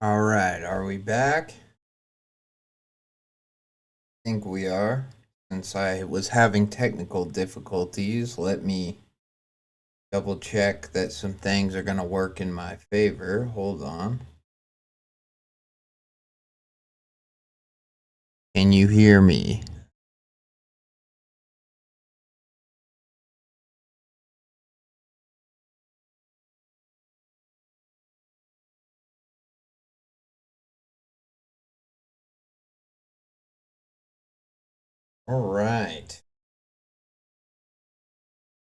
All right, are we back? I think we are. Since I was having technical difficulties, let me double check that some things are going to work in my favor. Hold on. Can you hear me? All right.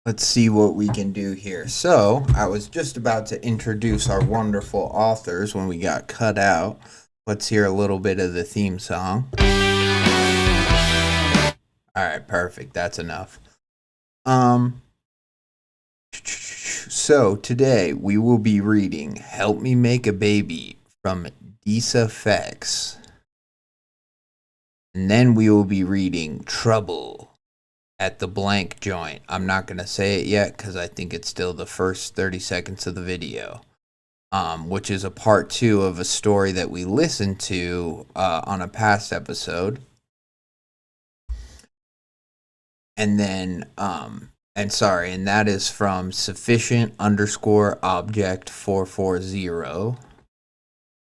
Let's see what we can do here. So, I was just about to introduce our wonderful authors when we got cut out. Let's hear a little bit of the theme song. All right, perfect. That's enough. Um, So today we will be reading Help Me Make a Baby from disafex. And then we will be reading Trouble at the Blank Joint. I'm not going to say it yet because I think it's still the first 30 seconds of the video. Which is a part 2 of a story that we listened to on a past episode. And then and that is from sufficient _ object 440.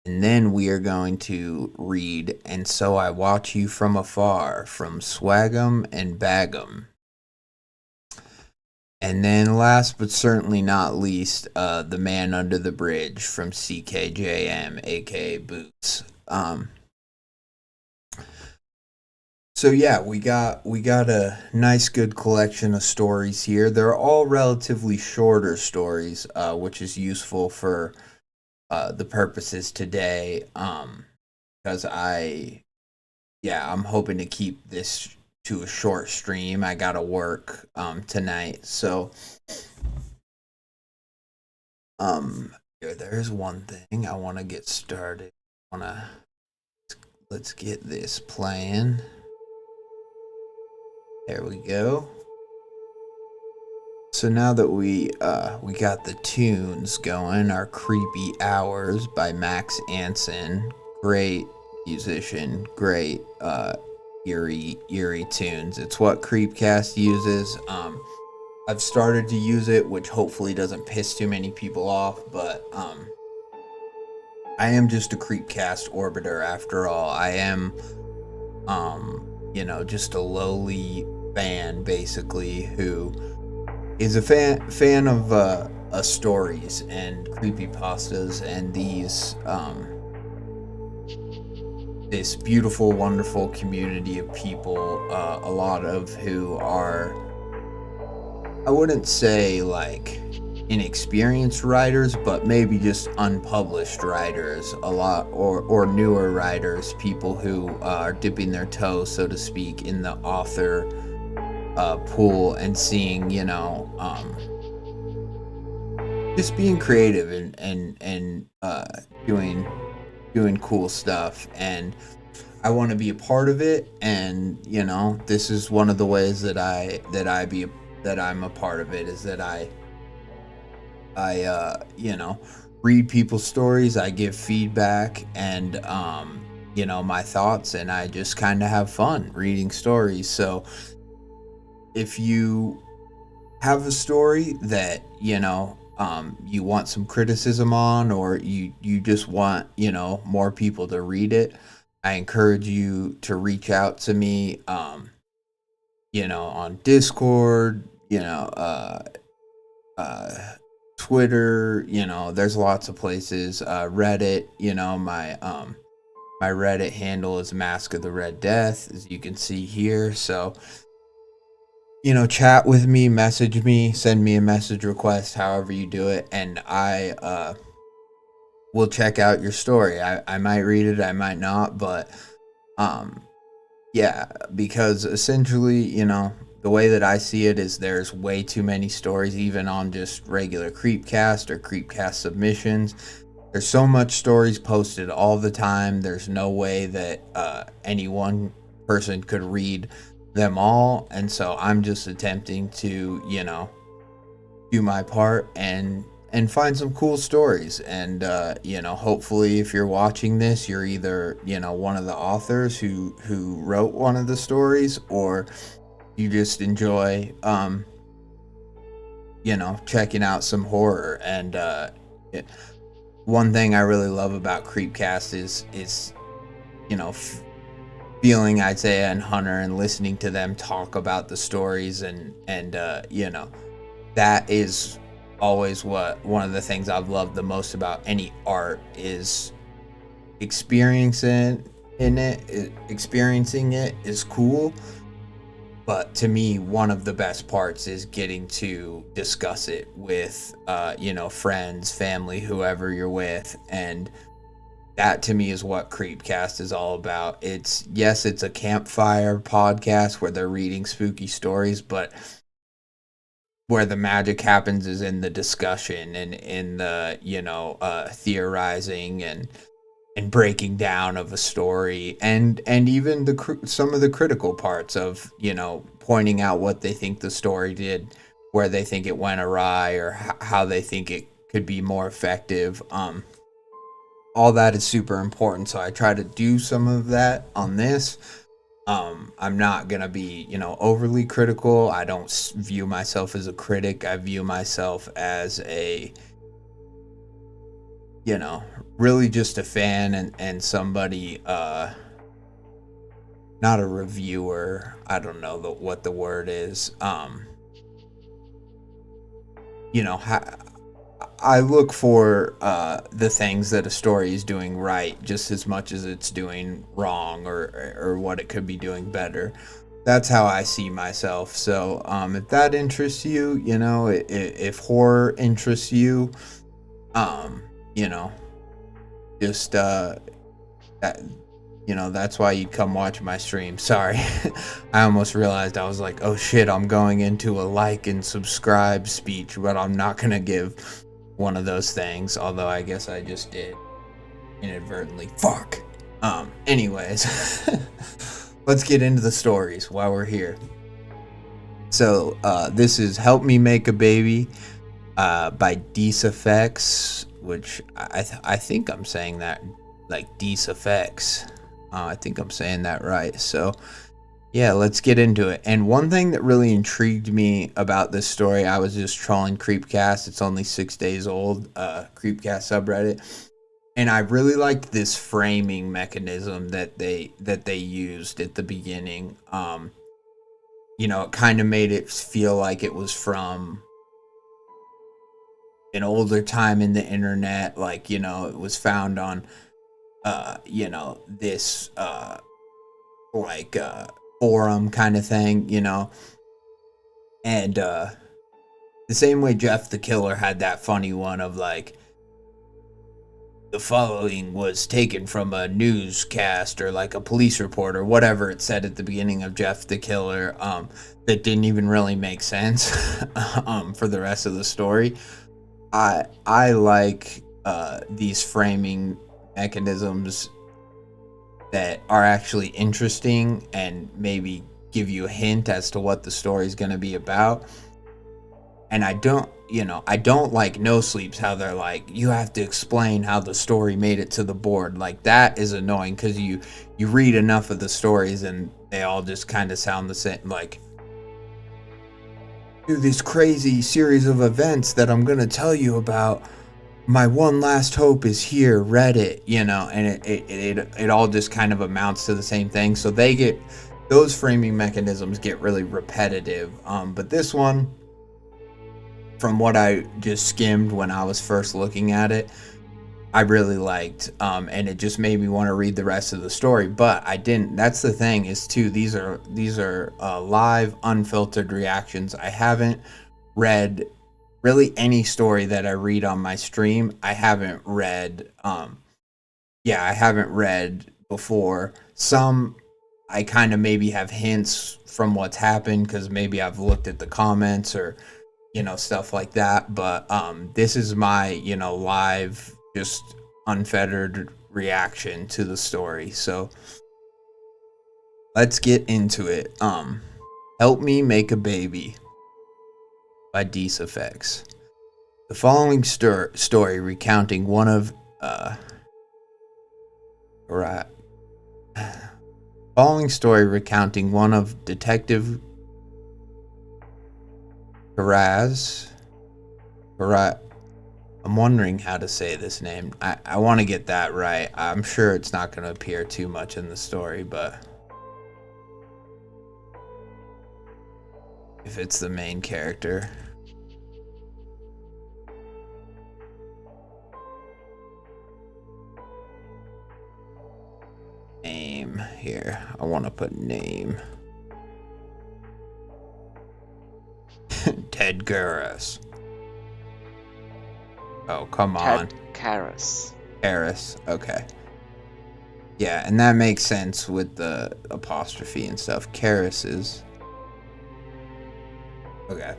And then we are going to read And So I Watch You From Afar from Swagemandbagem. And then last but certainly not least, The Man Under the Bridge from ckjm, aka Boots. So yeah, we got a nice good collection of stories here. They're all relatively shorter stories, which is useful for the purposes today. Because I'm hoping to keep this to a short stream. I gotta work tonight, so there's one thing I want to get started. Let's get this playing. There we go. So now that we got the tunes going, our Creepy Hours by Max Anson, great musician, great eerie tunes. It's what Creepcast uses. I've started to use it, which hopefully doesn't piss too many people off, but I am just a Creepcast orbiter after all. I am just a lowly fan basically who is a fan of stories and creepypastas and this beautiful, wonderful community of people, a lot of who are, I wouldn't say like inexperienced writers, but maybe just unpublished writers, a lot, or newer writers, people who are dipping their toes, so to speak, in the author pool and seeing, just being creative and doing cool stuff. And I want to be a part of it. And this is one of the ways that I'm a part of it, is that I read people's stories, I give feedback and my thoughts, and I just kind of have fun reading stories. So if you have a story that you want some criticism on, or you just want more people to read it, I encourage you to reach out to me on Discord, Twitter, there's lots of places, Reddit, my Reddit handle is Mask of the Red Death, as you can see here. So chat with me, message me, send me a message request, however you do it, and I will check out your story. I might read it, I might not, but yeah, because essentially, the way that I see it is there's way too many stories, even on just regular Creepcast or Creepcast submissions. There's so much stories posted all the time. There's no way that any one person could read them all, and so I'm just attempting to do my part and and find some cool stories. And hopefully, if you're watching this, you're either one of the authors who wrote one of the stories, or you just enjoy checking out some horror. And one thing I really love about Creepcast is feeling Isaiah and Hunter and listening to them talk about the stories, and that is always one of the things I've loved the most about any art is experiencing it is cool. But to me, one of the best parts is getting to discuss it with friends, family, whoever you're with. And that to me is what Creepcast is all about. It's a campfire podcast where they're reading spooky stories, but where the magic happens is in the discussion and in the theorizing and breaking down of a story, and even some of the critical parts of pointing out what they think the story did, where they think it went awry, or how they think it could be more effective. All that is super important, so I try to do some of that on this. I'm not gonna be, overly critical. I don't view myself as a critic. I view myself as a, really just a fan and somebody, not a reviewer. I don't know what the word is. I look for the things that a story is doing right just as much as it's doing wrong, or what it could be doing better. That's how I see myself. So if that interests you, if horror interests you, just that that's why you come watch my stream. Sorry. I almost realized I was like, oh shit, I'm going into a like and subscribe speech, but I'm not gonna give one of those things, although I guess I just did inadvertently. Fuck. Anyways, let's get into the stories while we're here. So this is Help Me Make a Baby by disafex, which I think I'm saying that like disafex. I think I'm saying that right. So yeah, let's get into it. And one thing that really intrigued me about this story, I was just trolling Creepcast. It's only 6 days old, Creepcast subreddit. And I really liked this framing mechanism that they used at the beginning. It kind of made it feel like it was from an older time in the internet. Like, it was found on, this, forum kind of thing, and the same way Jeff the Killer had that funny one of like, the following was taken from a newscast or like a police report or whatever it said at the beginning of Jeff the Killer, that didn't even really make sense for the rest of the story. I like these framing mechanisms that are actually interesting and maybe give you a hint as to what the story is going to be about. And I don't like No Sleeps, how they're like, you have to explain how the story made it to the board. Like, that is annoying, because you read enough of the stories and they all just kind of sound the same, like, through this crazy series of events that I'm going to tell you about, my one last hope is here, Reddit, and it all just kind of amounts to the same thing. So those framing mechanisms get really repetitive. But this one, from what I just skimmed when I was first looking at it, I really liked, and it just made me want to read the rest of the story. But I didn't. That's the thing, is too, these are live, unfiltered reactions. I haven't read really any story that I read on my stream. I haven't read I haven't read before. Some I kind of maybe have hints from what's happened, because maybe I've looked at the comments or stuff like that. But this is my live, just unfettered reaction to the story. So let's get into it. Help Me Make a Baby by disafex. The The following story recounting one of right. Following story recounting one of Detective Karaz. I'm wondering how to say this name. I want to get that right. I'm sure it's not going to appear too much in the story, but if it's the main character. Name here. I want to put name. Ted Karras. Oh, come on. Ted Karras. Karras. Okay. Yeah, and that makes sense with the apostrophe and stuff. Karras is. Okay.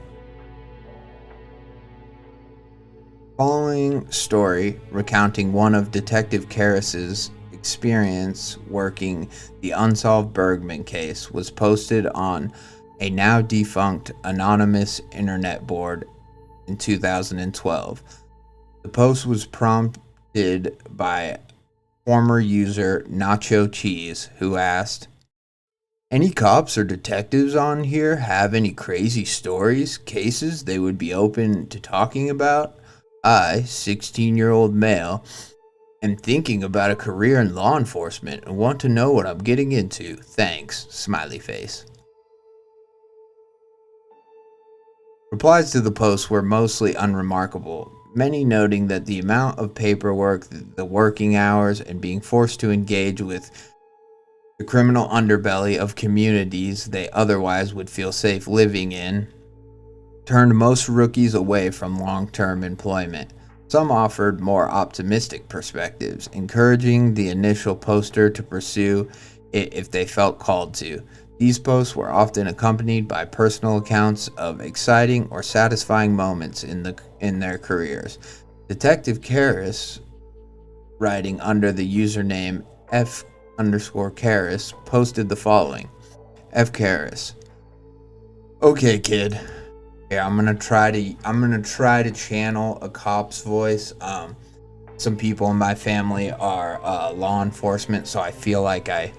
Following story recounting one of Detective Karras's experience working the unsolved Bergman case was posted on a now defunct anonymous internet board in 2012. The post was prompted by former user Nacho Cheese, who asked, "Any cops or detectives on here have any crazy stories, cases they would be open to talking about? I, 16-year-old male, am thinking about a career in law enforcement and want to know what I'm getting into. Thanks," smiley face. Replies to the post were mostly unremarkable, many noting that the amount of paperwork, the working hours, and being forced to engage with the criminal underbelly of communities they otherwise would feel safe living in turned most rookies away from long-term employment. Some offered more optimistic perspectives, encouraging the initial poster to pursue it if they felt called to. These posts were often accompanied by personal accounts of exciting or satisfying moments in their careers. Detective Karras, writing under the username F_Karras, posted the following. F. Karras. Okay, kid. Yeah, I'm gonna try to channel a cop's voice. Some people in my family are law enforcement, so I feel like I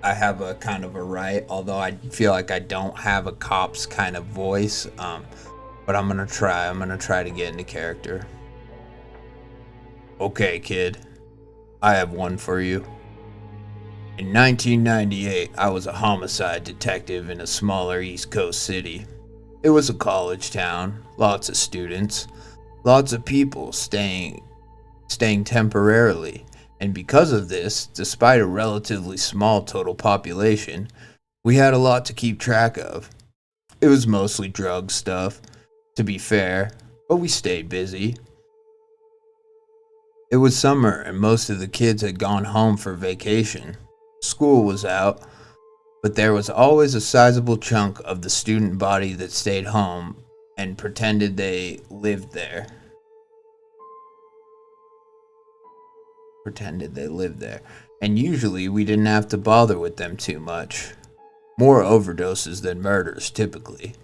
have a kind of a right, although I feel like I don't have a cop's kind of voice. But I'm gonna try. I'm gonna try to get into character. Okay, kid. I have one for you. In 1998, I was a homicide detective in a smaller East Coast city. It was a college town, lots of students, lots of people staying temporarily, and because of this, despite a relatively small total population, we had a lot to keep track of. It was mostly drug stuff, to be fair, but we stayed busy. It was summer and most of the kids had gone home for vacation. School was out, but there was always a sizable chunk of the student body that stayed home and pretended they lived there. And usually we didn't have to bother with them too much. More overdoses than murders, typically.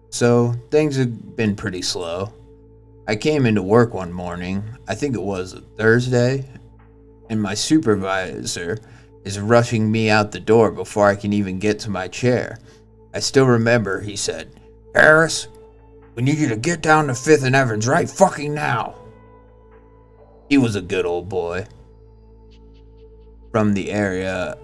So things had been pretty slow. I came into work one morning, I think it was a Thursday, and my supervisor is rushing me out the door before I can even get to my chair. I still remember he said, "Harris, we need you to get down to 5th and Evans right fucking now." He was a good old boy from the area.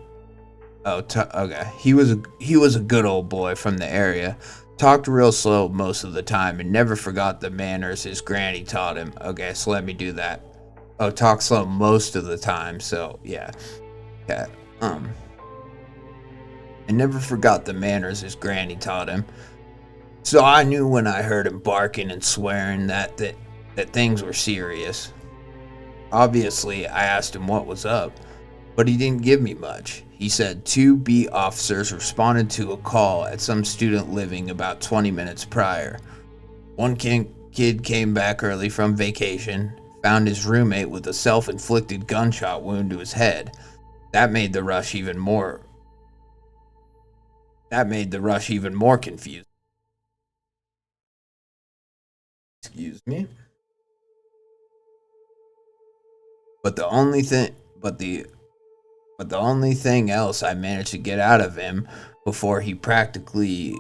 Okay. He was a good old boy from the area. Talked real slow most of the time and never forgot the manners his granny taught him. Okay, so let me do that. Oh, talk slow most of the time. So yeah. Yeah. I never forgot the manners his granny taught him. So I knew when I heard him barking and swearing that things were serious. Obviously, I asked him what was up, but he didn't give me much. He said 2 beat officers responded to a call at some student living about 20 minutes prior. One kid came back early from vacation, found his roommate with a self-inflicted gunshot wound to his head. That made the rush even more confusing. Excuse me. But the only thing, but the only thing else I managed to get out of him before he practically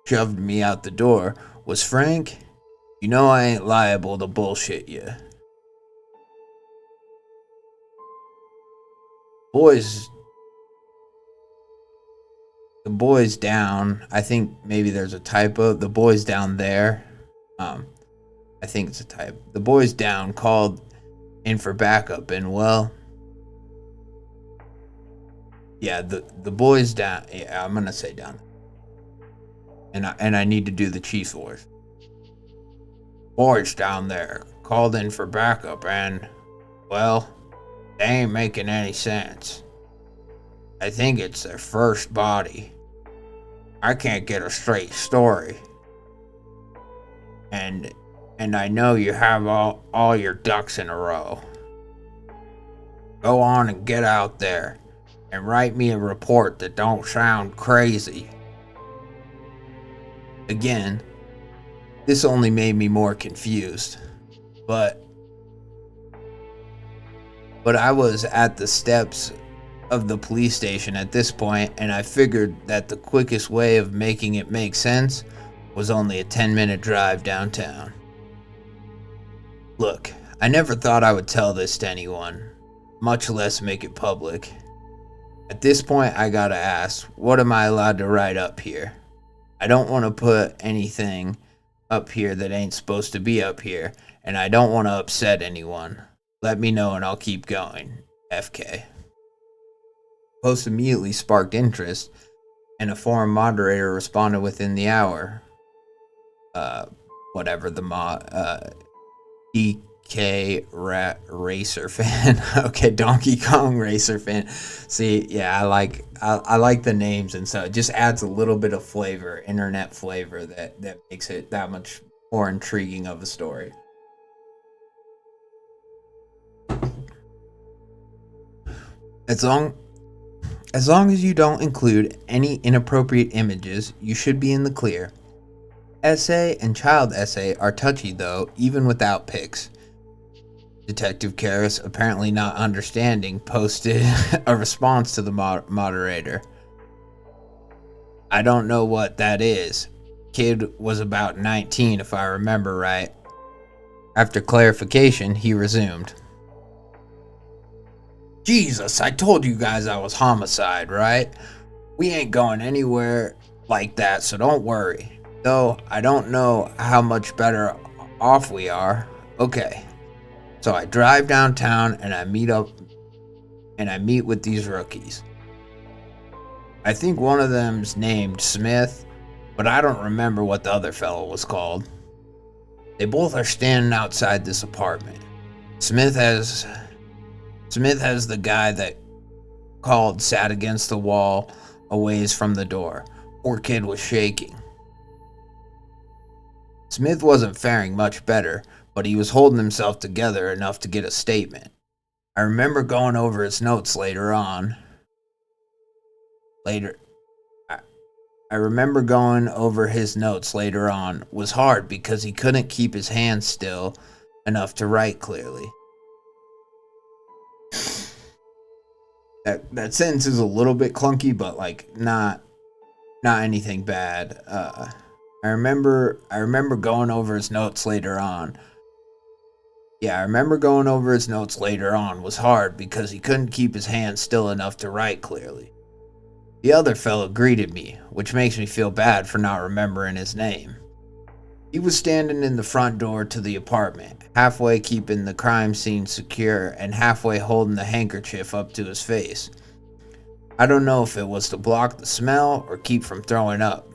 shoved me out the door was, Frank, you know I ain't liable to bullshit you. Boys, the boys down, I think maybe there's a typo. The boys down there, I think it's a type. The boys down called in for backup, and well, yeah, the boys down. Yeah, I'm gonna say down, and I need to do the Chiefs voice. Boys down there called in for backup, and well, they ain't making any sense. I think it's their first body. I can't get a straight story. And I know you have all your ducks in a row. Go on and get out there and write me a report that don't sound crazy. Again, this only made me more confused. But I was at the steps of the police station at this point, and I figured that the quickest way of making it make sense was only a 10-minute drive downtown. Look, I never thought I would tell this to anyone, much less make it public. At this point, I gotta ask, what am I allowed to write up here? I don't want to put anything up here that ain't supposed to be up here, and I don't want to upset anyone. Let me know and I'll keep going. FK. Post immediately sparked interest, and a forum moderator responded within the hour. Whatever the DK Racer fan. Okay, Donkey Kong Racer fan. See, yeah, I like the names, and so it just adds a little bit of flavor, internet flavor that makes it that much more intriguing of a story. As long as you don't include any inappropriate images, you should be in the clear. Essay and child essay are touchy though, even without pics. Detective Karras, apparently not understanding, posted a response to the moderator. I don't know what that is. Kid was about 19 if I remember right. After clarification, he resumed. Jesus, I told you guys I was homicide, right? We ain't going anywhere like that, so don't worry. Though I don't know how much better off we are. Okay. So I drive downtown and I meet with these rookies. I think one of them's named Smith, but I don't remember what the other fellow was called. They both are standing outside this apartment. Smith has the guy that called sat against the wall a ways from the door. Poor kid was shaking. Smith wasn't faring much better, but he was holding himself together enough to get a statement. I remember going over his notes later on. I remember going over his notes later on was hard because he couldn't keep his hands still enough to write clearly. That sentence is a little bit clunky, but like not anything bad. I remember going over his notes later on. Yeah, I remember going over his notes later on was hard because he couldn't keep his hands still enough to write clearly. The other fellow greeted me, which makes me feel bad for not remembering his name. He was standing in the front door to the apartment, halfway keeping the crime scene secure and halfway holding the handkerchief up to his face. I don't know if it was to block the smell or keep from throwing up.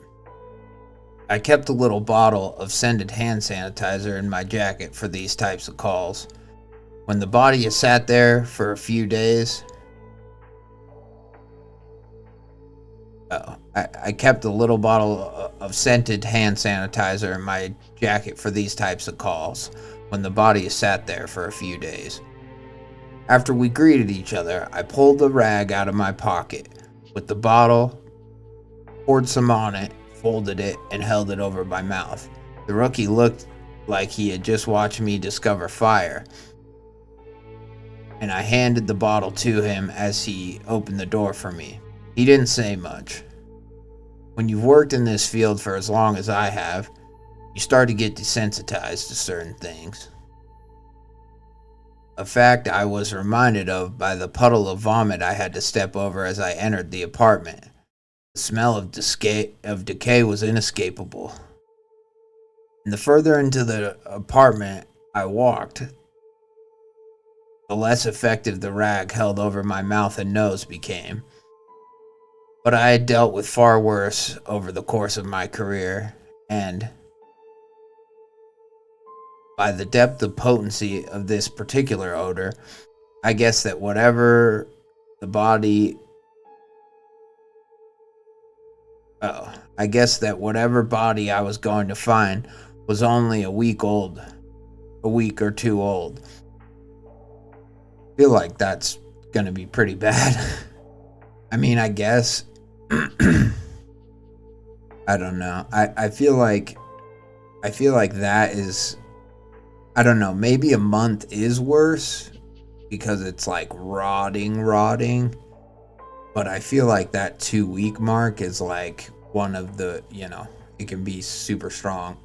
I kept a little bottle of scented hand sanitizer in my jacket for these types of calls. When the body has sat there for a few days, I kept a little bottle of scented hand sanitizer in my jacket for these types of calls, when the body has sat there for a few days. After we greeted each other, I pulled the rag out of my pocket with the bottle, poured some on it, folded it, and held it over my mouth. The rookie looked like he had just watched me discover fire, and I handed the bottle to him as he opened the door for me. He didn't say much. When you've worked in this field for as long as I have, you start to get desensitized to certain things. A fact I was reminded of by the puddle of vomit I had to step over as I entered the apartment. The smell of decay was inescapable. And the further into the apartment I walked, the less effective the rag held over my mouth and nose became. But I had dealt with far worse over the course of my career, and by the depth of potency of this particular odor, I guess that whatever the body I guess that whatever body I was going to find was only a week or two old. I feel like that's gonna be pretty bad. I mean, I guess. I don't know. I feel like that is, I don't know, maybe a month is worse because it's like rotting. But I feel like that 2-week mark is like one of the, it can be super strong.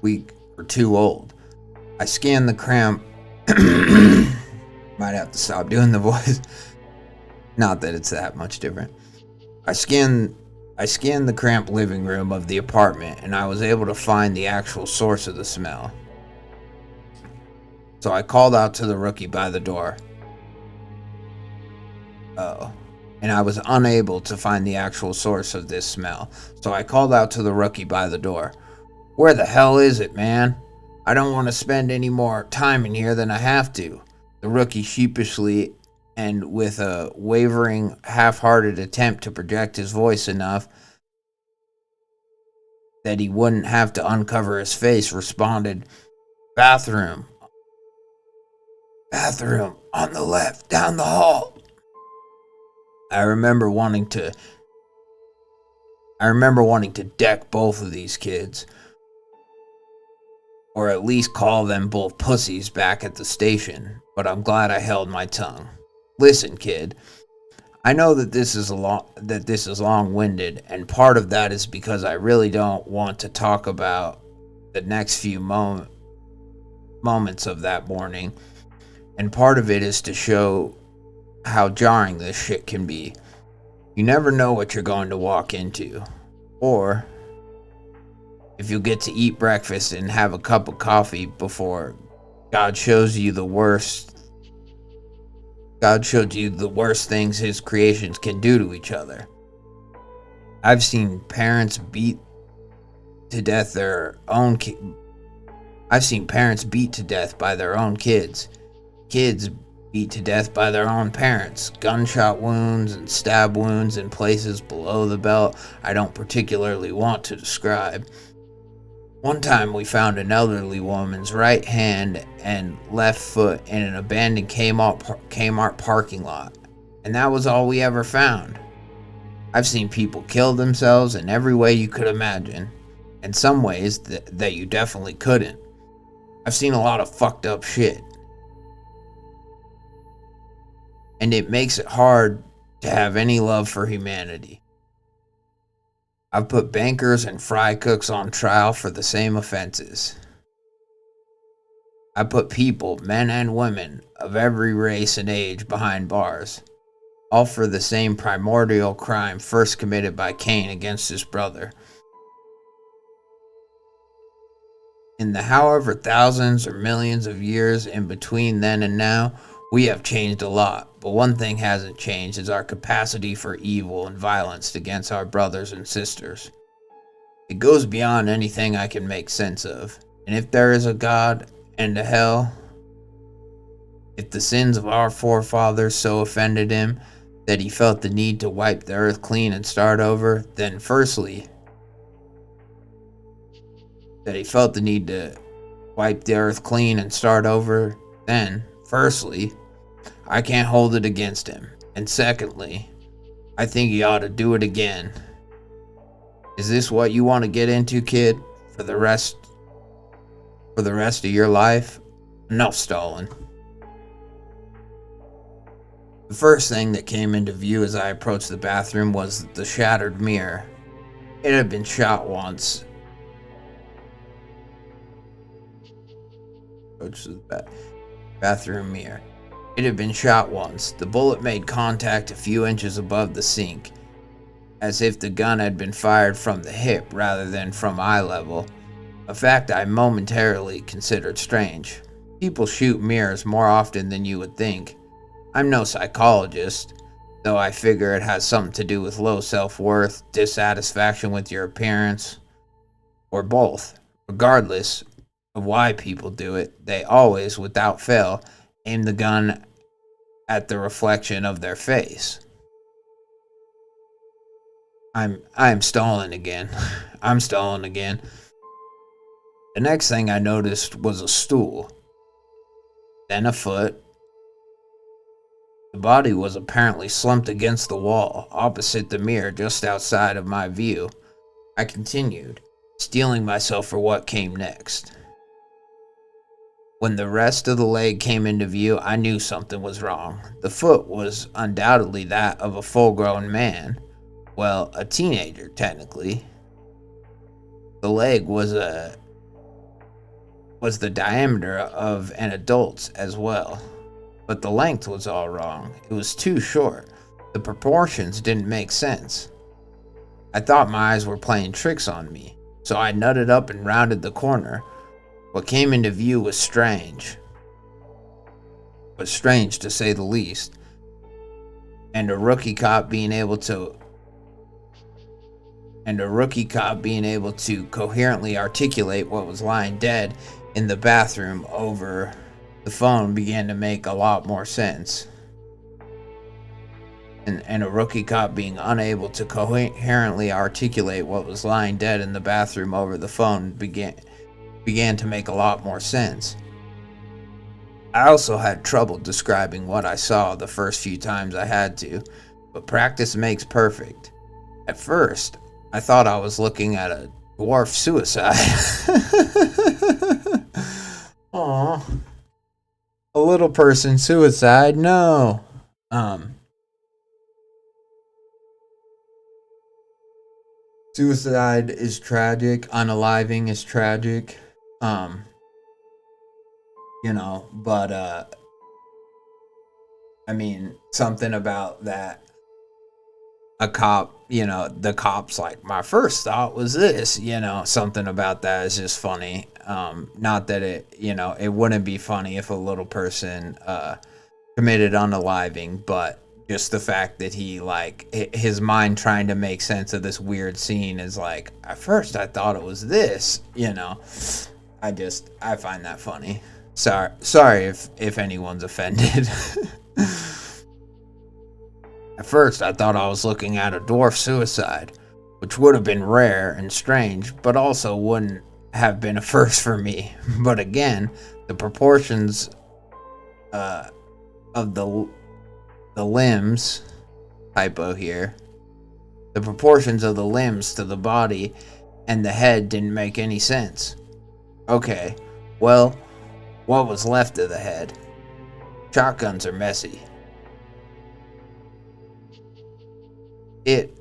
Week or too old. I scanned the cramp. Might have to stop doing the voice. Not that it's that much different. I scanned the cramped living room of the apartment, and I was able to find the actual source of the smell. So I called out to the rookie by the door. And I was unable to find the actual source of this smell. So I called out to the rookie by the door. Where the hell is it, man? I don't want to spend any more time in here than I have to. The rookie sheepishly and with a wavering, half-hearted attempt to project his voice enough that he wouldn't have to uncover his face, responded, Bathroom on the left, down the hall. I remember wanting to deck both of these kids, or at least call them both pussies back at the station, but I'm glad I held my tongue. Listen, kid, I know that this is long-winded, and part of that is because I really don't want to talk about the next few moments of that morning, and part of it is to show how jarring this shit can be. You never know what you're going to walk into, or if you get to eat breakfast and have a cup of coffee before God shows you the worst things his creations can do to each other. I've seen parents beat to death by their own kids. Kids beat to death by their own parents. Gunshot wounds and stab wounds in places below the belt I don't particularly want to describe. One time we found an elderly woman's right hand and left foot in an abandoned Kmart parking lot, and that was all we ever found. I've seen people kill themselves in every way you could imagine, and some ways that you definitely couldn't. I've seen a lot of fucked up shit. And it makes it hard to have any love for humanity. I've put bankers and fry cooks on trial for the same offenses. I put people, men and women, of every race and age behind bars, all for the same primordial crime first committed by Cain against his brother. In the however thousands or millions of years in between then and now, we have changed a lot, but one thing hasn't changed is our capacity for evil and violence against our brothers and sisters. It goes beyond anything I can make sense of, and if there is a God and a hell, if the sins of our forefathers so offended him that he felt the need to wipe the earth clean and start over, then firstly, I can't hold it against him. And secondly, I think he ought to do it again. Is this what you want to get into, kid? For the rest of your life? Enough stalling. The first thing that came into view as I approached the bathroom was the shattered mirror. It had been shot once. Approach the bathroom mirror. It had been shot once. The bullet made contact a few inches above the sink, as if the gun had been fired from the hip rather than from eye level, a fact I momentarily considered strange. People shoot mirrors more often than you would think. I'm no psychologist, though I figure it has something to do with low self-worth, dissatisfaction with your appearance, or both. Regardless of why people do it, they always, without fail, aim the gun at the reflection of their face. I'm stalling again. I'm stalling again. The next thing I noticed was a stool, then a foot. The body was apparently slumped against the wall, opposite the mirror just outside of my view. I continued, steeling myself for what came next. When the rest of the leg came into view, I knew something was wrong. The foot was undoubtedly that of a full-grown man. Well, a teenager, technically. The leg was the diameter of an adult's as well. But the length was all wrong. It was too short. The proportions didn't make sense. I thought my eyes were playing tricks on me, so I nutted up and rounded the corner. What came into view was strange to say the least. And a rookie cop being able to coherently articulate what was lying dead in the bathroom over the phone began to make a lot more sense. And a rookie cop being unable to coherently articulate what was lying dead in the bathroom over the phone began to make a lot more sense. I also had trouble describing what I saw the first few times I had to, but practice makes perfect. At first, I thought I was looking at a dwarf suicide. Aww. A little person suicide? No. Suicide is tragic. Unaliving is tragic. But I mean, something about that. A cop, the cop's like, my first thought was this, something about that is just funny. Not that it wouldn't be funny if a little person committed unaliving, but just the fact that he, his mind trying to make sense of this weird scene is like, at first I thought it was this, I find that funny. Sorry if anyone's offended. At first, I thought I was looking at a dwarf suicide, which would have been rare and strange, but also wouldn't have been a first for me. But again, the proportions of the limbs, typo here, the proportions of the limbs to the body and the head didn't make any sense. Okay, well, what was left of the head? Shotguns are messy.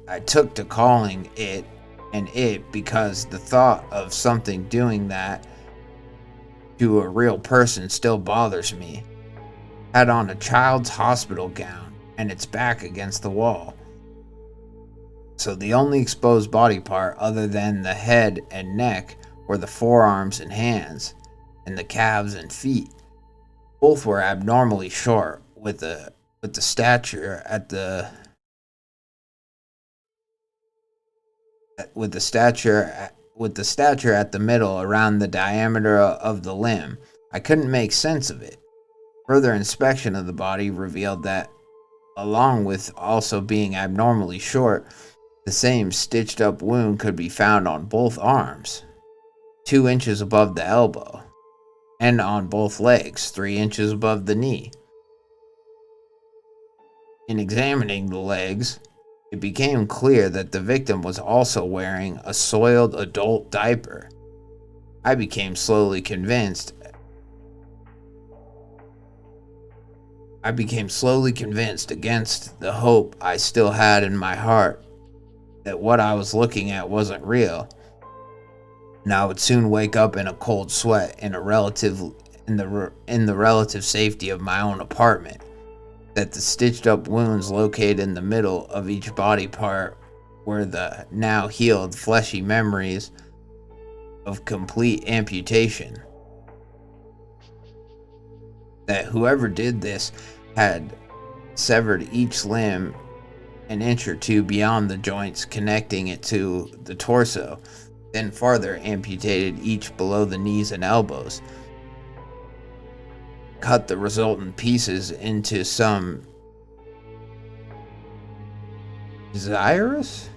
I took to calling it an it because the thought of something doing that to a real person still bothers me. Had on a child's hospital gown and its back against the wall. So the only exposed body part other than the head and neck were the forearms and hands, and the calves and feet. Both were abnormally short, with the stature at the middle around the diameter of the limb. I couldn't make sense of it. Further inspection of the body revealed that, along with also being abnormally short, the same stitched up wound could be found on both arms, 2 inches above the elbow, and on both legs, 3 inches above the knee. In examining the legs, It became clear that the victim was also wearing a soiled adult diaper. I became slowly convinced. Against the hope I still had in my heart that what I was looking at wasn't real. And I would soon wake up in a cold sweat in the relative safety of my own apartment. That the stitched up wounds located in the middle of each body part were the now healed fleshy memories of complete amputation. That whoever did this had severed each limb an inch or two beyond the joints connecting it to the torso, then farther amputated each below the knees and elbows, cut the resultant pieces into some desirous?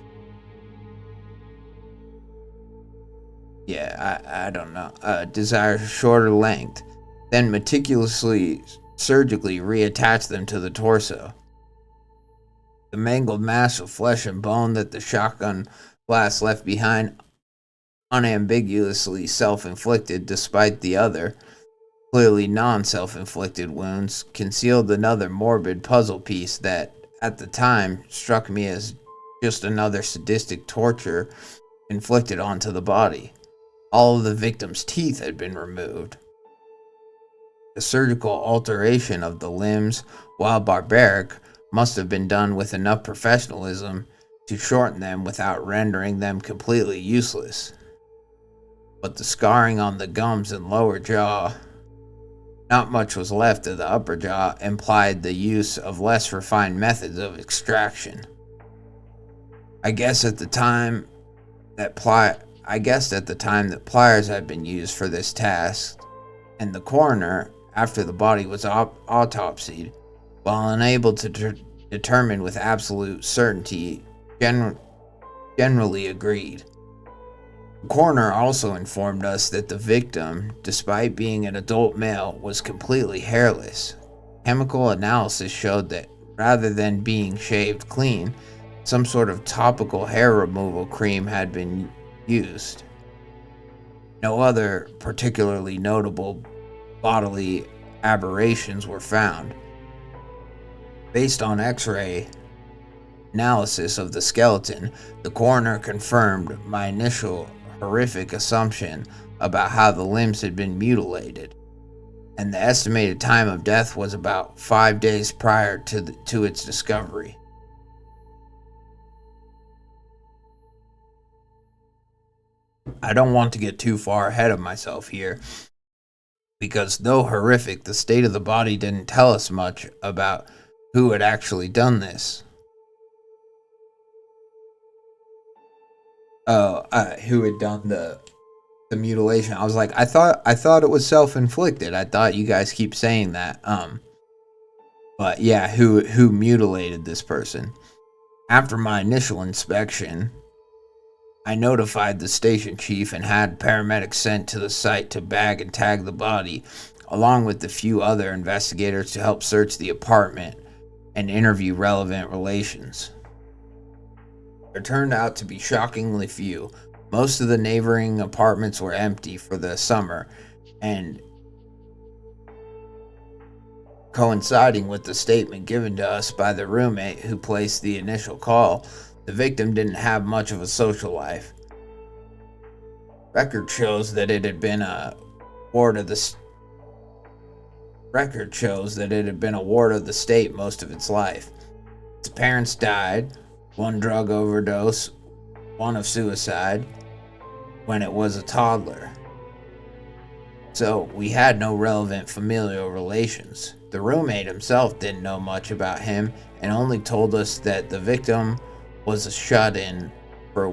I don't know. Desirous shorter length, then meticulously surgically reattach them to the torso. The mangled mass of flesh and bone that the shotgun blast left behind, unambiguously self-inflicted despite the other, clearly non-self-inflicted wounds, concealed another morbid puzzle piece that, at the time, struck me as just another sadistic torture inflicted onto the body. All of the victim's teeth had been removed. The surgical alteration of the limbs, while barbaric, must have been done with enough professionalism to shorten them without rendering them completely useless. But the scarring on the gums and lower jaw, not much was left of the upper jaw, implied the use of less refined methods of extraction. I guessed at the time that pliers had been used for this task, and the coroner, after the body was autopsied, while unable to determine with absolute certainty, generally agreed. The coroner also informed us that the victim, despite being an adult male, was completely hairless. Chemical analysis showed that rather than being shaved clean, some sort of topical hair removal cream had been used. No other particularly notable bodily aberrations were found. Based on X-ray analysis of the skeleton, the coroner confirmed my initial horrific assumption about how the limbs had been mutilated, and the estimated time of death was about 5 days prior to its discovery. I don't want to get too far ahead of myself here, because though horrific, the state of the body didn't tell us much about who had actually done this. Who had done the mutilation? I was like, I thought it was self-inflicted. I thought you guys keep saying that. But yeah, who mutilated this person? After my initial inspection, I notified the station chief and had paramedics sent to the site to bag and tag the body, along with a few other investigators to help search the apartment and interview relevant relations. There turned out to be shockingly few. Most of the neighboring apartments were empty for the summer, and coinciding with the statement given to us by the roommate who placed the initial call, the victim didn't have much of a social life. Record shows that it had been a ward of the state most of its life. Its parents died, one drug overdose, one of suicide, when it was a toddler. So we had no relevant familial relations. The roommate himself didn't know much about him and only told us that the victim was a shut-in for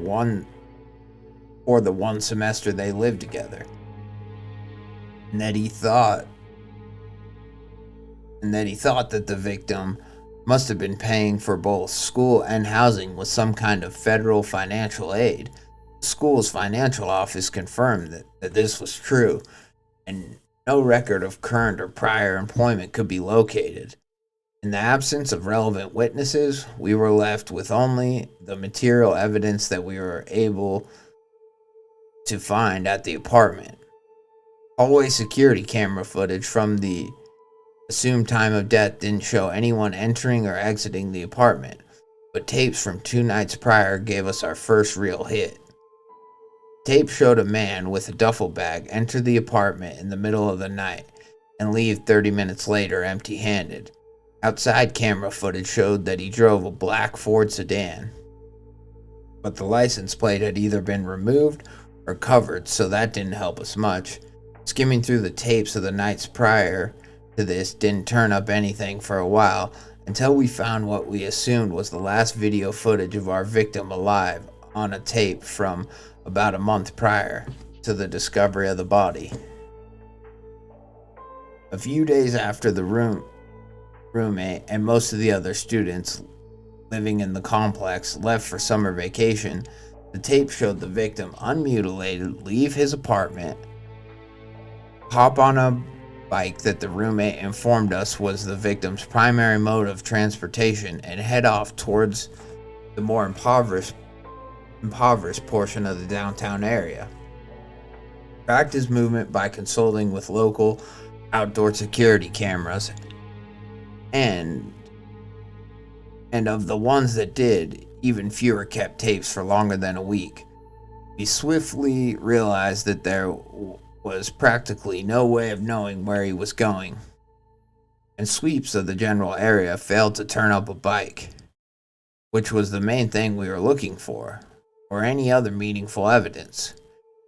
the one semester they lived together, and that he thought that the victim must have been paying for both school and housing with some kind of federal financial aid. The school's financial office confirmed that this was true, and no record of current or prior employment could be located. In the absence of relevant witnesses, we were left with only the material evidence that we were able to find at the apartment. Hallway security camera footage from the assumed time of death didn't show anyone entering or exiting the apartment, but tapes from 2 nights prior gave us our first real hit. Tape showed a man with a duffel bag enter the apartment in the middle of the night and leave 30 minutes later empty handed. Outside camera footage showed that he drove a black Ford sedan, but the license plate had either been removed or covered, so that didn't help us much. Skimming through the tapes of the nights prior to this didn't turn up anything for a while until we found what we assumed was the last video footage of our victim alive on a tape from about a month prior to the discovery of the body. A few days after the roommate and most of the other students living in the complex left for summer vacation, the tape showed the victim unmutilated leave his apartment, hop on a bike that the roommate informed us was the victim's primary mode of transportation, and head off towards the more impoverished portion of the downtown area. Tracked his movement by consulting with local outdoor security cameras, and of the ones that did, even fewer kept tapes for longer than a week. We swiftly realized that there was practically no way of knowing where he was going, and sweeps of the general area failed to turn up a bike, which was the main thing we were looking for, or any other meaningful evidence.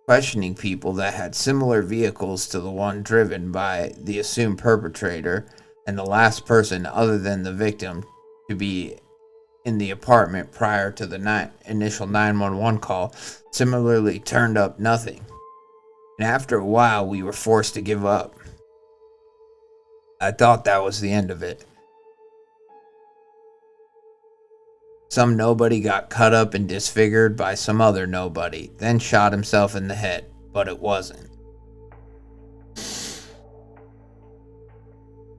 Questioning people that had similar vehicles to the one driven by the assumed perpetrator and the last person other than the victim to be in the apartment prior to the initial 911 call similarly turned up nothing. And after a while, we were forced to give up. I thought that was the end of it. Some nobody got cut up and disfigured by some other nobody, then shot himself in the head, but it wasn't.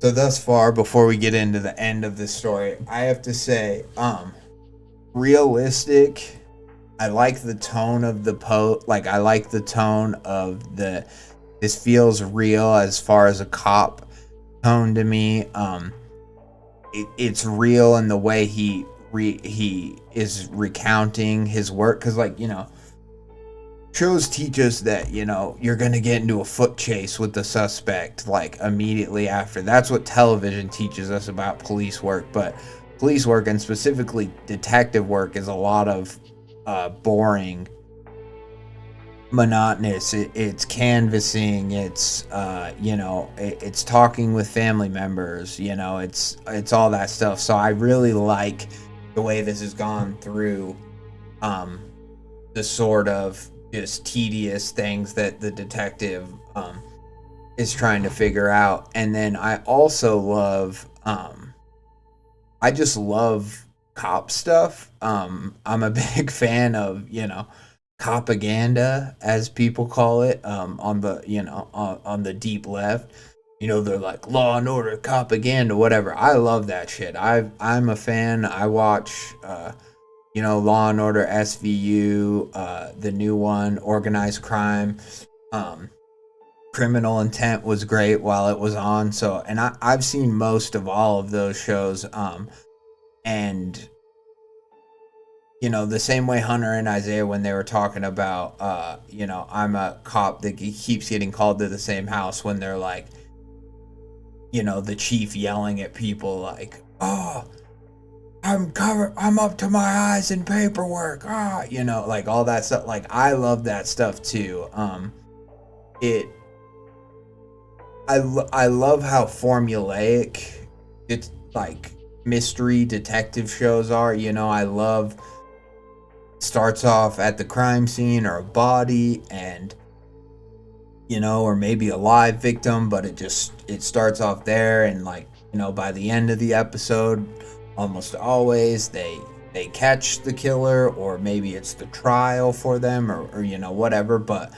So thus far, before we get into the end of this story, I have to say, realistic. I like the tone of the I like the tone of this feels real as far as a cop tone to me. It's real in the way he is recounting his work, because shows teach us that you're gonna get into a foot chase with the suspect immediately after. That's what television teaches us about police work, but police work, and specifically detective work, is a lot of boring, monotonous. It's canvassing, it's it's talking with family members, it's all that stuff. So I really like the way this has gone through the sort of just tedious things that the detective is trying to figure out. And then I also love I just love cop stuff. I'm a big fan of propaganda, as people call it, on the deep left. They're like Law and Order propaganda, whatever. I love that shit. I'm a fan. I watch Law and Order SVU, the new one, Organized Crime. Criminal Intent was great while it was on. So, and I've seen most of all of those shows. And the same way Hunter and Isaiah, when they were talking about, I'm a cop that keeps getting called to the same house, when they're like, the chief yelling at people like, oh, I'm up to my eyes in paperwork. All that stuff. I love that stuff too. I love how formulaic it's mystery detective shows are. I love, starts off at the crime scene or a body, and or maybe a live victim, but it starts off there, and by the end of the episode, almost always they catch the killer, or maybe it's the trial for them, or whatever. But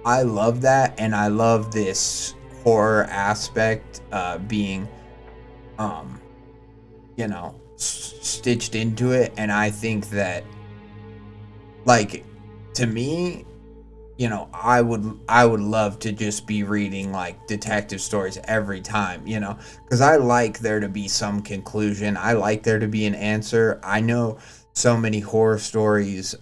I love that, and I love this horror aspect being um stitched into it. And I think that, like, to me, I would love to just be reading like detective stories every time, because I like there to be some conclusion. I like there to be an answer. I know so many horror stories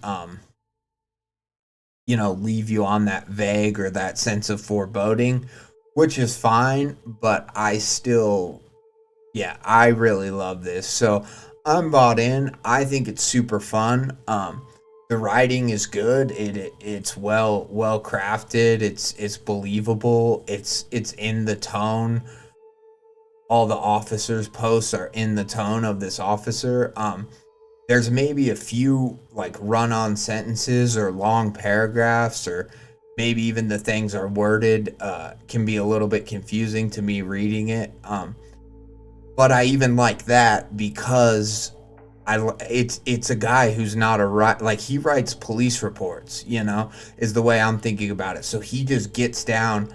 leave you on that vague or that sense of foreboding, which is fine, but I still, yeah, I really love this. So I'm bought in. I think it's super fun. The writing is good. It's well crafted. It's believable. It's in the tone. All the officers' posts are in the tone of this officer. There's maybe a few like run-on sentences or long paragraphs, or maybe even the things are worded can be a little bit confusing to me reading it. But I even like that because it's a guy who's not like, he writes police reports, is the way I'm thinking about it. So he just gets down.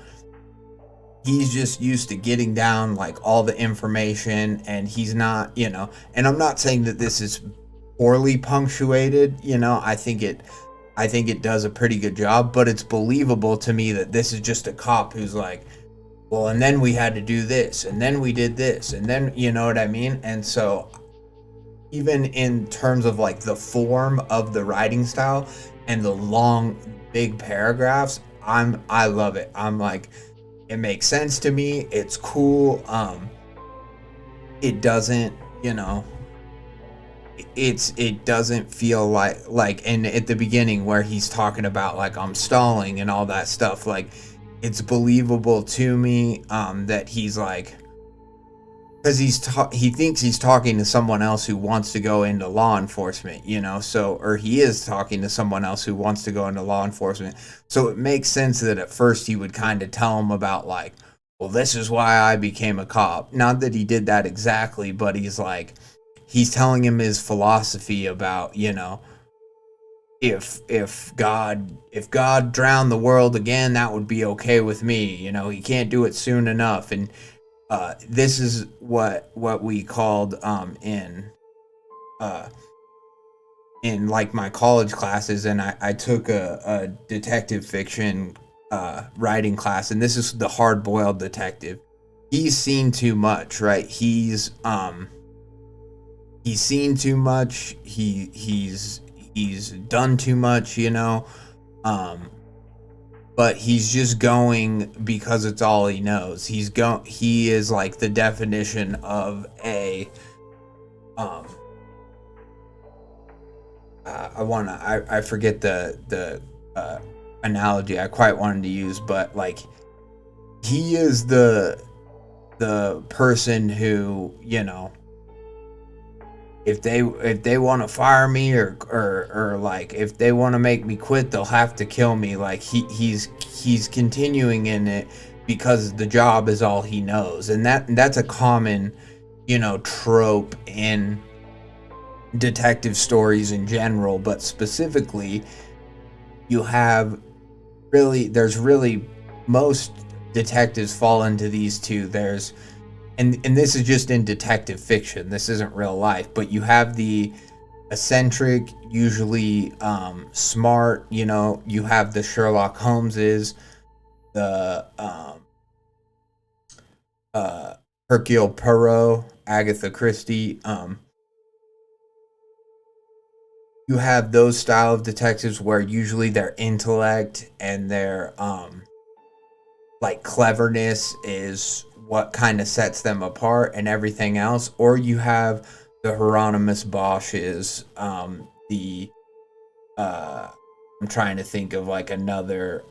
He's just used to getting down like all the information, and he's not, and I'm not saying that this is poorly punctuated, I think it does a pretty good job, but it's believable to me that this is just a cop who's like, well, and then we had to do this, and then we did this, and then, you know what I mean? And so, even in terms of like the form of the writing style and the long, big paragraphs, I love it. I'm like, it makes sense to me. It's cool. It doesn't, it doesn't feel like, and at the beginning where he's talking about like, I'm stalling and all that stuff, like, it's believable to me that he's like, because he thinks he's talking to someone else who wants to go into law enforcement, so, or he is talking to someone else who wants to go into law enforcement. So it makes sense that at first he would kind of tell him about like, well, this is why I became a cop. Not that he did that exactly, but he's telling him his philosophy about, if God drowned the world again, that would be okay with me. He can't do it soon enough. And this is what we called uh, in like my college classes, and I took a detective fiction writing class, and this is the hard boiled detective. He's seen too much, right? He's seen too much. He's done too much, Um, but he's just going because it's all he knows. He is like the definition of a um I forget the analogy I quite wanted to use, but like, he is the person who, if they want to fire me, or like, if they want to make me quit, they'll have to kill me. Like, he's continuing in it because the job is all he knows. And that's a common, trope in detective stories in general, but specifically, you have there's really, most detectives fall into these two. There's, and this is just in detective fiction, this isn't real life, but you have the eccentric, usually smart, you have the Sherlock Holmeses, the Hercule Poirot, Agatha Christie. You have those style of detectives where usually their intellect and their like cleverness is what kind of sets them apart, and everything else. Or you have the Hieronymus Bosches, the uh I'm trying to think of like another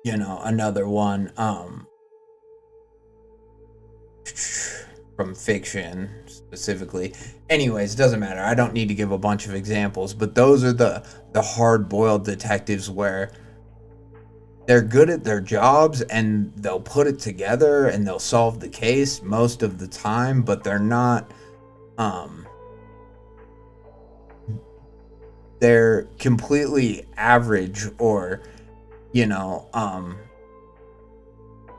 another one from fiction specifically. Anyways, it doesn't matter. I don't need to give a bunch of examples, but those are the hard-boiled detectives where they're good at their jobs and they'll put it together and they'll solve the case most of the time, but they're not um they're completely average, or you know um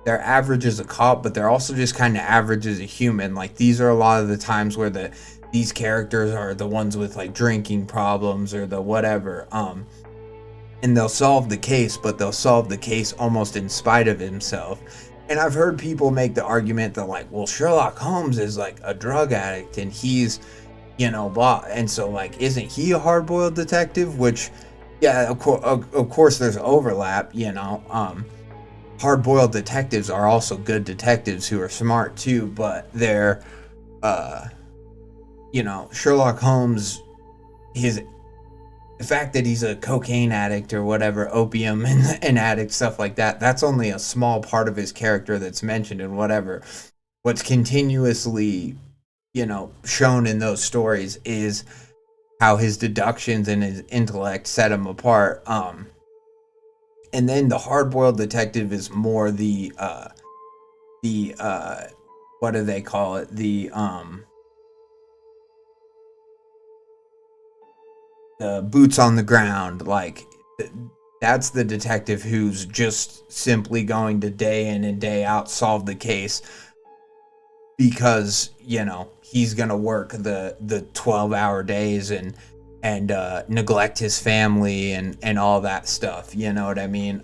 they're average as a cop, but they're also just kind of average as a human. Like, these are a lot of the times where these characters are the ones with like drinking problems or the whatever. And they'll solve the case, but they'll solve the case almost in spite of himself. And I've heard people make the argument that, like, well, Sherlock Holmes is like a drug addict and he's, blah. And so, like, isn't he a hard-boiled detective? Which, yeah, of course there's overlap, hard-boiled detectives are also good detectives who are smart too, but they're, Sherlock Holmes, the fact that he's a cocaine addict or whatever, opium and addict, stuff like that, that's only a small part of his character that's mentioned in whatever. What's continuously, shown in those stories is how his deductions and his intellect set him apart. And then the hard-boiled detective is more the what do they call it? The boots on the ground, like, that's the detective who's just simply going to day in and day out solve the case because he's gonna work the 12-hour days and neglect his family and all that stuff, you know what I mean?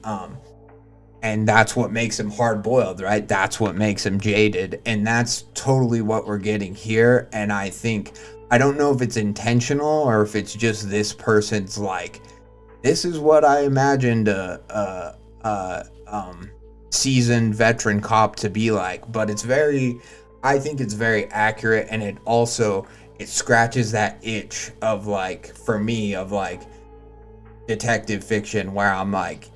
And that's what makes him hard-boiled, right? That's what makes him jaded, and that's totally what we're getting here. And I don't know if it's intentional or if it's just this person's like, this is what I imagined a seasoned veteran cop to be like, but I think it's very accurate, and it scratches that itch of, like, for me, of like detective fiction where I'm like,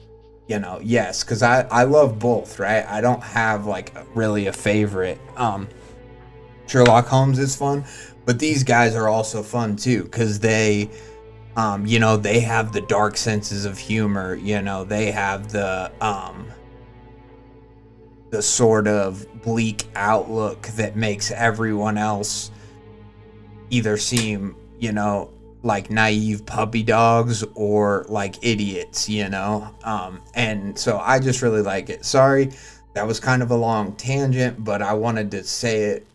yes, because I love both, right? I don't have like really a favorite. Sherlock Holmes is fun, but these guys are also fun too because they have the dark senses of humor. They have the sort of bleak outlook that makes everyone else either seem, like naive puppy dogs or like idiots, and so I just really like it. Sorry, that was kind of a long tangent, but I wanted to say it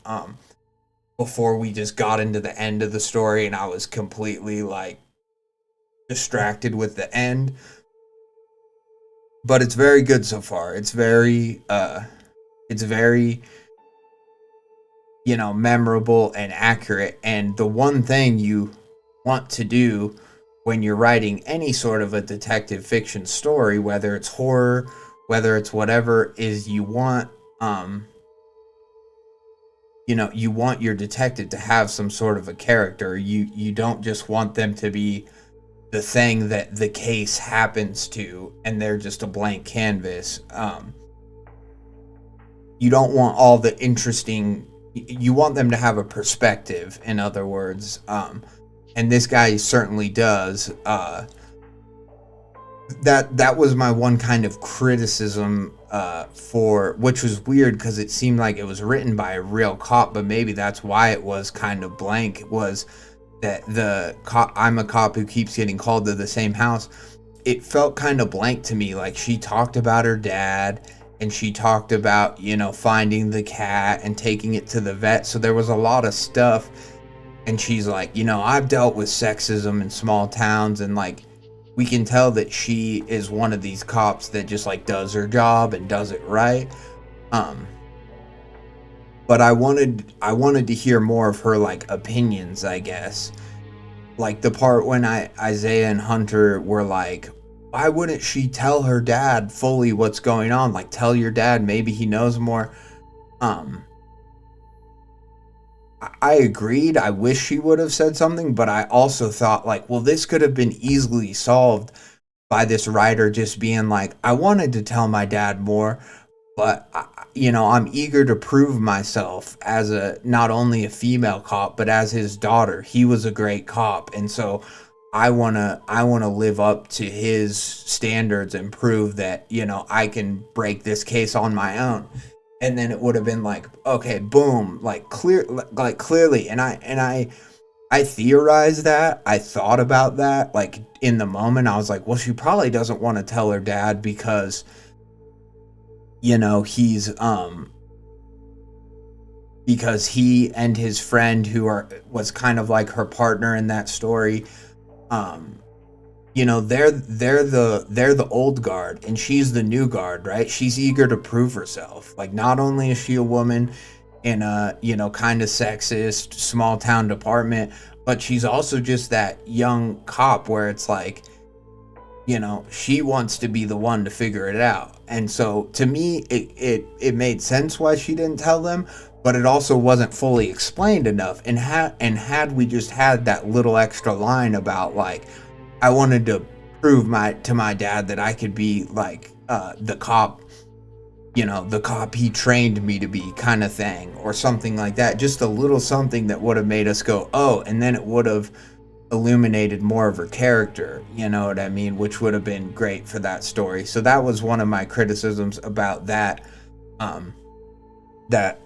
before we just got into the end of the story and I was completely like distracted with the end. But it's very good so far. It's very memorable and accurate. And the one thing you want to do when you're writing any sort of a detective fiction story, whether it's horror, whether it's whatever, is you want you want your detective to have some sort of a character. You don't just want them to be the thing that the case happens to and they're just a blank canvas. You don't want all the interesting, you want them to have a perspective, in other words. And this guy certainly does. That was my one kind of criticism, which was weird because it seemed like it was written by a real cop, but maybe that's why it was kind of blank, was that I'm a cop who keeps getting called to the same house. It felt kind of blank to me. Like, she talked about her dad and she talked about, finding the cat and taking it to the vet. So there was a lot of stuff. And she's like, I've dealt with sexism in small towns, and like, we can tell that she is one of these cops that just like does her job and does it right. But I wanted to hear more of her like opinions, I guess. Like the part when Isaiah and Hunter were like, why wouldn't she tell her dad fully what's going on? Like, tell your dad, maybe he knows more. I agreed. I wish she would have said something, but I also thought, like, well, this could have been easily solved by this writer just being like, I wanted to tell my dad more, but I'm eager to prove myself as not only a female cop, but as his daughter. He was a great cop, and so I wanna live up to his standards and prove that I can break this case on my own. And then it would have been like, okay, boom, like clearly, and I theorized that. I thought about that, like, in the moment. I was like, well, she probably doesn't want to tell her dad because he's because he and his friend was kind of like her partner in that story, um they're the old guard and she's the new guard, right? She's eager to prove herself. Like, not only is she a woman in a, kind of sexist small town department, but she's also just that young cop where it's like, she wants to be the one to figure it out. And so to me, it made sense why she didn't tell them, but it also wasn't fully explained enough. And had we just had that little extra line about, like, I wanted to prove to my dad that I could be like the cop, the cop he trained me to be, kind of thing, or something like that. Just a little something that would have made us go, oh, and then it would have illuminated more of her character, you know what I mean, which would have been great for that story. So that was one of my criticisms about that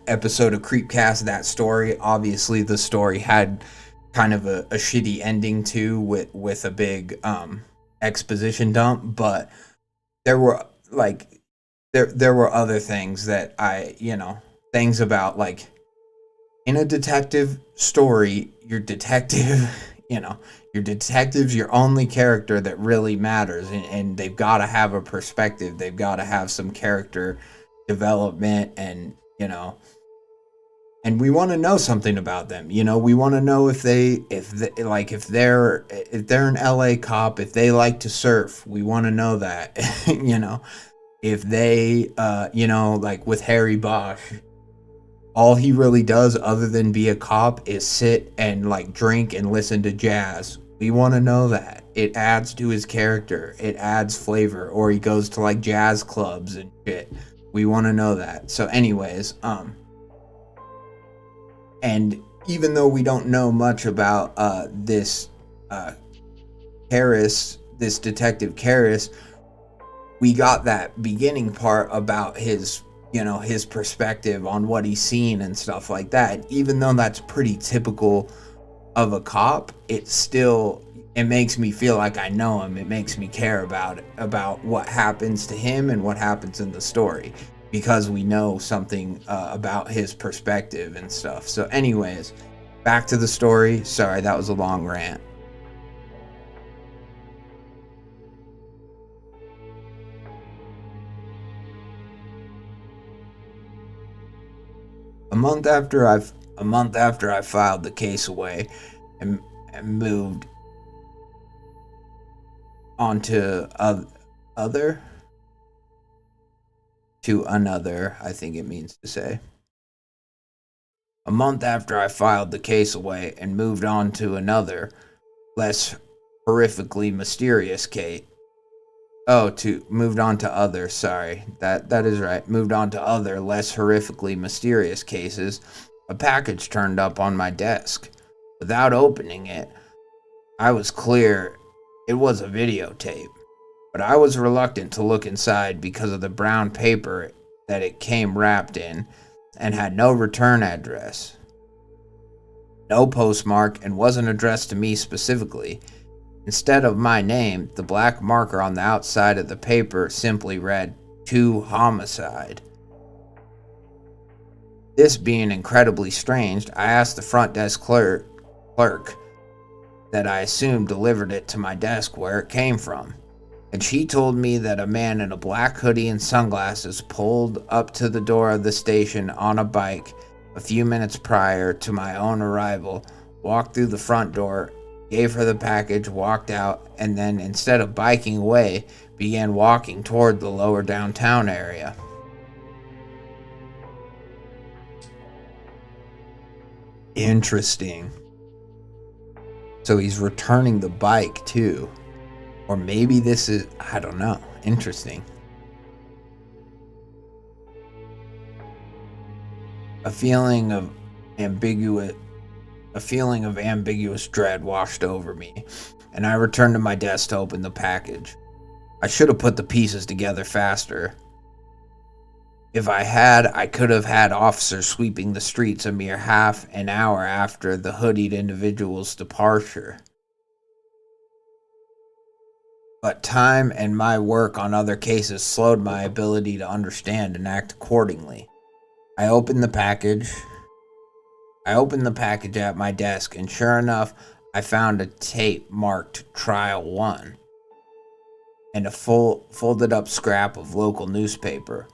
episode of Creepcast, that story. Obviously the story had kind of a shitty ending too, with a big exposition dump, but there were like there were other things that things about, like, in a detective story, your detective your detective's your only character that really matters, and they've got to have a perspective, they've got to have some character development, and we want to know something about them. We want to know if they're an LA cop, if they like to surf. We want to know that. If they like with Harry Bosch, all he really does other than be a cop is sit and, like, drink and listen to jazz. We want to know that. It adds to his character. It adds flavor. Or he goes to, like, jazz clubs and shit. We want to know that. So anyways, and even though we don't know much about this Karras, this detective Karras, we got that beginning part about his perspective on what he's seen and stuff like that. Even though that's pretty typical of a cop, it makes me feel like I know him. It makes me care about what happens to him and what happens in the story, because we know something about his perspective and stuff. So anyways, back to the story. Sorry, that was a long rant. A month after I filed the case away and moved on to another, I think it means to say. A month after I filed the case away and moved on to another, less horrifically mysterious case. Moved on to other, sorry. That is right. Moved on to other, less horrifically mysterious cases. A package turned up on my desk. Without opening it, I was clear it was a videotape. But I was reluctant to look inside because of the brown paper that it came wrapped in, and had no return address, no postmark, and wasn't addressed to me specifically. Instead of my name, the black marker on the outside of the paper simply read, "To Homicide." This being incredibly strange, I asked the front desk clerk that I assumed delivered it to my desk where it came from. And she told me that a man in a black hoodie and sunglasses pulled up to the door of the station on a bike a few minutes prior to my own arrival, walked through the front door, gave her the package, walked out, and then, instead of biking away, began walking toward the lower downtown area. Interesting. So he's returning the bike too. Or maybe this is, I don't know. Interesting. A feeling of ambiguous dread washed over me, and I returned to my desk to open the package. I should have put the pieces together faster. If I had, I could have had officers sweeping the streets a mere half an hour after the hooded individual's departure. but time and my work on other cases slowed my ability to understand and act accordingly. I opened the package. I opened the package at my desk, and sure enough, I found a tape marked Trial 1 and a folded up scrap of local newspaper.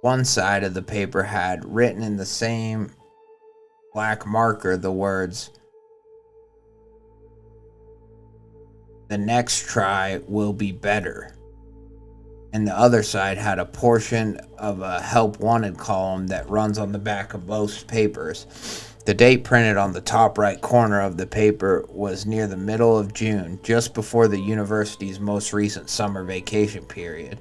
One side of the paper had written in the same black marker the words, "The next try will be better." And the other side had a portion of a help wanted column that runs on the back of most papers. The date printed on the top right corner of the paper was near the middle of June, just before the university's most recent summer vacation period,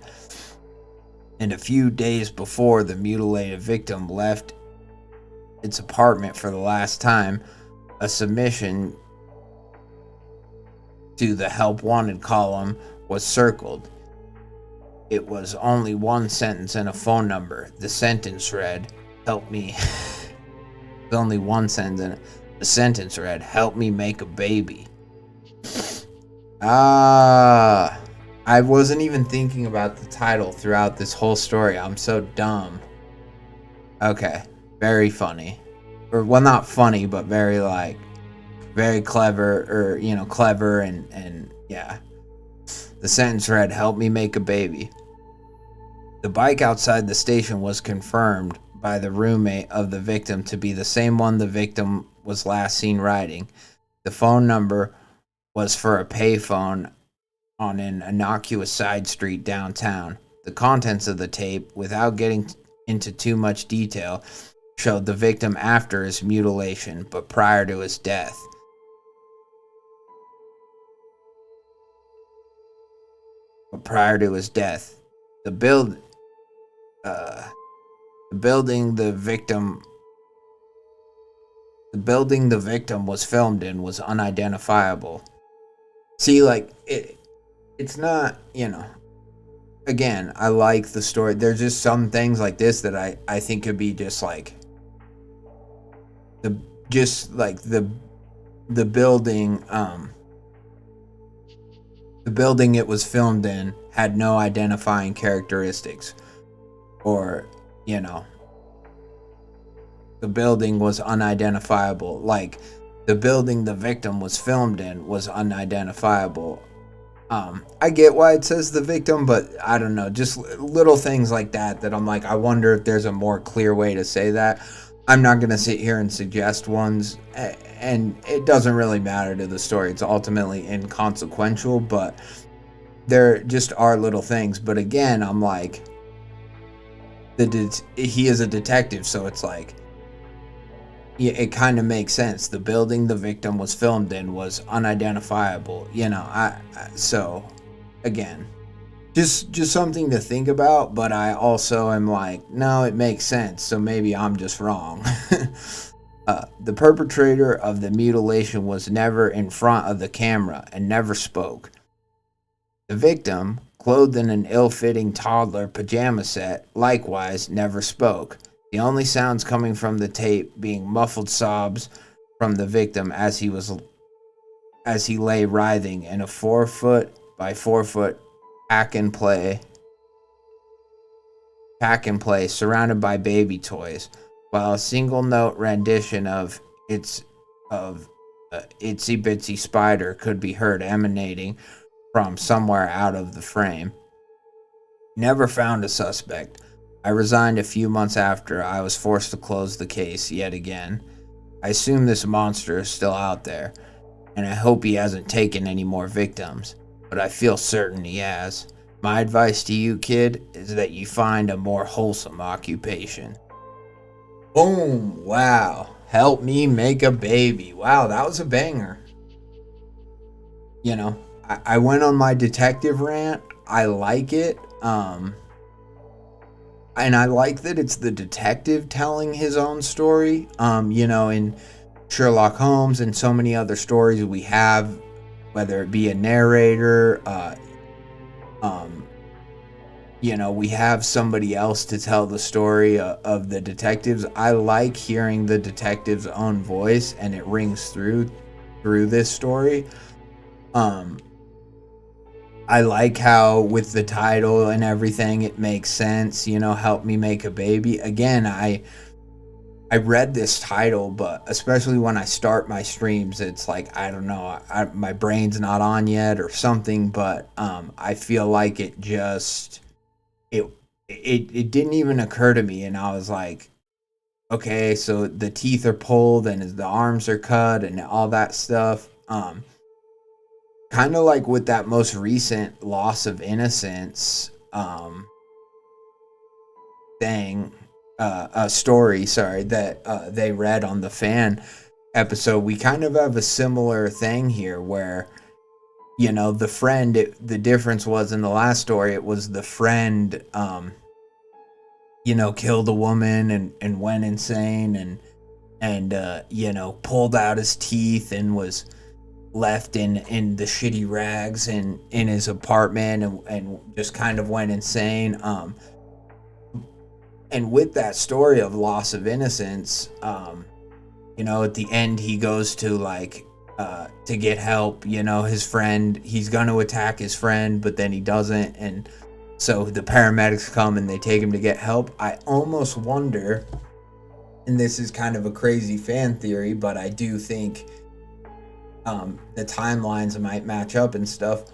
and a few days before the mutilated victim left its apartment for the last time. A submission to the help wanted column was circled. It was only one sentence and a phone number. The sentence read, "Help me." There's only one sentence in it. The sentence read, "Help me make a baby." I wasn't even thinking about the title throughout this whole story. I'm so dumb. Okay, very funny. Or, well, not funny, but very, very clever, or, clever, and yeah. The sentence read, "Help me make a baby." The bike outside the station was confirmed by the roommate of the victim to be the same one the victim was last seen riding. The phone number was for a payphone on an innocuous side street downtown. The contents of the tape, without getting into too much detail, showed the victim after his mutilation, but prior to his death. The building the victim was filmed in was unidentifiable. See, it's not, again, I like the story. There's just some things like this that I think could be just the building, the building it was filmed in had no identifying characteristics, or, the building was unidentifiable. Like, the building the victim was filmed in was unidentifiable. I get why it says the victim, but I don't know, just little things like that I'm like, I wonder if there's a more clear way to say that. I'm not going to sit here and suggest ones, and it doesn't really matter to the story. It's ultimately inconsequential, but there just are little things. But again, I'm like, he is a detective, so it's like, yeah, it kind of makes sense. The building the victim was filmed in was unidentifiable. So again, just something to think about, but I also am like, no, it makes sense, so maybe I'm just wrong. The perpetrator of the mutilation was never in front of the camera and never spoke. The victim, clothed in an ill-fitting toddler pajama set, likewise never spoke. The only sounds coming from the tape being muffled sobs from the victim as he lay writhing in a 4-foot by 4-foot pack and play surrounded by baby toys, while a single note rendition of Itsy Bitsy Spider could be heard emanating from somewhere out of the frame. Never found a suspect. I resigned a few months after I was forced to close the case yet again. I assume this monster is still out there, and I hope he hasn't taken any more victims, but I feel certain he has. My advice to you, kid, is that you find a more wholesome occupation. Boom! Wow. Help me make a baby. Wow, that was a banger. I went on my detective rant. I like it. And I like that it's the detective telling his own story. In Sherlock Holmes and so many other stories we have, whether it be a narrator, we have somebody else to tell the story of the detectives. I like hearing the detective's own voice, and it rings through this story. I like how with the title and everything, it makes sense, you know, help me make a baby. Again, I read this title, but especially when I start my streams, it's like, I don't know, my brain's not on yet or something, but I feel like it, it didn't even occur to me. And I was like, okay, so the teeth are pulled and the arms are cut and all that stuff. Kind of like with that most recent loss of innocence thing, a story, sorry, that they read on the fan episode. We kind of have a similar thing here where, you know, the friend, the difference was in the last story, it was the friend, you know, killed a woman and went insane and you know, pulled out his teeth and was left in the shitty rags in his apartment and just kind of went insane. And with that story of loss of innocence, you know, at the end he goes to like to get help. You know, his friend, he's gonna attack his friend, but then he doesn't, and so the paramedics come and they take him to get help. I almost wonder, and this is kind of a crazy fan theory, but I do think the timelines might match up and stuff.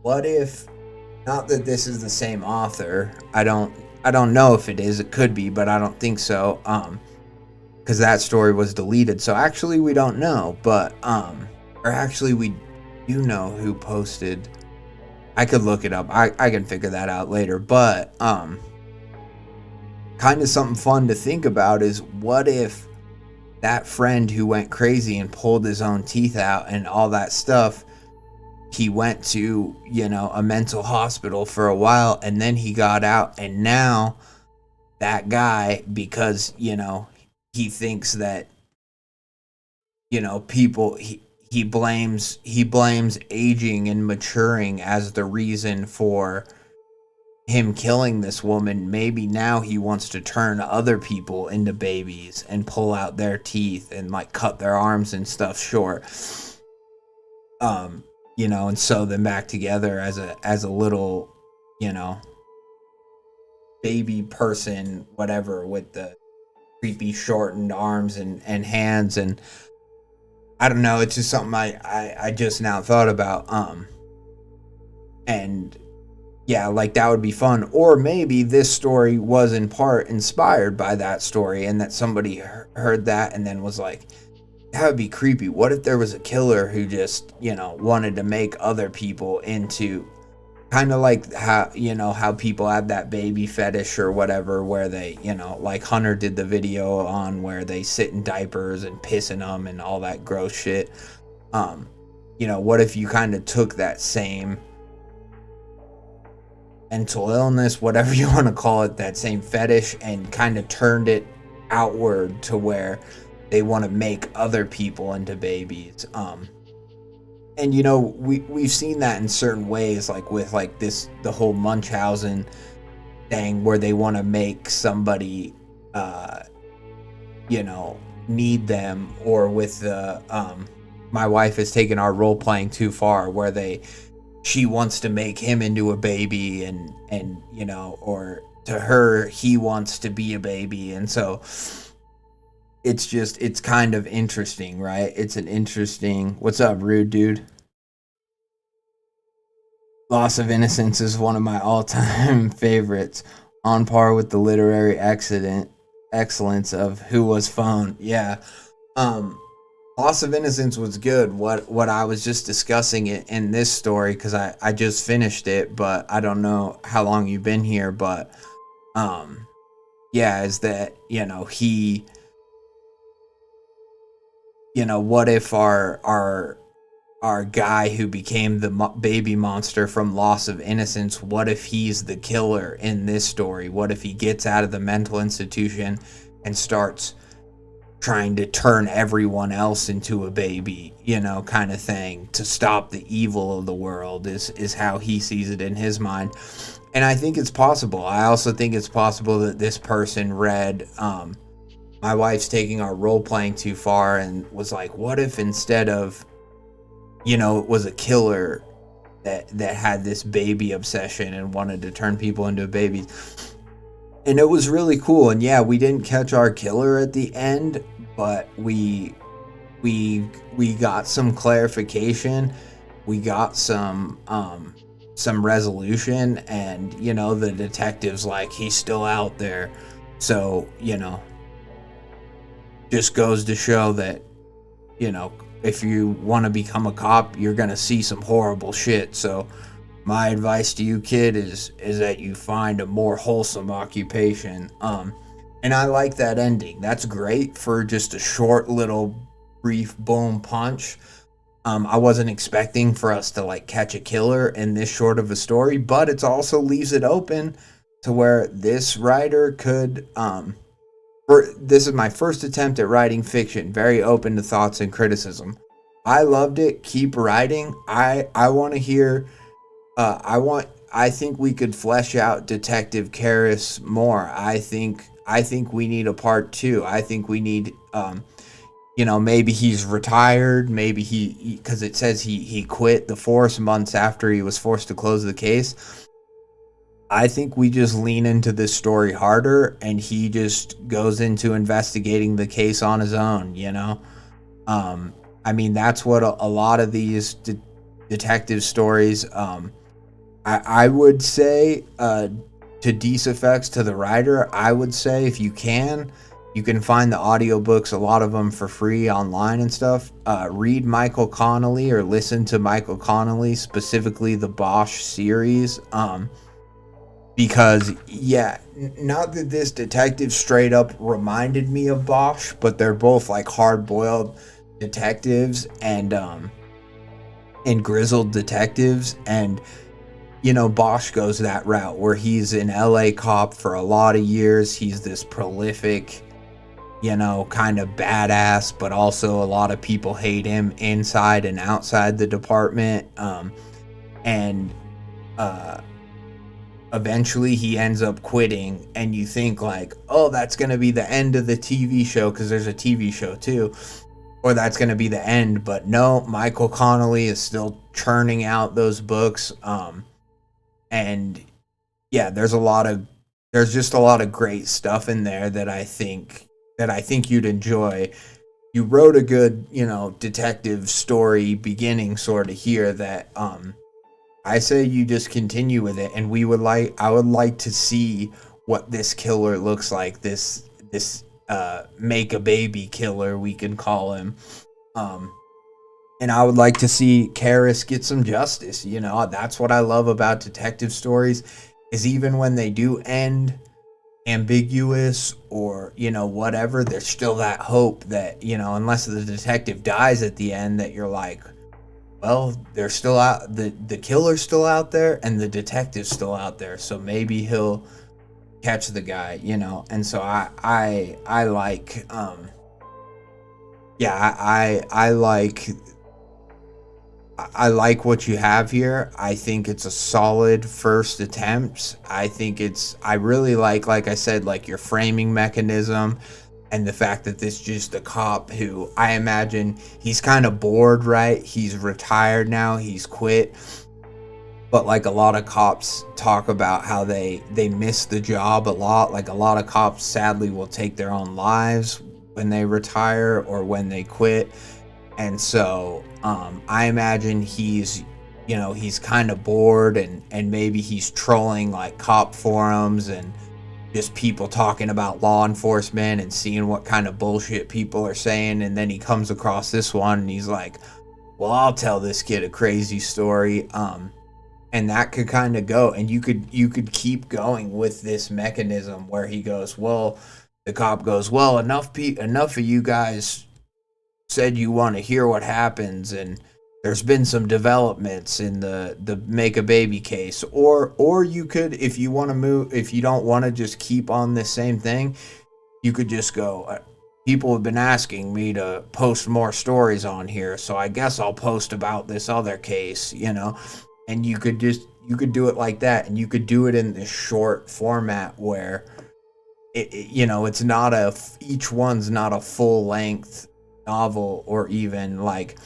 What if, not that this is the same author, I don't know if it is, it could be, but I don't think so, because that story was deleted, so actually we don't know, but or actually we do know who posted. I could look it up, I can figure that out later, but kind of something fun to think about is, what if that friend who went crazy and pulled his own teeth out and all that stuff, he went to, you know, a mental hospital for a while, and then he got out, and now that guy, because, you know, he thinks that, you know, people, he blames aging and maturing as the reason for him killing this woman. Maybe now he wants to turn other people into babies and pull out their teeth and like cut their arms and stuff short, you know, and sew them back together as a little, you know, baby person, whatever, with the creepy shortened arms and hands. And I don't know, it's just something I just now thought about. And yeah, like that would be fun. Or maybe this story was in part inspired by that story, and that somebody heard that and then was like, that would be creepy. What if there was a killer who just, you know, wanted to make other people into, kind of like how, you know, how people have that baby fetish or whatever, where they, you know, like Hunter did the video on where they sit in diapers and piss in them and all that gross shit. You know, what if you kind of took that same mental illness, whatever you want to call it, that same fetish, and kind of turned it outward to where they want to make other people into babies. And you know, we've seen that in certain ways, like with like this, the whole Munchausen thing, where they want to make somebody you know, need them, or with the my wife has taken our role playing too far, where she wants to make him into a baby, and you know, or to her, he wants to be a baby. And so it's kind of interesting, right? It's an interesting, what's up, rude dude? Loss of Innocence is one of my all-time favorites, on par with the literary excellence of Who Was Phone. Yeah. Loss of Innocence was good. What I was just discussing it in this story, because I just finished it, but I don't know how long you've been here, but yeah, is that, you know, he, you know, what if our guy who became the baby monster from Loss of Innocence, what if he's the killer in this story? What if he gets out of the mental institution and starts trying to turn everyone else into a baby, you know, kind of thing, to stop the evil of the world, is how he sees it in his mind. And I think it's possible. I also think it's possible that this person read, my wife's taking our role playing too far, and was like, what if instead of, you know, it was a killer that had this baby obsession and wanted to turn people into babies. And it was really cool. And yeah, we didn't catch our killer at the end, but we got some clarification. We got some resolution, and the detective's like, he's still out there. So, just goes to show that, if you want to become a cop, you're going to see some horrible shit. So my advice to you, kid, is that you find a more wholesome occupation. And I like that ending. That's great for just a short little brief boom punch. I wasn't expecting for us to like catch a killer in this short of a story, but it also leaves it open to where this writer could this is my first attempt at writing fiction, very open to thoughts and criticism. I loved it. Keep writing. I want to hear I think we could flesh out Detective Karras more. I think we need a part 2. I think we need maybe he's retired, maybe because it says he quit the force months after he was forced to close the case. I think we just lean into this story harder, and he just goes into investigating the case on his own, I mean, that's what a lot of these detective stories, I would say, to disafex, to the writer, I would say, if you can find the audiobooks, a lot of them for free online and stuff. Read Michael Connelly or listen to Michael Connelly, specifically the Bosch series. Because, yeah, not that this detective straight up reminded me of Bosch, but they're both like hard-boiled detectives and grizzled detectives. And, Bosch goes that route where he's an LA cop for a lot of years. He's this prolific, kind of badass, but also a lot of people hate him inside and outside the department. And eventually he ends up quitting, and you think like, oh, that's going to be the end of the TV show, because there's a TV show too, or that's going to be the end. But no, Michael Connelly is still churning out those books. And yeah, there's just a lot of great stuff in there that I think you'd enjoy. You wrote a good, detective story beginning sort of here that I say you just continue with it, and I would like to see what this killer looks like, this make a baby killer, we can call him. And I would like to see Karras get some justice. That's what I love about detective stories, is even when they do end ambiguous or whatever, there's still that hope that unless the detective dies at the end, that you're like, well, they're still out, the killer's still out there and the detective's still out there, so maybe he'll catch the guy. And so I like I like what you have here. I think it's a solid first attempt. I really like I said, like your framing mechanism, and the fact that this is just a cop who, I imagine he's kind of bored, right? He's retired now, he's quit. But like a lot of cops talk about how they miss the job a lot. Like a lot of cops sadly will take their own lives when they retire or when they quit. And so I imagine he's kind of bored, and maybe he's trolling like cop forums and just people talking about law enforcement and seeing what kind of bullshit people are saying. And then he comes across this one and he's like, well, I'll tell this kid a crazy story. And that could kind of go, and you could keep going with this mechanism where he goes, well, the cop goes, well, enough of you guys said you want to hear what happens, and there's been some developments in the make a baby case. Or you could, if you want to move, if you don't want to just keep on this same thing, you could just go, people have been asking me to post more stories on here, so I guess I'll post about this other case, and you could do it like that, and you could do it in this short format where it's not each one's not a full length novel, or even like,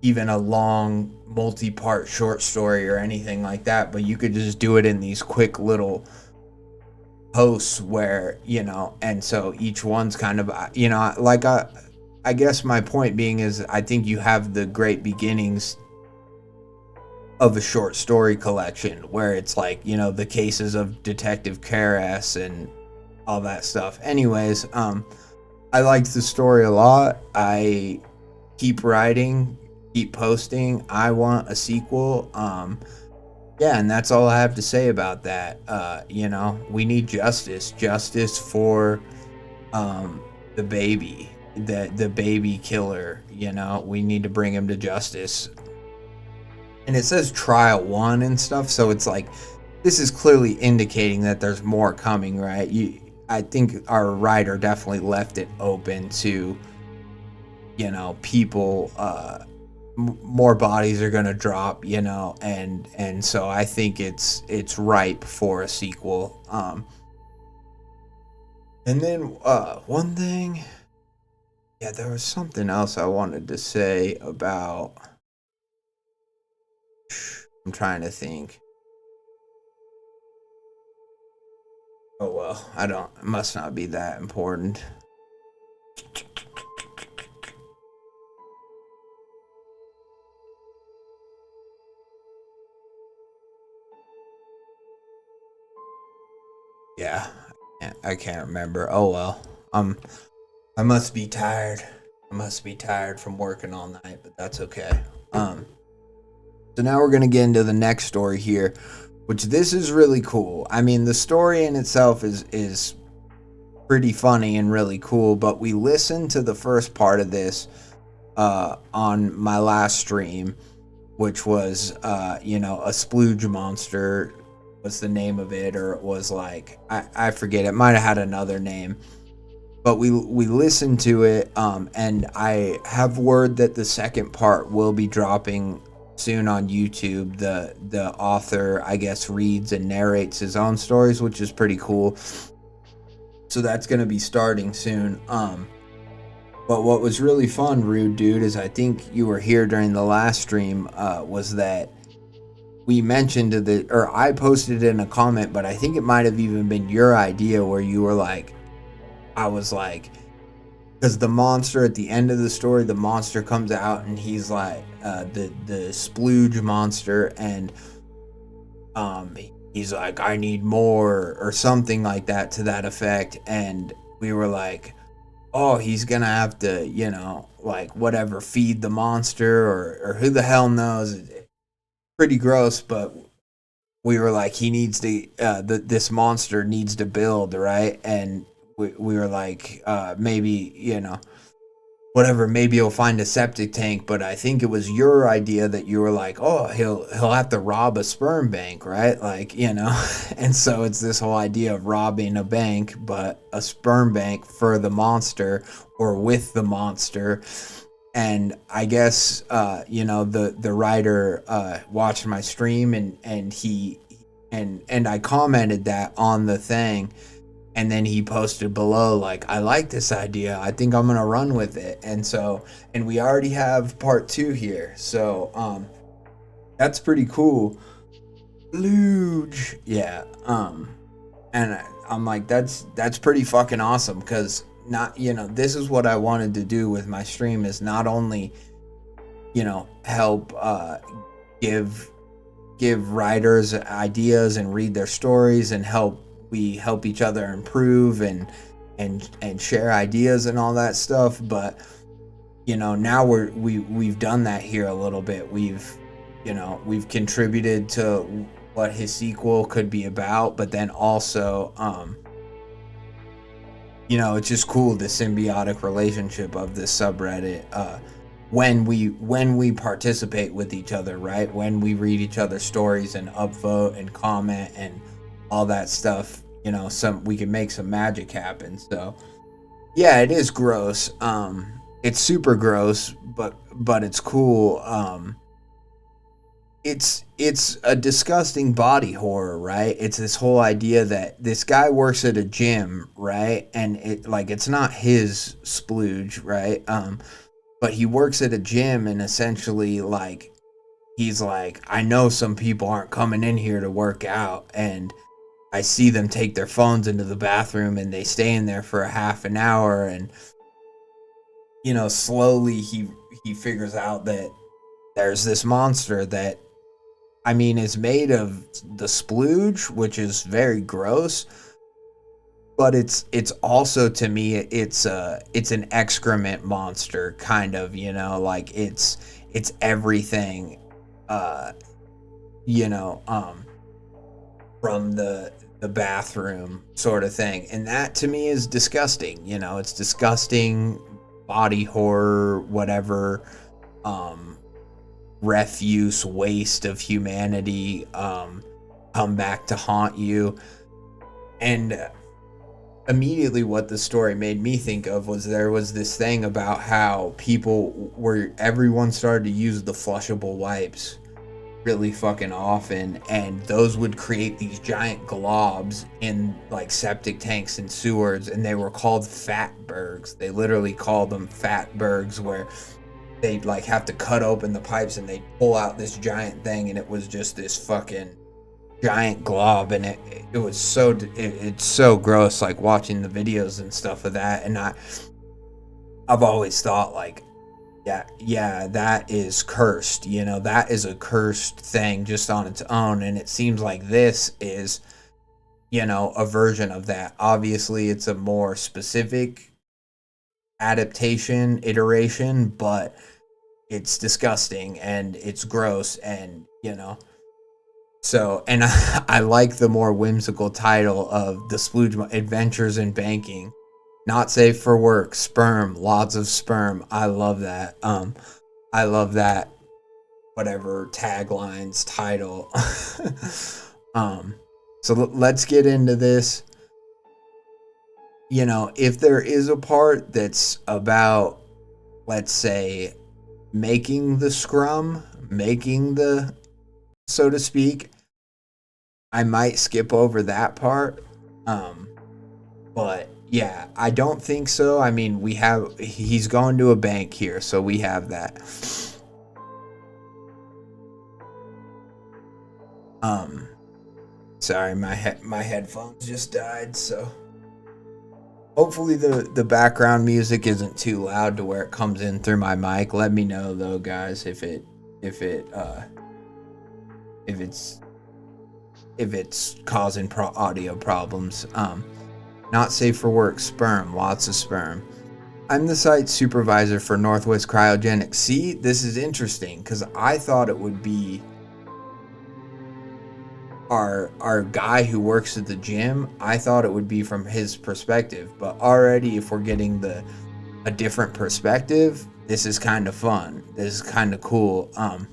even a long multi-part short story or anything like that, but you could just do it in these quick little posts where, and so each one's kind of, like I guess my point being is I think you have the great beginnings of a short story collection where it's like, the cases of Detective Karras and all that stuff. Anyways, I liked the story a lot. I keep writing, keep posting. I want a sequel. Yeah, and that's all I have to say about that. We need justice for the baby, the baby killer. We need to bring him to justice. And it says trial 1 and stuff, so it's like this is clearly indicating that there's more coming, right? I think our writer definitely left it open to, people, more bodies are gonna drop, and so I think it's ripe for a sequel. And then one thing, yeah, there was something else I wanted to say about. I'm trying to think. Oh well, it must not be that important. Yeah, I can't remember. Oh well. I must be tired. I must be tired from working all night, but that's okay. So now we're gonna get into the next story here, which this is really cool. I mean, the story in itself is pretty funny and really cool, but we listened to the first part of this on my last stream, which was a splooge monster was the name of it, or it was like I forget, it might have had another name, but we listened to it, and I have word that the second part will be dropping soon on YouTube. The author, I guess, reads and narrates his own stories, which is pretty cool. So that's going to be starting soon. But what was really fun, Rude Dude, is I think you were here during the last stream, was that we mentioned or I posted it in a comment, but I think it might have even been your idea where you were like, I was like, because the monster at the end of the story, the monster comes out and he's like, the splooge monster, and he's like, I need more, or something like that to that effect. And we were like, oh, he's gonna have to, like, whatever, feed the monster, or who the hell knows. Pretty gross, but we were like, he needs to, this monster needs to build, right? And we were like, maybe, whatever, maybe he'll find a septic tank. But I think it was your idea that you were like, oh, he'll have to rob a sperm bank, right? Like, and so it's this whole idea of robbing a bank, but a sperm bank for the monster, or with the monster. And I guess, the writer watched my stream, and he and I commented that on the thing. And then he posted below, like, I like this idea. I think I'm going to run with it. And so, and we already have part 2 here. So, that's pretty cool. Luge. Yeah. And I'm like, that's pretty fucking awesome. Because this is what I wanted to do with my stream, is not only, help, give writers ideas and read their stories, and we help each other improve and share ideas and all that stuff. But now we've done that here a little bit. We've contributed to what his sequel could be about, but then also it's just cool, the symbiotic relationship of this subreddit, when we participate with each other, right? When we read each other's stories and upvote and comment and all that stuff, we can make some magic happen. So yeah, it is gross. It's super gross, but it's cool. It's a disgusting body horror, right? It's this whole idea that this guy works at a gym, right? And it's not his splooge, right? but he works at a gym, and essentially, like, he's like, I know some people aren't coming in here to work out, and I see them take their phones into the bathroom and they stay in there for a half an hour, and slowly he figures out that there's this monster that, I mean, is made of the splooge, which is very gross, but it's also, to me, it's an excrement monster, kind of, like it's everything, uh you know um from the bathroom sort of thing, and that to me is disgusting. It's disgusting, body horror, whatever, um refuse, waste of humanity, come back to haunt you. And immediately what the story made me think of was, there was this thing about how everyone started to use the flushable wipes really fucking often, and those would create these giant globs in, like, septic tanks and sewers, and they were called fatbergs. They literally called them fatbergs, where they'd, like, have to cut open the pipes and they'd pull out this giant thing, and it was just this fucking giant glob, and it was it's so gross, like, watching the videos and stuff of that. And I've always thought, like, yeah, that is cursed. That is a cursed thing just on its own, and it seems like this is, a version of that. Obviously, it's a more specific adaptation iteration, but it's disgusting and it's gross, and so, and I like the more whimsical title of the Splooge Adventures in Banking. Not safe for work, sperm, lots of sperm. I love that. I love that, whatever tagline's title. So let's get into this. If there is a part that's about, let's say, making the scrum, so to speak, I might skip over that part. But yeah, I don't think so. I mean, he's going to a bank here, so we have that. Sorry, my headphones just died, so hopefully the background music isn't too loud to where it comes in through my mic. Let me know though, guys, if it's causing audio problems. Not safe for work, sperm, lots of sperm. I'm the site supervisor for Northwest Cryogenics. See, this is interesting, because I thought it would be our guy who works at the gym. I thought it would be from his perspective, but already, if we're getting a different perspective, this is kind of fun. This is kind of cool. I'm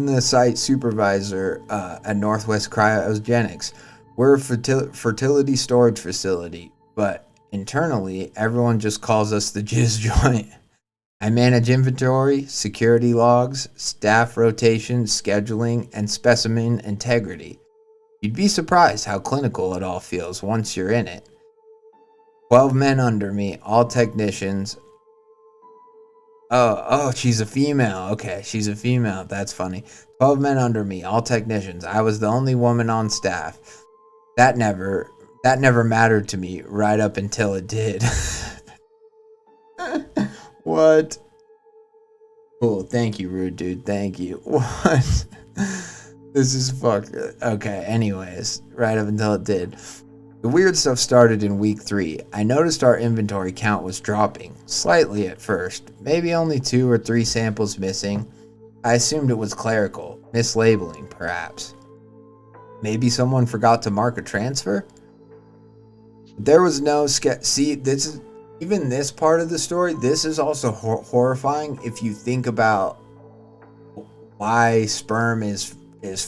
the site supervisor at Northwest Cryogenics. We're a fertility storage facility, but internally, everyone just calls us the jizz joint. I manage inventory, security logs, staff rotation, scheduling, and specimen integrity. You'd be surprised how clinical it all feels once you're in it. 12 men under me, all technicians. Oh, she's a female. Okay, she's a female. That's funny. 12 men under me, all technicians. I was the only woman on staff. That never mattered to me right up until it did. What? Cool, thank you, rude dude. Thank you. What? This is fuck. Okay, anyways, right up until it did. The weird stuff started in week 3. I noticed our inventory count was dropping, slightly at first, maybe only 2 or 3 samples missing. I assumed it was clerical, mislabeling perhaps. Maybe someone forgot to mark a transfer? There was no see, this is, even this part of the story, this is also horrifying if you think about why sperm is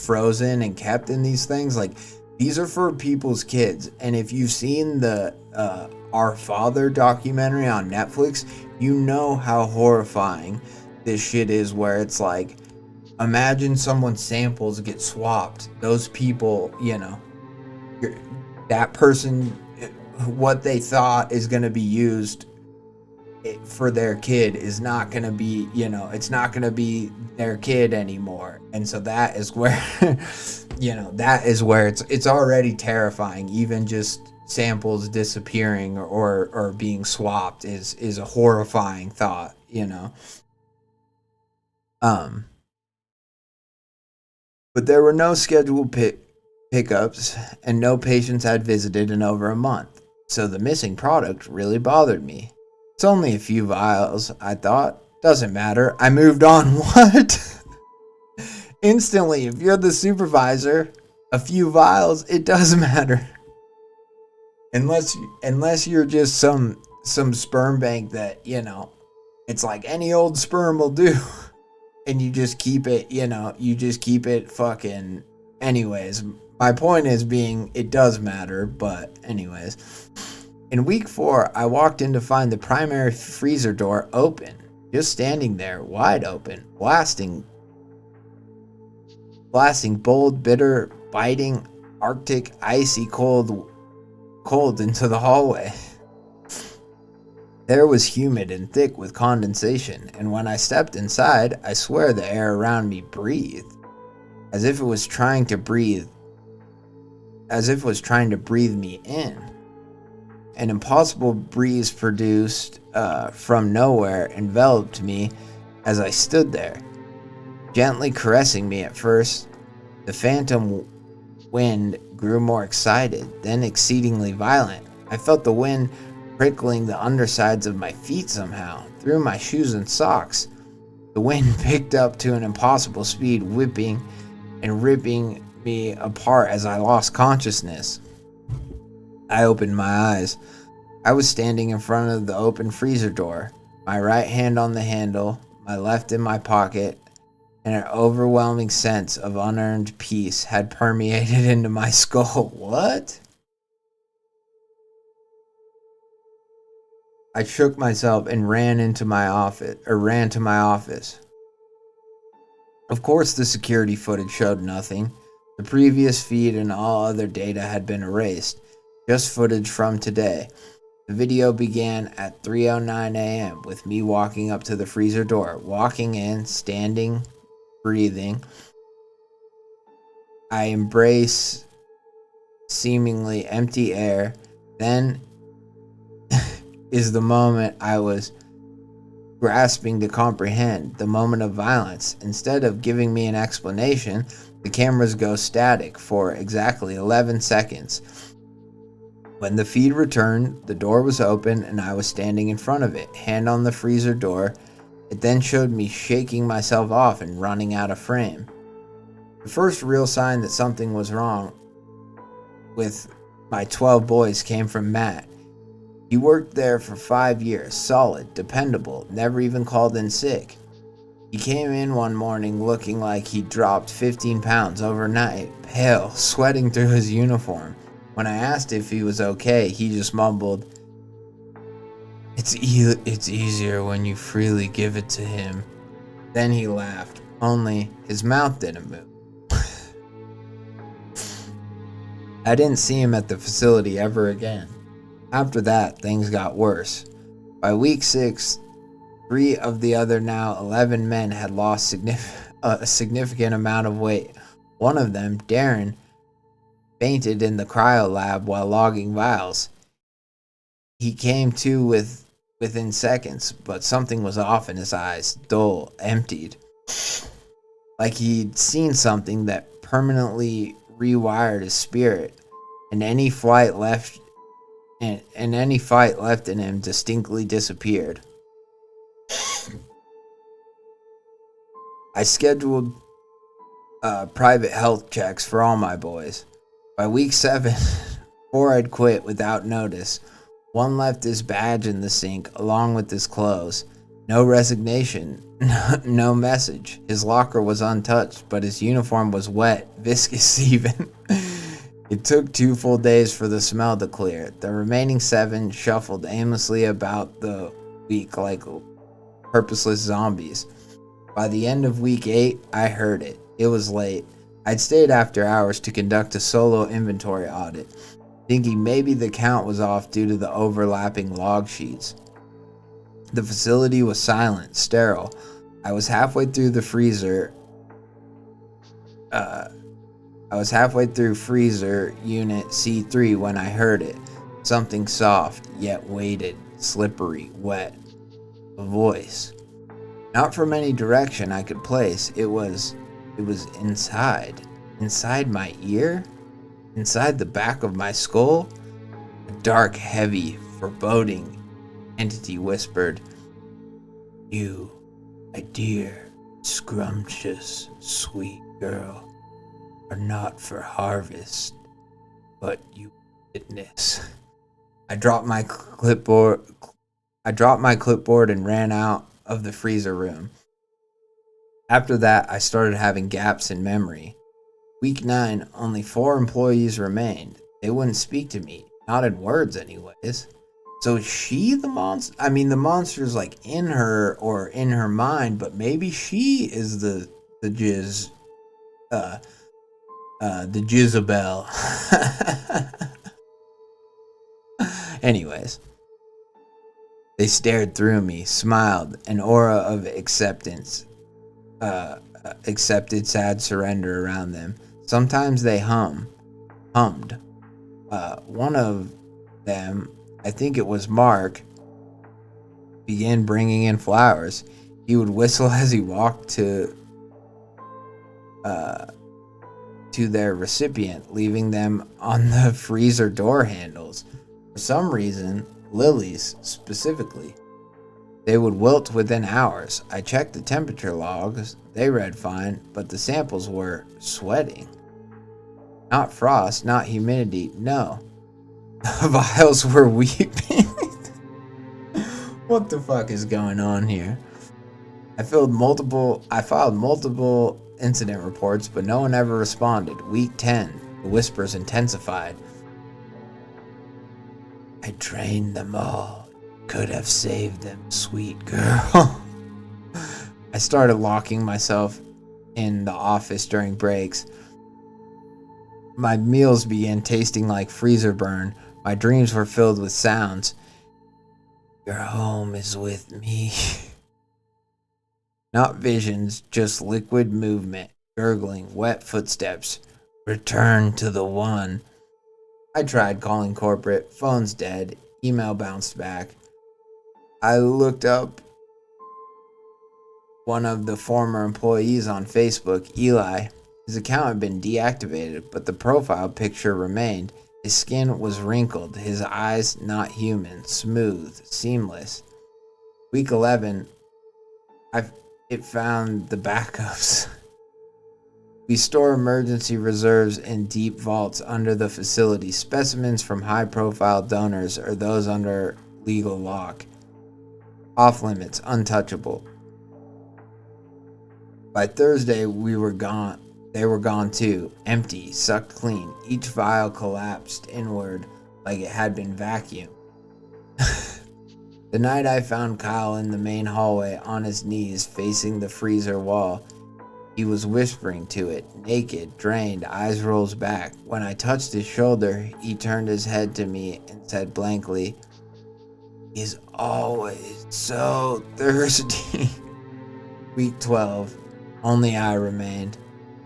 frozen and kept in these things. Like, these are for people's kids, and if you've seen the Our Father documentary on Netflix, you know how horrifying this shit is, where it's like, imagine someone's samples get swapped. Those people, that person, what they thought is going to be used for their kid is not going to be, it's not going to be their kid anymore. And so that is where, that is where it's already terrifying. Even just samples disappearing or being swapped is a horrifying thought. Um, but there were no scheduled pickups, and no patients had visited in over a month. So the missing product really bothered me. It's only a few vials, I thought. Doesn't matter. I moved on. What? Instantly, if you're the supervisor, a few vials, it does matter. Unless you're just some sperm bank that, it's like any old sperm will do. And you just keep it, fucking anyways. My point is being it does matter, but anyways. In week 4, I walked in to find the primary freezer door open, just standing there, wide open, blasting bold, bitter, biting, arctic, icy cold into the hallway. The air was humid and thick with condensation, and when I stepped inside, I swear the air around me breathed, as if it was trying to breathe me in. An impossible breeze produced from nowhere enveloped me as I stood there, gently caressing me at first. The phantom wind grew more excited, then exceedingly violent. I felt the wind prickling the undersides of my feet somehow, through my shoes and socks. The wind picked up to an impossible speed, whipping and ripping me apart as I lost consciousness. I opened my eyes. I was standing in front of the open freezer door, my right hand on the handle, my left in my pocket, and an overwhelming sense of unearned peace had permeated into my skull. What? I shook myself and ran to my office. Of course, the security footage showed nothing. The previous feed and all other data had been erased. Just footage from today. The video began at 3:09 a.m. with me walking up to the freezer door, walking in, standing, breathing. I embrace seemingly empty air. Then is the moment I was grasping to comprehend, the moment of violence. Instead of giving me an explanation, the cameras go static for exactly 11 seconds. When the feed returned, the door was open and I was standing in front of it, hand on the freezer door. It then showed me shaking myself off and running out of frame. The first real sign that something was wrong with my 12 boys came from Matt. He worked there for 5 years, solid, dependable, never even called in sick. He came in one morning looking like he dropped 15 pounds overnight, pale, sweating through his uniform. When I asked if he was okay, he just mumbled, It's easier when you freely give it to him." Then he laughed, only his mouth didn't move. I didn't see him at the facility ever again. After that, things got worse. By week 6, 3 of the other now 11 men had lost a significant amount of weight. One of them, Darren, fainted in the cryo lab while logging vials. He came to within seconds, but something was off in his eyes, dull, emptied. Like he'd seen something that permanently rewired his spirit, and any fight left in him distinctly disappeared. I scheduled private health checks for all my boys. By week 7, 4 had quit without notice. One left his badge in the sink along with his clothes. No resignation, no message. His locker was untouched, but his uniform was wet, viscous even. It took 2 full days for the smell to clear. The remaining 7 shuffled aimlessly about the week like purposeless zombies. By the end of week 8, I heard it. It was late. I'd stayed after hours to conduct a solo inventory audit, thinking maybe the count was off due to the overlapping log sheets. The facility was silent, sterile. I was halfway through the freezer. Uh, I was halfway through freezer unit C3 when I heard it. Something soft, yet weighted, slippery, wet. A voice. Not from any direction I could place. It was inside. Inside my ear? Inside the back of my skull? A dark, heavy, foreboding entity whispered, "You, my dear, scrumptious, sweet girl, are not for harvest, but you witness." I dropped my clipboard. And ran out of the freezer room. After that, I started having gaps in memory. Week 9, only 4 employees remained. They wouldn't speak to me, not in words anyways. So is she the monster? I mean, the monster's like in her or in her mind, but maybe she is the jizz, the Jizabel. Anyways, they stared through me, smiled, an aura of acceptance, accepted sad surrender around them. Sometimes they hummed. One of them, I think it was Mark, began bringing in flowers. He would whistle as he walked to their recipient, leaving them on the freezer door handles. For some reason, lilies specifically. They would wilt within hours. I checked the temperature logs. They read fine, but the samples were sweating. Not frost, not humidity, no. The vials were weeping. What the fuck is going on here? I filed multiple incident reports, but no one ever responded. Week 10, the whispers intensified. I trained them all. Could have saved them, sweet girl. I started locking myself in the office during breaks. My meals began tasting like freezer burn. My dreams were filled with sounds. Your home is with me. Not visions, just liquid movement, gurgling, wet footsteps. Return to the one. I tried calling corporate. Phone's dead. Email bounced back. I looked up one of the former employees on Facebook, Eli. His account had been deactivated, but the profile picture remained. His skin was wrinkled, his eyes not human, smooth, seamless. Week 11, it found the backups. We store emergency reserves in deep vaults under the facility. Specimens from high-profile donors or those under legal lock. Off limits, untouchable. By Thursday, we were gone. They were gone too. Empty, sucked clean. Each vial collapsed inward like it had been vacuumed. The night I found Kyle in the main hallway on his knees facing the freezer wall. He was whispering to it, naked, drained, eyes rolled back. When I touched his shoulder, he turned his head to me and said blankly, "He's always so thirsty." Week 12. Only I remained.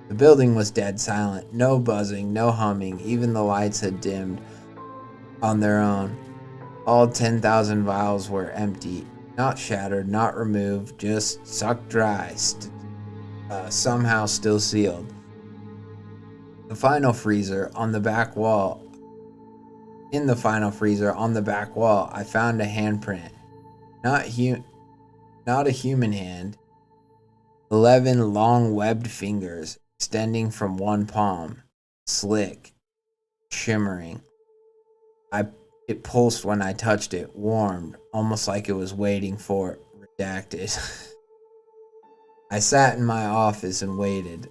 The building was dead silent. No buzzing, no humming. Even the lights had dimmed on their own. All 10,000 vials were empty. Not shattered, not removed, just sucked dry. Somehow still sealed. In the final freezer on the back wall, I found a handprint. Not a human hand. 11 long webbed fingers extending from one palm. Slick, shimmering. It pulsed when I touched it, warmed, almost like it was waiting for it. Redacted. I sat in my office and waited.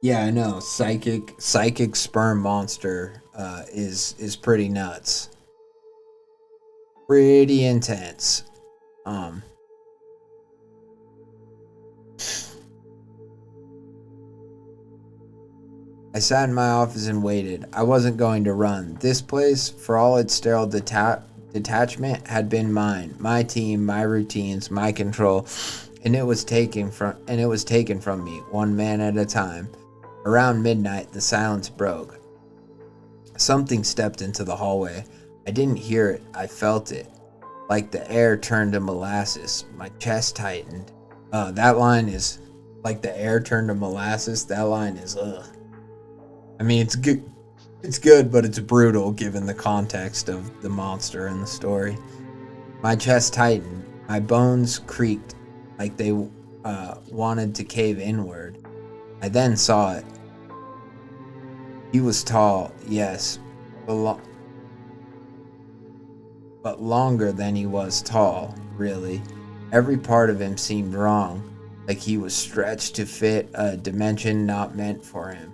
Yeah, I know. Psychic sperm monster is pretty nuts. Pretty intense. Um I sat in my office and waited. I wasn't going to run. This place, for all its sterile detachment, had been mine. My team, my routines, my control, and it was taken from me, one man at a time. Around midnight, the silence broke. Something stepped into the hallway. I didn't hear it. I felt it. Like the air turned to molasses. My chest tightened. That line is like the air turned to molasses. That line is ugh. I mean, it's good. It's good, but it's brutal given the context of the monster and the story. My chest tightened. My bones creaked like they wanted to cave inward. I then saw it. He was tall, yes, but longer than he was tall, really. Every part of him seemed wrong, like he was stretched to fit a dimension not meant for him.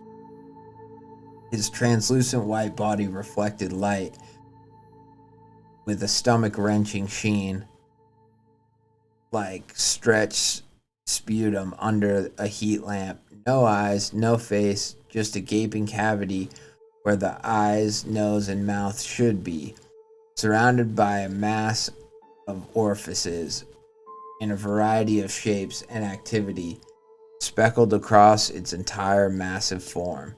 His translucent white body reflected light with a stomach-wrenching sheen, like stretched sputum under a heat lamp. No eyes, no face, just a gaping cavity where the eyes, nose, and mouth should be, surrounded by a mass of orifices in a variety of shapes and activity, speckled across its entire massive form.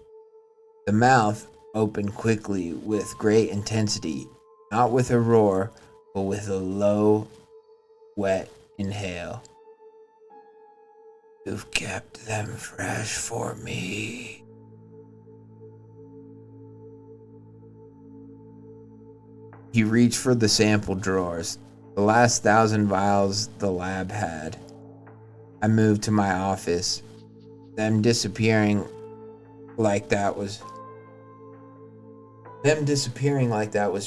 The mouth opened quickly with great intensity, not with a roar, but with a low, wet inhale. You've kept them fresh for me. He reached for the sample drawers, the last 1,000 vials the lab had. I moved to my office. Them disappearing like that was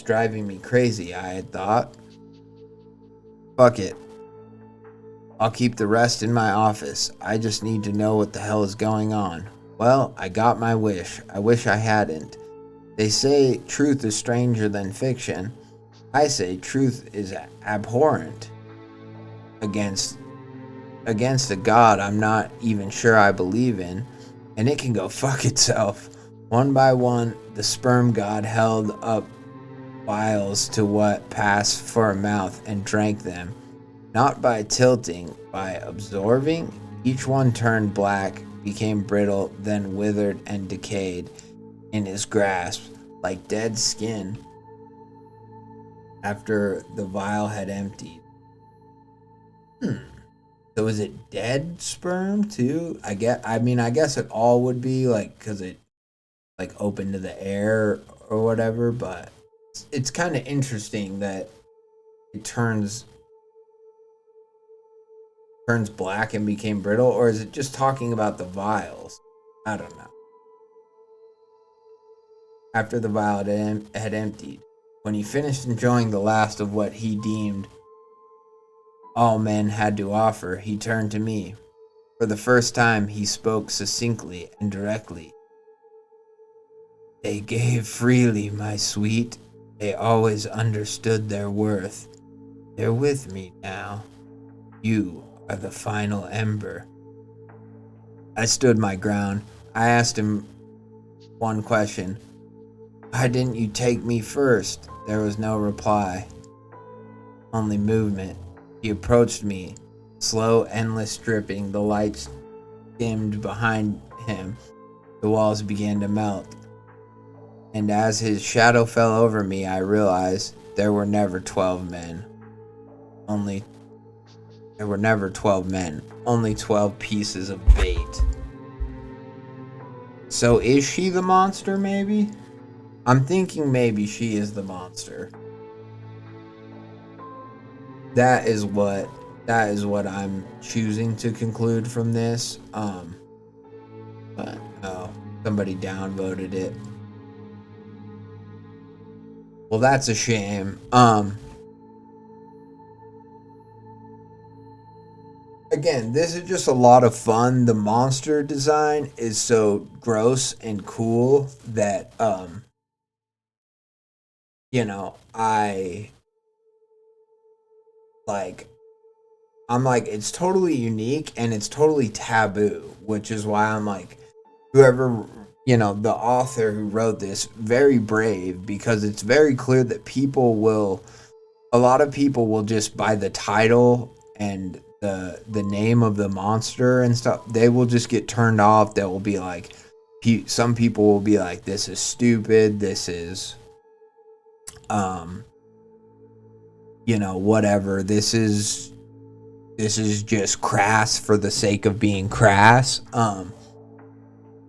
driving me crazy, I had thought. Fuck it. I'll keep the rest in my office. I just need to know what the hell is going on. Well, I got my wish. I wish I hadn't. They say truth is stranger than fiction. I say truth is abhorrent against a god I'm not even sure I believe in, and it can go fuck itself. One by one, the sperm god held up vials to what passed for a mouth and drank them. Not by tilting, by absorbing. Each one turned black, became brittle, then withered and decayed in his grasp, like dead skin after the vial had emptied. So is it dead sperm too? I guess it all would be like because it like open to the air or whatever, but it's kind of interesting that it turns black and became brittle, or is it just talking about the vials? I don't know. After the vial had emptied, when he finished enjoying the last of what he deemed all men had to offer, he turned to me. For the first time, he spoke succinctly and directly. They gave freely, my sweet. They always understood their worth. They're with me now. You are the final ember. I stood my ground. I asked him one question. Why didn't you take me first? There was no reply. Only movement. He approached me, slow, endless dripping. The lights dimmed behind him. The walls began to melt. And as his shadow fell over me, I realized there were never 12 men. There were never 12 men. Only 12 pieces of bait. So is she the monster, maybe? I'm thinking maybe she is the monster. That is what I'm choosing to conclude from this. But no, somebody downvoted it. Well, that's a shame. Again, this is just a lot of fun. The monster design is so gross and cool that I'm like it's totally unique and it's totally taboo, which is why I'm like whoever the author who wrote this, very brave, because it's very clear that a lot of people will just, by the title and the name of the monster and stuff, they will just get turned off. They will be like, some people will be like, this is stupid, this is um whatever, this is just crass for the sake of being crass.